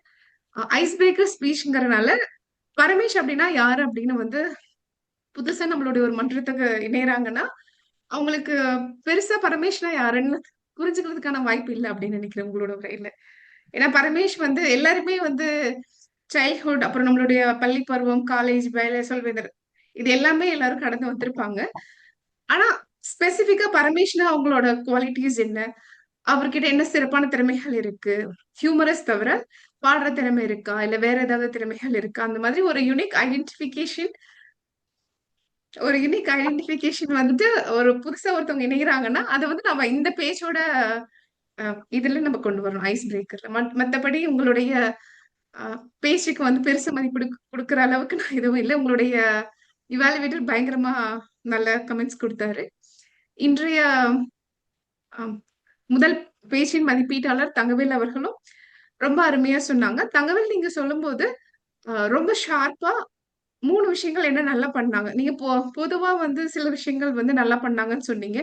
ஐஸ் பிரேக்கர் ஸ்பீச்ங்கிறனால பரமேஷ் அப்படின்னா யாரு அப்படின்னு வந்து புதுசா நம்மளுடைய ஒரு மன்றத்துக்கு இணையறாங்கன்னா அவங்களுக்கு பெருசா பரமேஷ்னா யாருன்னு புரிஞ்சுக்கிறதுக்கான வாய்ப்பு இல்லை அப்படின்னு நினைக்கிறேன் உங்களோட உரையில. ஏன்னா பரமேஷ் வந்து எல்லாருமே வந்து சைல்ட்ஹுட் அப்புறம் நம்மளுடைய பள்ளி பருவம் காலேஜ் வேலை சொல்வேந்தர் இது எல்லாமே எல்லாரும் கடந்து வந்திருப்பாங்க. ஆனா ஸ்பெசிபிக்கா பரமேஷ்னா அவங்களோட குவாலிட்டிஸ் என்ன, அவர்கிட்ட என்ன சிறப்பான திறமைகள் இருக்கு, ஹியூமரஸ் தவிர பாடுற திறமை இருக்கா இல்ல வேற ஏதாவது திறமைகள் இருக்கா, அந்த மாதிரி ஒரு யூனிக் ஐடென்டிபிகேஷன் வந்துட்டு ஒரு புதுசா ஒருத்தவங்க இணைகிறாங்கன்னா அதை வந்து நம்ம இந்த பேச்சோட இதுல நம்ம கொண்டு வரணும் ஐஸ் பிரேக்கர்ல. மத்தபடி உங்களுடைய பேச்சுக்கு வந்து பெருசா மதிப்பு கொடுக்குற அளவுக்கு நான் எதுவும் இல்லை. உங்களுடைய இவாலுவேட்டர் பயங்கரமா நல்ல கமெண்ட்ஸ் கொடுத்தாரு. இன்றைய முதல் பேச்சின் மதிப்பீட்டாளர் தங்கவேல் அவர்களும் ரொம்ப அருமையா சொன்னாங்க. தங்கவேல் நீங்க சொல்லும்போது ரொம்ப ஷார்ப்பா 3 விஷயங்கள் என்ன நல்லா பண்ணாங்க. நீங்க பொதுவா வந்து சில விஷயங்கள் வந்து நல்லா பண்ணாங்கன்னு சொன்னீங்க.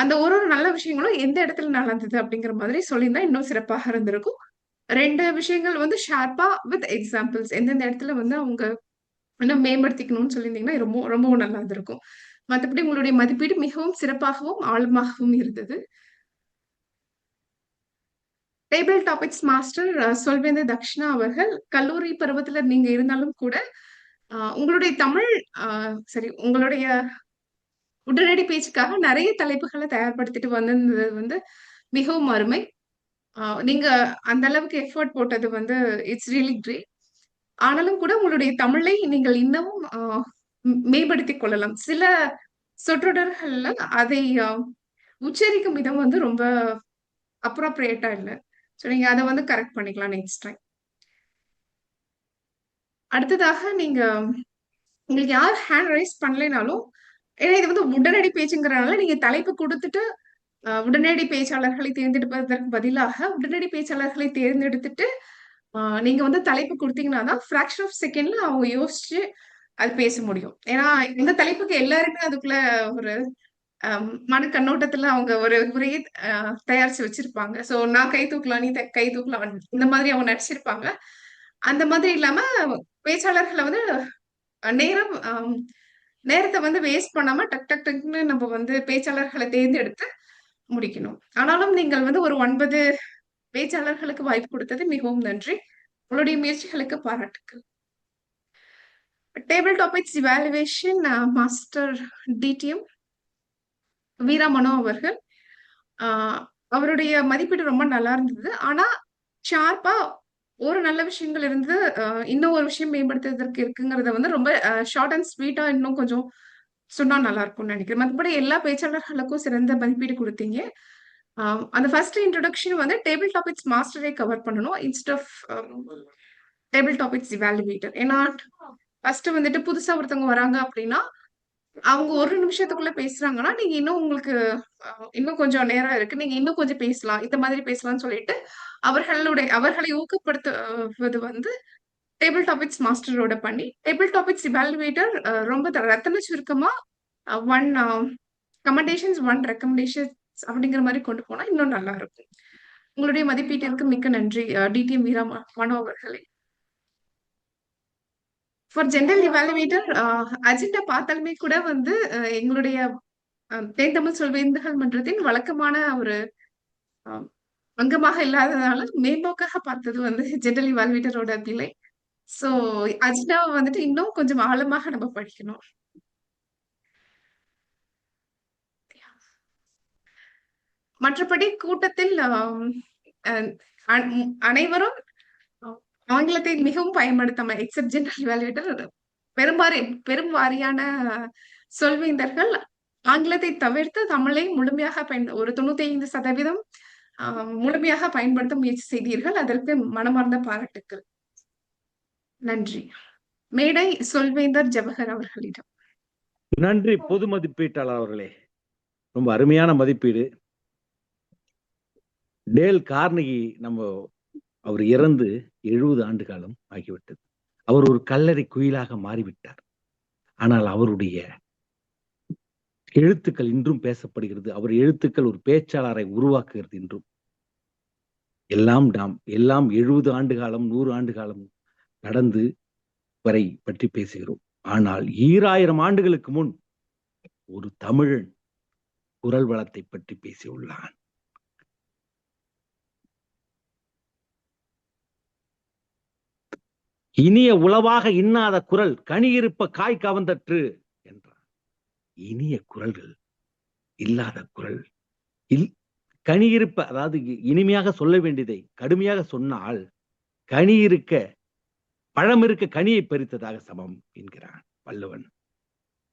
அந்த ஒரு நல்ல விஷயங்களும் எந்த இடத்துல நல்லா இருந்தது அப்படிங்கிற மாதிரி சொல்லியிருந்தா இன்னும் சிறப்பாக இருந்திருக்கும். 2 விஷயங்கள் வந்து ஷார்ப்பா வித் எக்ஸாம்பிள்ஸ் எந்தெந்த இடத்துல வந்து அவங்க இன்னும் மேம்படுத்திக்கணும்னு சொல்லியிருந்தீங்கன்னா ரொம்ப ரொம்பவும் நல்லா இருந்திருக்கும். மற்றபடி உங்களுடைய மதிப்பீடு மிகவும் சிறப்பாகவும் ஆழமாகவும் இருந்தது. டேபிள் டாபிக்ஸ் மாஸ்டர் சொல்வேந்தர் தக்ஷணா அவர்கள், கல்லூரி பருவத்துல நீங்க இருந்தாலும் கூட உங்களுடைய தமிழ் சரி உங்களுடைய உடனடி பேச்சுக்காக நிறைய தலைப்புகளை தயார்படுத்திட்டு வந்திருந்தது வந்து மிகவும் அருமை. நீங்க அந்த அளவுக்கு எஃபர்ட் போட்டது வந்து இட்ஸ் ரியலி கிரேட். ஆனாலும் கூட உங்களுடைய தமிழை நீங்கள் இன்னமும் மேம்படுத்திக் கொள்ளலாம். சில சொற்றொடர்கள்ல அதை உச்சரிக்கும் விதம் வந்து ரொம்ப அப்ரோப்ரியேட்டா இல்லை. ஸோ நீங்க அதை வந்து கரெக்ட் பண்ணிக்கலாம் நெக்ஸ்ட் டைம். அடுத்ததாக நீங்க உங்களுக்கு யார் ஹேண்ட் ரைஸ் பண்ணலைனாலும், ஏன்னா இது வந்து உடனடி பேச்சுங்கிறனால நீங்க தலைப்பு கொடுத்துட்டு உடனடி பேச்சாளர்களை தேர்ந்தெடுப்பதற்கு பதிலாக உடனடி பேச்சாளர்களை தேர்ந்தெடுத்துட்டு நீங்க வந்து தலைப்பு கொடுத்தீங்கன்னா தான் ஃபிராக்ஷன் ஆஃப் செகண்ட்ல அவங்க யோசிச்சு அது பேச முடியும். ஏன்னா இந்த தலைப்புக்கு எல்லாருமே அதுக்குள்ள ஒரு மன கண்ணோட்டத்துல அவங்க ஒரு உரையை தயாரிச்சு வச்சிருப்பாங்க. சோ நான் கை தூக்கலாம், நீ கை தூக்கலாம், இந்த மாதிரி அவங்க நடிச்சிருப்பாங்க. அந்த மாதிரி இல்லாம பேச்சாளர்களை வந்து நேரம் நேரத்தை வந்து வேஸ்ட் பண்ணாம டக் டக் டக்னு நம்ம வந்து பேச்சாளர்களை தேர்ந்தெடுத்து முடிக்கணும். ஆனாலும் நீங்கள் வந்து ஒரு 9 பேச்சாளர்களுக்கு வாய்ப்பு கொடுத்தது மிகவும் நன்றி. உங்களுடைய முயற்சிகளுக்கு பாராட்டுக்கள். Table topics evaluation master TTM Veera Mano அவர்கள். அவருடைய மதிப்பீடு ரொம்ப நல்லா இருந்தது. ஆனா ஷார்ப்பா ஒரு நல்ல விஷயங்கள் இருந்து இன்னும் ஒரு விஷயம் மேம்படுத்துவதற்கு இருக்குங்கிறத வந்து ரொம்ப ஷார்ட் அண்ட் ஸ்வீட்டா இன்னும் கொஞ்சம் சொன்னா நல்லா இருக்கும்னு நினைக்கிறேன். மற்றபடி எல்லா பேச்சாளர்களுக்கும் சிறந்த மதிப்பீடு கொடுத்தீங்க. அந்த ஃபர்ஸ்ட் இன்ட்ரோடக்ஷன் வந்து டேபிள் டாபிக்ஸ் மாஸ்டரை கவர் பண்ணணும் instead of table topics evaluator. ஏன்னா ஃபர்ஸ்ட் வந்துட்டு புதுசா ஒருத்தவங்க வராங்க அப்படின்னா அவங்க ஒரு நிமிஷத்துக்குள்ள பேசுறாங்கன்னா நீங்க இன்னும் உங்களுக்கு இன்னும் கொஞ்சம் நேரம் இருக்கு, நீங்க இன்னும் கொஞ்சம் பேசலாம், இந்த மாதிரி பேசலாம்னு சொல்லிட்டு அவர்களை ஊக்கப்படுத்துவது வந்து டேபிள் டாபிக்ஸ் மாஸ்டரோட பண்ணி டேபிள் டாபிக்ஸ் இவாலுவேட்டர் ரொம்ப ரத்தன சுருக்கமா 1 கமெண்டேஷன்ஸ் 1 ரெக்கமெண்டேஷன்ஸ் அப்படிங்கிற மாதிரி கொண்டு போனா இன்னும் நல்லா இருக்கும். உங்களுடைய மதிப்பீட்டிற்கு மிக்க நன்றி டிடிஎம் வீரா மனோ அவர்களே. ஃபார் ஜெனரல் இவாலுவேட்டர் அஜெண்டா பார்த்தாலுமே கூட வந்து எங்களுடைய தேன் தமிழ் சொல்வேந்தர்கள் மன்றத்தின் வழக்கமான ஒரு அங்கமாக இல்லாததால மேம்போக்காக பார்த்தது வந்து ஜெனரல் இவாலுவேட்டரோட நிலை. சோ அஜெண்டாவை வந்துட்டு இன்னும் கொஞ்சம் ஆழமாக நம்ம படிக்கணும். மற்றபடி கூட்டத்தில் அனைவரும் ஆங்கிலத்தை மிகவும் பயன்படுத்தாம எக்ஸப்ட் ஜெனரல் இவாலுவேட்டர் பெரும் வாரியான சொல்வேந்தர்கள் ஆங்கிலத்தை தவிர்த்து தமிழை முழுமையாக ஒரு 95% முழுமையாக பயன்படுத்த முயற்சி செய்தீர்கள். அதற்கு மனமார்ந்த பாராட்டுக்கள். நன்றி. மேடை சொல்வேந்தர் ஜவஹர் அவர்களிடம். நன்றி பொது மதிப்பீட்டாளர் அவர்களே, ரொம்ப அருமையான மதிப்பீடு. டேல் கார்னகி அவர் இறந்து 70 ஆண்டு காலம் ஆகிவிட்டது. அவர் ஒரு கல்லறை குயிலாக மாறிவிட்டார். ஆனால் அவருடைய எழுத்துக்கள் இன்றும் பேசப்படுகிறது. அவர் எழுத்துக்கள் ஒரு பேச்சாளரை உருவாக்குகிறது. இன்றும் எல்லாம் 70 ஆண்டு காலம் 100 ஆண்டு காலம் நடந்து வரை பற்றி பேசுகிறோம். ஆனால் 2000 ஆண்டுகளுக்கு முன் ஒரு தமிழன் குரல் வளத்தை பற்றி பேசியுள்ளான். இனிய உளவாக இன்னாத குரல் கனி இருப்ப காய் கவர்ந்தற்று என்றார். இனிய குரல்கள் இல்லாத குரல் கனி இருப்ப, அதாவது இனிமையாக சொல்ல வேண்டியதை கடுமையாக சொன்னால் கனி இருக்க பழம் இருக்க கனியை பறித்ததாக சமம் என்கிறான் வள்ளுவன்.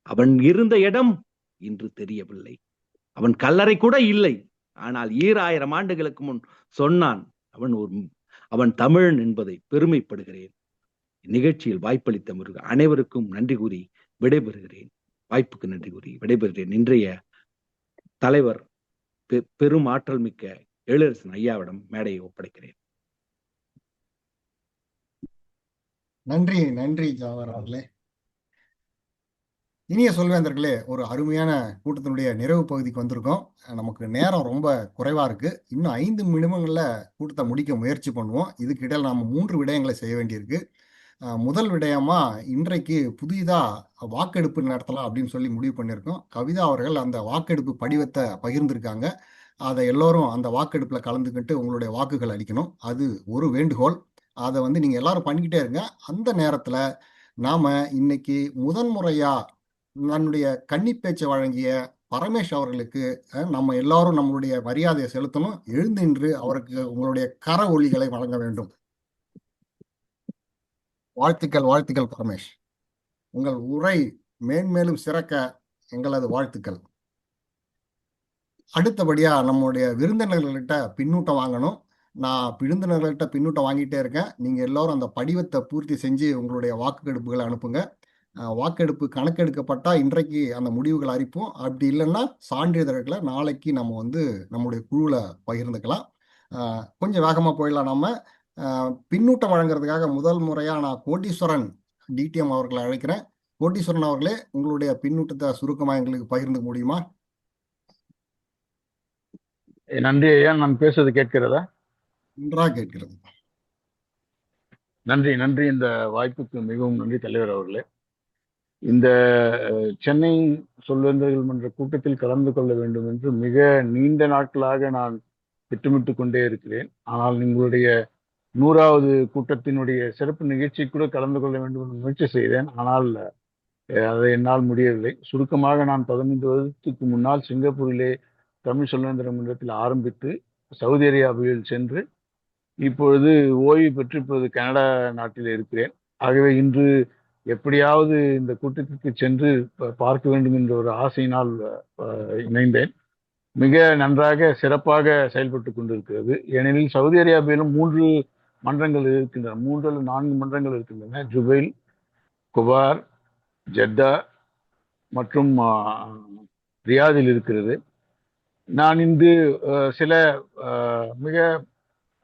அவன் இருந்த இடம் இன்று தெரியவில்லை. அவன் கல்லறை கூட இல்லை. ஆனால் 2000 ஆண்டுகளுக்கு முன் சொன்னான். அவன் தமிழன் என்பதை பெருமைப்படுகிறேன். நிகழ்ச்சியில் வாய்ப்பளித்த அனைவருக்கும் நன்றி கூறி விடைபெறுகிறேன். வாய்ப்புக்கு நன்றி கூறி விடைபெறுகிறேன். இன்றைய தலைவர் பெரும் ஆற்றல் மிக்க எழிலரசன் ஐயாவிடம் மேடையை ஒப்படைக்கிறேன். நன்றி நன்றி ஜவஹர் அவர்களே. இனிய சொல்வேந்தர்களே, ஒரு அருமையான கூட்டத்தினுடைய நிறைவு பகுதிக்கு வந்திருக்கோம். நமக்கு நேரம் ரொம்ப குறைவா இருக்கு. இன்னும் 5 நிமிடங்கள்ல கூட்டத்தை முடிக்க முயற்சி பண்ணுவோம். இதுக்கு இடையில நாம 3 விடயங்களை செய்ய வேண்டியிருக்கு. முதல் விடயமா இன்றைக்கு புதிதா வாக்கெடுப்பு நடத்தலாம் அப்படின்னு சொல்லி முடிவு பண்ணியிருக்கோம். கவிதா அவர்கள் அந்த வாக்கெடுப்பு படிவத்தை பகிர்ந்திருக்காங்க. அதை எல்லோரும் அந்த வாக்கெடுப்புல கலந்துக்கிட்டு உங்களுடைய வாக்குகள் அளிக்கணும். அது ஒரு வேண்டுகோள். அதை வந்து நீங்க எல்லாரும் பண்ணிக்கிட்டே இருங்க. அந்த நேரத்துல நாம இன்னைக்கு முதன்முறையா தன்னுடைய கன்னிப்பேச்சை வழங்கிய பரமேஷ் அவர்களுக்கு நம்ம எல்லாரும் நம்மளுடைய மரியாதையை செலுத்தணும். எழுந்தின்று அவருக்கு உங்களுடைய கர ஒலிகளை வழங்க வேண்டும். வாழ்த்துக்கள் வாழ்த்துக்கள் பரமேஷ். உங்கள் உரை மேன்மேலும் சிறக்க எங்களது வாழ்த்துக்கள். அடுத்தபடியா நம்முடைய விருந்தினர்கள்கிட்ட பின்னூட்டம் வாங்கணும். நான் விருந்தினர்கள்கிட்ட பின்னூட்டம் வாங்கிட்டே இருக்கேன். நீங்க எல்லாரும் அந்த படிவத்தை பூர்த்தி செஞ்சு உங்களுடைய வாக்கெடுப்புகளை அனுப்புங்க. வாக்கெடுப்பு கணக்கெடுக்கப்பட்டா இன்றைக்கு அந்த முடிவுகள் அறிப்போம். அப்படி இல்லைன்னா சான்றிதழ்களை நாளைக்கு நம்ம வந்து நம்முடைய குழுவில் பகிர்ந்துக்கலாம். கொஞ்சம் வேகமாக போயிடலாம். நம்ம பின்னூட்டம் வழங்குறதுக்காக முதல் முறையாக நான் கோட்டீஸ்வரன் டிடிஎம் அவர்களை அழைக்கிறேன். கோட்டீஸ்வரன் அவர்களே, உங்களுடைய பின்னூட்டத்தை சுருக்கமாக எங்களுக்கு பகிர்ந்து முடியுமா? நன்றி ஐயா. நான் பேசுவது கேட்கிறதா? நன்றாக கேட்கிறது. நன்றி நன்றி. இந்த வாய்ப்புக்கு மிகவும் நன்றி தலைவர் அவர்களே. இந்த சென்னை சொல்வேந்தர்கள் மன்ற கூட்டத்தில் கலந்து கொள்ள வேண்டும் என்று மிக நீண்ட நாட்களாக நான் திட்டமிட்டு கொண்டே இருக்கிறேன். ஆனால் உங்களுடைய 100வது கூட்டத்தினுடைய சிறப்பு நிகழ்ச்சி கூட கலந்து கொள்ள வேண்டும் என்று முயற்சி செய்தேன். ஆனால் அதை என்னால் முடியவில்லை. சுருக்கமாக நான் 15 வருடத்துக்கு முன்னால் சிங்கப்பூரிலே தமிழ் சொல்வேந்திர மன்றத்தில் ஆரம்பித்து சவுதி அரேபியாவில் சென்று இப்பொழுது ஓய்வு பெற்று இப்பொழுது கனடா நாட்டில் இருக்கிறேன். ஆகவே இன்று எப்படியாவது இந்த கூட்டத்திற்கு சென்று பார்க்க வேண்டும் என்ற ஒரு ஆசையினால் இணைந்தேன். மிக நன்றாக சிறப்பாக செயல்பட்டு கொண்டிருக்கிறது. ஏனெனில் சவுதி அரேபியாவிலும் 3 மன்றங்கள் இருக்கின்றன, 3 அல்லது 4 மன்றங்கள் இருக்கின்றன. ஜுபைல், குபார், ஜெட்டா மற்றும் ரியாதில் இருக்கிறது. நான் இன்று சில மிக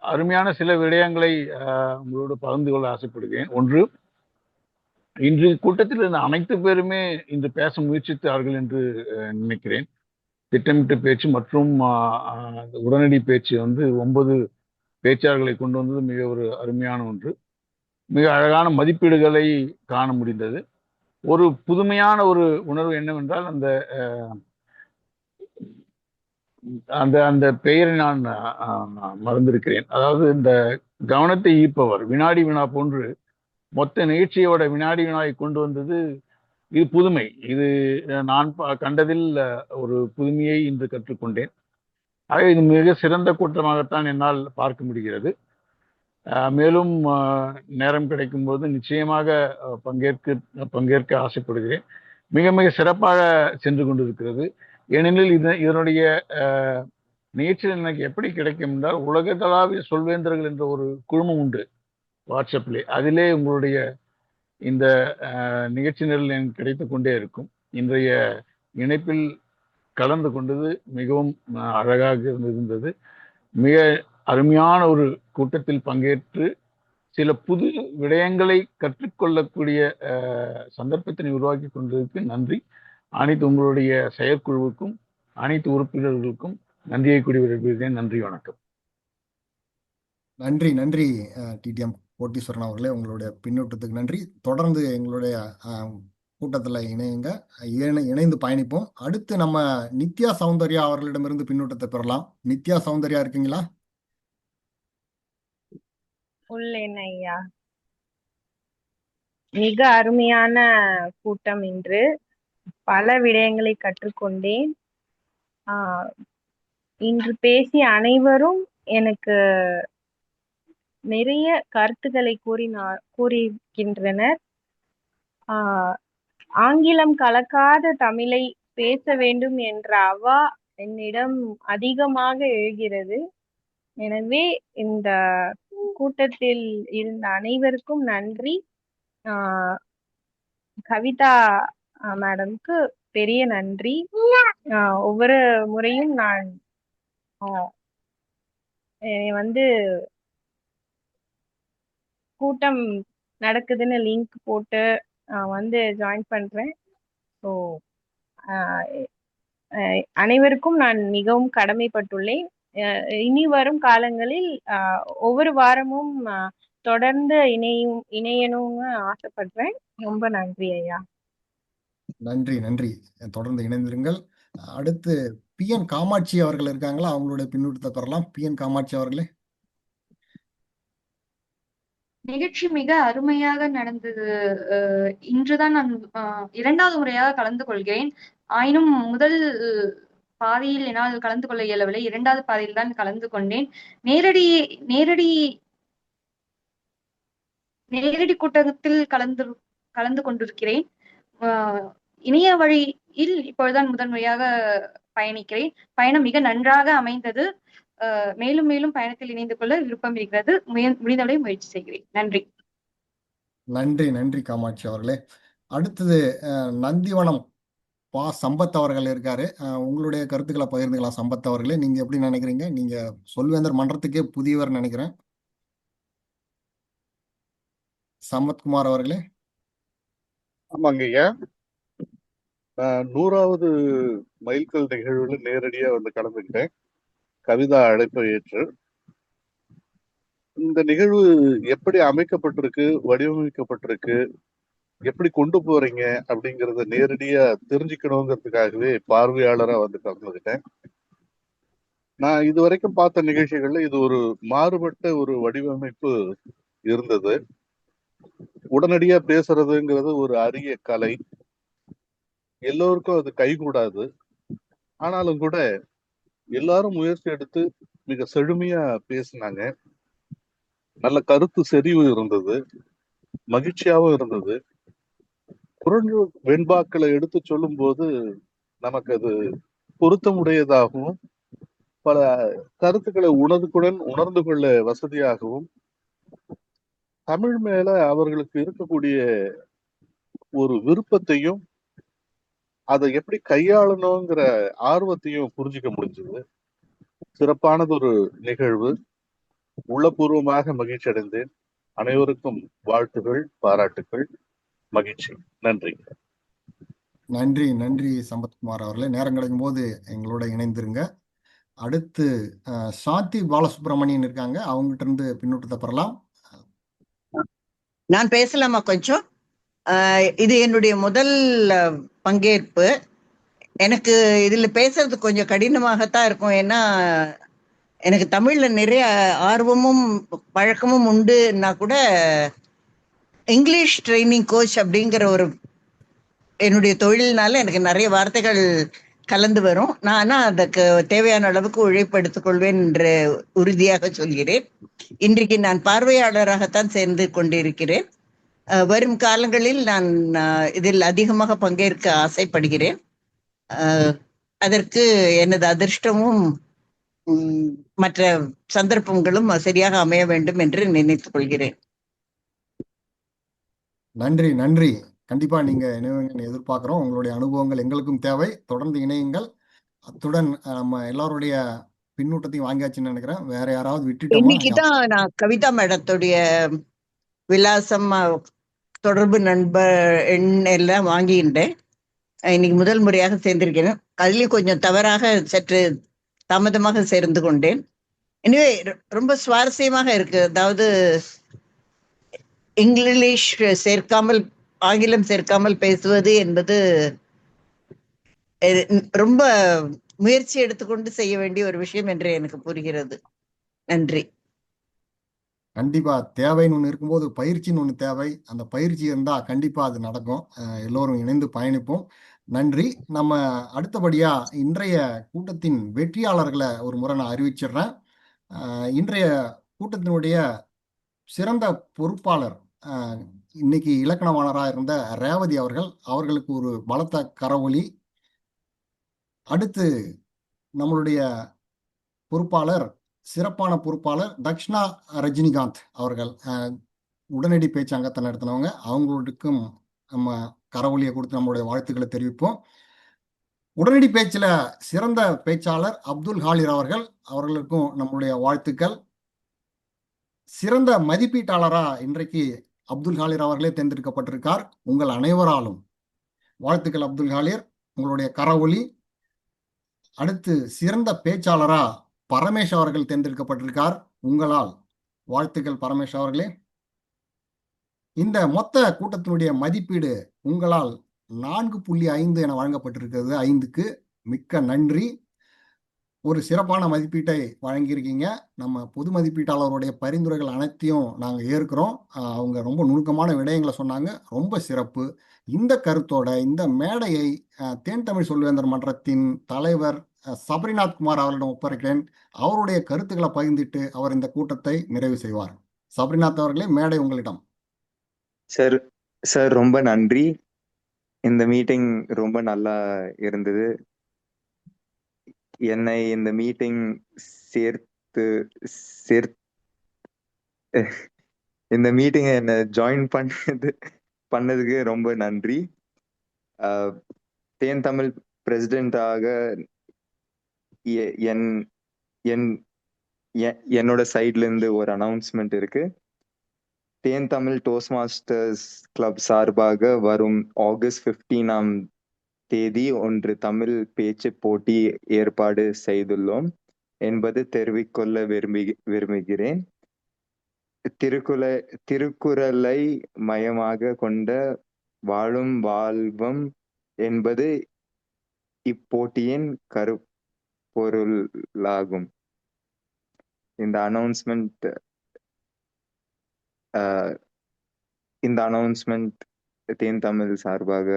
அருமையான சில விடயங்களை உங்களோடு பகிர்ந்து கொள்ள ஆசைப்படுகிறேன். ஒன்று, இன்று கூட்டத்தில் இருந்த அனைத்து பேருமே இன்று பேச முயற்சித்தார்கள் என்று நினைக்கிறேன். திட்டமிட்ட பேச்சு மற்றும் உடனடி பேச்சு 9 பேச்சாளர்களை கொண்டு வந்தது மிக ஒரு அருமையான ஒன்று. மிக அழகான மதிப்பீடுகளை காண முடிந்தது. ஒரு புதுமையான ஒரு உணர்வு என்னவென்றால் அந்த அந்த பெயரை நான் மறந்திருக்கிறேன். அதாவது இந்த கவனத்தை ஈர்ப்பவர், வினாடி வினா போன்று மொத்த நிகழ்ச்சியோட வினாடி வினாவை கொண்டு வந்தது. இது புதுமை. இது நான் கண்டதில் ஒரு புதுமையை இன்று கற்றுக்கொண்டேன். ஆக இது மிக சிறந்த கூட்டமாகத்தான் என்னால் பார்க்க முடிகிறது. மேலும் நேரம் கிடைக்கும் போது நிச்சயமாக பங்கேற்க ஆசைப்படுகிறேன். மிக மிக சிறப்பாக சென்று கொண்டிருக்கிறது. ஏனெனில் இதனுடைய நிகழ்ச்சியில் எனக்கு எப்படி கிடைக்கும் என்றால், உலகளாவிய சொல்வேந்தர்கள் என்ற ஒரு குழுமம் உண்டு வாட்ஸ்அப்பிலே. அதிலே உங்களுடைய இந்த நிகழ்ச்சி நிரல் எனக்கு கிடைத்து கொண்டே இருக்கும். இன்றைய இணைப்பில் கலந்து கொண்டது மிகவும் அழகாக இருந்தது. மிக அருமையான ஒரு கூட்டத்தில் பங்கேற்று சில புது விடயங்களை கற்றுக்கொள்ளக்கூடிய சந்தர்ப்பத்தினை உருவாக்கி கொண்டதற்கு நன்றி. அனைத்து உங்களுடைய செயற்குழுவுக்கும் அனைத்து உறுப்பினர்களுக்கும் நன்றியை கூறி விடைபெறுகிறேன். நன்றி, வணக்கம். நன்றி நன்றி டிடிஎம் கோட்டீஸ்வரன் அவர்களே, உங்களுடைய பின்னூட்டத்துக்கு நன்றி. தொடர்ந்து எங்களுடைய கூட்டத்தில் இணைந்து பயணிப்போம். அடுத்து நம்ம நித்யா சௌந்தர்யா அவர்களிடமிருந்து பின்னூட்டத்தை பெறலாம். நித்யா சௌந்தர்யா இருக்கீங்களா? உள்ளேன் ஐயா. மிக அருமையான கூட்டம் இன்று. பல விடயங்களை கற்றுக்கொண்டேன். இன்று பேசிய அனைவரும் எனக்கு நிறைய கருத்துக்களை கூறியிருக்கின்றனர். ஆங்கிலம் கலக்காத தமிழை பேச வேண்டும் என்ற அவா என்னிடம் அதிகமாக எழுகிறது. எனவே இந்த கூட்டத்தில் இருந்த அனைவருக்கும் நன்றி. கவிதா மேடம்க்கு பெரிய நன்றி. ஒவ்வொரு முறையும் நான் கூட்டம் நடக்குதுன்னு லிங்க் போட்டு ஜாயின் பண்றேன். ஸோ அனைவருக்கும் நான் மிகவும் கடமைப்பட்டுள்ளேன். இனி வரும் காலங்களில் ஒவ்வொரு வாரமும் தொடர்ந்து இணையணும்னு ஆசைப்படுறேன். ரொம்ப நன்றி ஐயா. நன்றி நன்றி. தொடர்ந்து இணைந்திருங்கள். அடுத்து PN காமாட்சி அவர்கள் இருக்காங்களா? அவங்களுடைய பின்னூட்டத்தை பெறலாம். PN காமாட்சி அவர்களே. நிகழ்ச்சி மிக அருமையாக நடந்தது. இன்றுதான் நான் 2வது முறையாக கலந்து கொள்கிறேன். ஆயினும் முதல் பாதியில் என்னால் கலந்து கொள்ள இயலவில்லை. 2வது பாதியில் தான் கலந்து கொண்டேன். நேரடி கூட்டத்தில் கலந்து கொண்டிருக்கிறேன். இணைய வழியில் இப்பொழுதுதான் முதல் முறையாக பயணிக்கிறேன். பயணம் மிக நன்றாக அமைந்தது. மேலும் மேலும் பயணத்தில் இணைந்து கொள்ள விருப்பம் இருக்கிறது. முடிந்தவரை முயற்சி செய்கிறேன். நன்றி. நன்றி நன்றி காமாட்சி அவர்களே. அடுத்தது நந்திவனம் சம்பத் அவர்கள் இருக்காரு. உங்களுடைய கருத்துக்களை பகிர்ந்துக்கலாம். சம்பத் அவர்களே, நீங்க எப்படி நினைக்கிறீங்க? நீங்க சொல்வேந்தர் மன்றத்துக்கே புதியவர் நினைக்கிறேன். சம்பத்குமார் அவர்களே. ஆமாங்க ஐயா, 100வது மைல்கல் நிகழ்வுல நேரடியா கலந்துக்கிட்டேன். கவிதா அழைப்பை ஏற்று. இந்த நிகழ்வு எப்படி அமைக்கப்பட்டிருக்கு, வடிவமைக்கப்பட்டிருக்கு, எப்படி கொண்டு போறீங்க அப்படிங்கறத நேரடியா தெரிஞ்சுக்கணுங்கிறதுக்காகவே பார்வையாளரா வந்து கலந்துக்கிட்டேன். நான் இதுவரைக்கும் பார்த்த நிகழ்ச்சிகள்ல இது ஒரு மாறுபட்ட ஒரு வடிவமைப்பு இருந்தது. உடனடியா பேசுறதுங்கிறது ஒரு அரிய கலை. எல்லோருக்கும் அது கைகூடாது. ஆனாலும் கூட எல்லாரும் முயற்சி எடுத்து மிக செழுமையா பேசினாங்க. நல்ல கருத்து செறிவு இருந்தது, மகிழ்ச்சியாவும் இருந்தது. குரல் வெண்பாக்களை எடுத்து சொல்லும் போது நமக்கு அது பொருத்தமுடையதாகவும் பல கருத்துக்களை உணர்ந்து கொள்ள வசதியாகவும் தமிழ் மேல அவர்களுக்கு இருக்கக்கூடிய ஒரு விருப்பத்தையும் அதை எப்படி கையாளணுங்கிற ஆர்வத்தையும் புரிஞ்சுக்க முடிஞ்சது. சிறப்பானது ஒரு நிகழ்வு. உள்ளபூர்வமாக மகிழ்ச்சி அடைந்தேன். அனைவருக்கும் வாழ்த்துகள், பாராட்டுகள், மகிழ்ச்சி. நன்றி. நன்றி நன்றி சம்பத்குமார் அவர்களே. நேரம் கிடைக்கும் போது எங்களோட இணைந்திருங்க. அடுத்து சாந்தி பாலசுப்ரமணியன் இருக்காங்க, அவங்ககிட்ட இருந்து பின்னூட்டத்தை பெறலாம். நான் பேசலாமா கொஞ்சம்? இது என்னுடைய முதல் பங்கேற்பு. எனக்கு இதுல பேசுறது கொஞ்சம் கடினமாகத்தான் இருக்கும். ஏன்னா எனக்கு தமிழ்ல நிறைய ஆர்வமும் பழக்கமும் உண்டுன்னா கூட இங்கிலீஷ் ட்ரைனிங் கோச் அப்படிங்கிற ஒரு என்னுடைய தொழில்னால எனக்கு நிறைய வார்த்தைகள் கலந்து வரும். நான் ஆனால் அதுக்கு தேவையான அளவுக்கு உழைப்பு எடுத்துக்கொள்வேன் என்று உறுதியாக சொல்கிறேன். இன்றைக்கு நான் பார்வையாளராகத்தான் சேர்ந்து கொண்டிருக்கிறேன். வரும் காலங்களில் நான் இதில் அதிகமாக பங்கேற்க ஆசைப்படுகிறேன். அதற்கு எனது அதிர்ஷ்டமும் மற்ற சந்தர்ப்பங்களும் சரியாக அமைய வேண்டும் என்று நினைத்துக் கொள்கிறேன். நன்றி நன்றி. கண்டிப்பா நீங்க இணைவீங்கன்னு எதிர்பார்க்கிறோம். உங்களுடைய அனுபவங்கள் எங்களுக்கும் தேவை. தொடர்ந்து இணையுங்கள். அத்துடன் நம்ம எல்லாருடைய பின்னூட்டத்தையும் வாங்கியாச்சுன்னு நினைக்கிறேன். வேற யாராவது விட்டுட்டோமா? இன்னைக்குதான் நான் கவிதா மேடத்துடைய விலாசம், தொடர்பு நண்பர் எண் எல்லாம் வாங்கிட்டேன். இன்னைக்கு முதல் முறையாக சேர்ந்திருக்கிறேன். அதுலயும் கொஞ்சம் தவறாக சற்று தாமதமாக சேர்ந்து கொண்டேன். எனவே ரொம்ப சுவாரஸ்யமாக இருக்கு. அதாவது இங்கிலீஷ் சேர்க்காமல் ஆங்கிலம் சேர்க்காமல் பேசுவது என்பது ரொம்ப முயற்சி எடுத்துக்கொண்டு செய்ய வேண்டிய ஒரு விஷயம் என்று எனக்கு புரிகிறது. நன்றி. கண்டிப்பா தேவைன்னு ஒன்று இருக்கும்போது பயிற்சின்னு ஒன்று தேவை. அந்த பயிற்சி இருந்தா கண்டிப்பா அது நடக்கும். எல்லோரும் இணைந்து பயணிப்போம். நன்றி. நம்ம அடுத்தபடியா இன்றைய கூட்டத்தின் வெற்றியாளர்களை ஒரு முறை நான் அறிவிச்சிடுறேன். இன்றைய கூட்டத்தினுடைய சிறந்த பொறுப்பாளர் இன்னைக்கு இலக்கணவாளராக இருந்த ரேவதி அவர்களுக்கு ஒரு பலத்த கரவொலி. அடுத்து நம்மளுடைய பொறுப்பாளர், சிறப்பான பொறுப்பாளர் தக்ஷணா ரஜினிகாந்த் அவர்கள், உடனடி பேச்சு அங்கத்தை நடத்தினவங்க. அவங்களுக்கும் நம்ம கரவொலியை கொடுத்து நம்மளுடைய வாழ்த்துக்களை தெரிவிப்போம். உடனடி பேச்சில் சிறந்த பேச்சாளர் அப்துல் ஹாலிர் அவர்களுக்கும் நம்முடைய வாழ்த்துக்கள். சிறந்த மதிப்பீட்டாளரா இன்றைக்கு அப்துல் ஹாலிர் அவர்களே தேர்ந்தெடுக்கப்பட்டிருக்கார். உங்கள் அனைவராலும் வாழ்த்துக்கள் அப்துல் ஹாலிர், உங்களுடைய கரவொலி. அடுத்து சிறந்த பேச்சாளரா பரமேஷ் அவர்கள் தேர்ந்தெடுக்கப்பட்டிருக்கார். உங்களால் வாழ்த்துக்கள் பரமேஷ் அவர்களே. இந்த மொத்த கூட்டத்தினுடைய மதிப்பீடு உங்களால் 4.5 என வழங்கப்பட்டிருக்கிறது. 5க்கு மிக்க நன்றி. ஒரு சிறப்பான மதிப்பீட்டை வழங்கியிருக்கீங்க. நம்ம பொது மதிப்பீட்டாளருடைய பரிந்துரைகள் அனைத்தையும் நாங்கள் ஏற்கிறோம். அவங்க ரொம்ப நுணுக்கமான விடயங்களை சொன்னாங்க. ரொம்ப சிறப்பு. இந்த கருத்தோட இந்த மேடையை தேன் தமிழ் சொல்வேந்தர் மன்றத்தின் தலைவர் சபரிநாத் குமார் அவர்களிடம் ஒப்படைக்கிறேன். அவருடைய கருத்துக்களை பகிர்ந்துட்டு அவர் இந்த கூட்டத்தை நிறைவு செய்வார். சபரிநாத் அவர்களே, மேடை உங்களிடம். சார் ரொம்ப நன்றி. இந்த மீட்டிங் ரொம்ப நல்லா இருந்தது. என்னை இந்த மீட்டிங் இந்த மீட்டிங்கை என்னை ஜாயின் பண்ணதுக்கு ரொம்ப நன்றி. தேன் தமிழ் பிரசிடென்டாக என்னோட சைட்ல இருந்து ஒரு அனௌன்ஸ்மெண்ட் இருக்கு. தேன் தமிழ் டோஸ்ட் மாஸ்டர்ஸ் கிளப் சார்பாக வரும் ஆகஸ்ட் 15ஆம் தேதி ஒன்று தமிழ் பேச்சு போட்டி ஏற்பாடு செய்துள்ளோம் என்பது தெரிவிக்கொள்ள விரும்புகிறேன். திருக்குறளை மையமாக கொண்ட வாழும் வாழ்வம் என்பது இப்போட்டியின் கருப்பொருளாகும். இந்த அனௌன்ஸ்மெண்ட் தேன் தமிழ் சார்பாக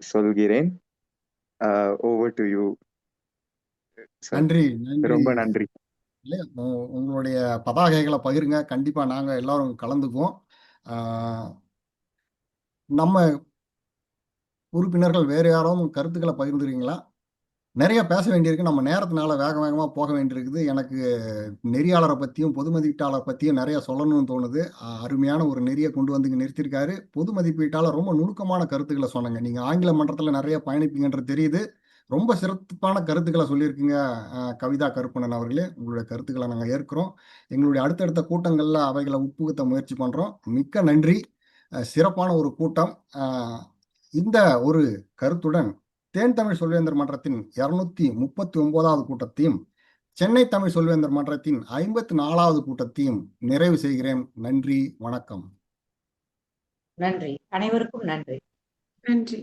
சொல்கிறேன். Over to you. நன்றி ரொம்ப நன்றி. இல்லையா, உங்களுடைய பதாகைகளை பகிருங்க. கண்டிப்பா நாங்க எல்லாரும் கலந்துக்குவோம். நம்ம உறுப்பினர்கள் வேற யாரும் கருத்துக்களை பகிர்ந்துருக்கீங்களா? நிறைய பேச வேண்டியிருக்கு. நம்ம நேரத்தினால வேக வேகமா போக வேண்டியிருக்குது. எனக்கு நெறியாளரை பத்தியும் பொது மதிப்பீட்டாளர் பத்தியும் நிறைய சொல்லணும்னு தோணுது. அருமையான ஒரு நெறியை கொண்டு வந்து இங்க நிறுத்திருக்காரு. பொது மதிப்பீட்டாளர் ரொம்ப நுணுக்கமான கருத்துக்களை சொன்னாங்க. நீங்க ஆங்கில மன்றத்துல நிறைய பயணிப்பீங்கன்றது தெரியுது. ரொம்ப சிறப்பான கருத்துக்களை சொல்லியிருக்கீங்க கவிதா கருப்பணன் அவர்களே. உங்களுடைய கருத்துக்களை நாங்கள் ஏற்கிறோம். எங்களுடைய அடுத்தடுத்த கூட்டங்களில் அவைகளை உட்புகுத்த முயற்சி பண்ணுறோம். மிக்க நன்றி. சிறப்பான ஒரு கூட்டம். இந்த ஒரு கருத்துடன் தேன் தமிழ் சொல்வேந்தர் மன்றத்தின் 239வது கூட்டத்தையும் சென்னை தமிழ் சொல்வேந்தர் மன்றத்தின் 54வது கூட்டத்தையும் நிறைவு செய்கிறேன். நன்றி, வணக்கம். நன்றி, அனைவருக்கும் நன்றி. நன்றி.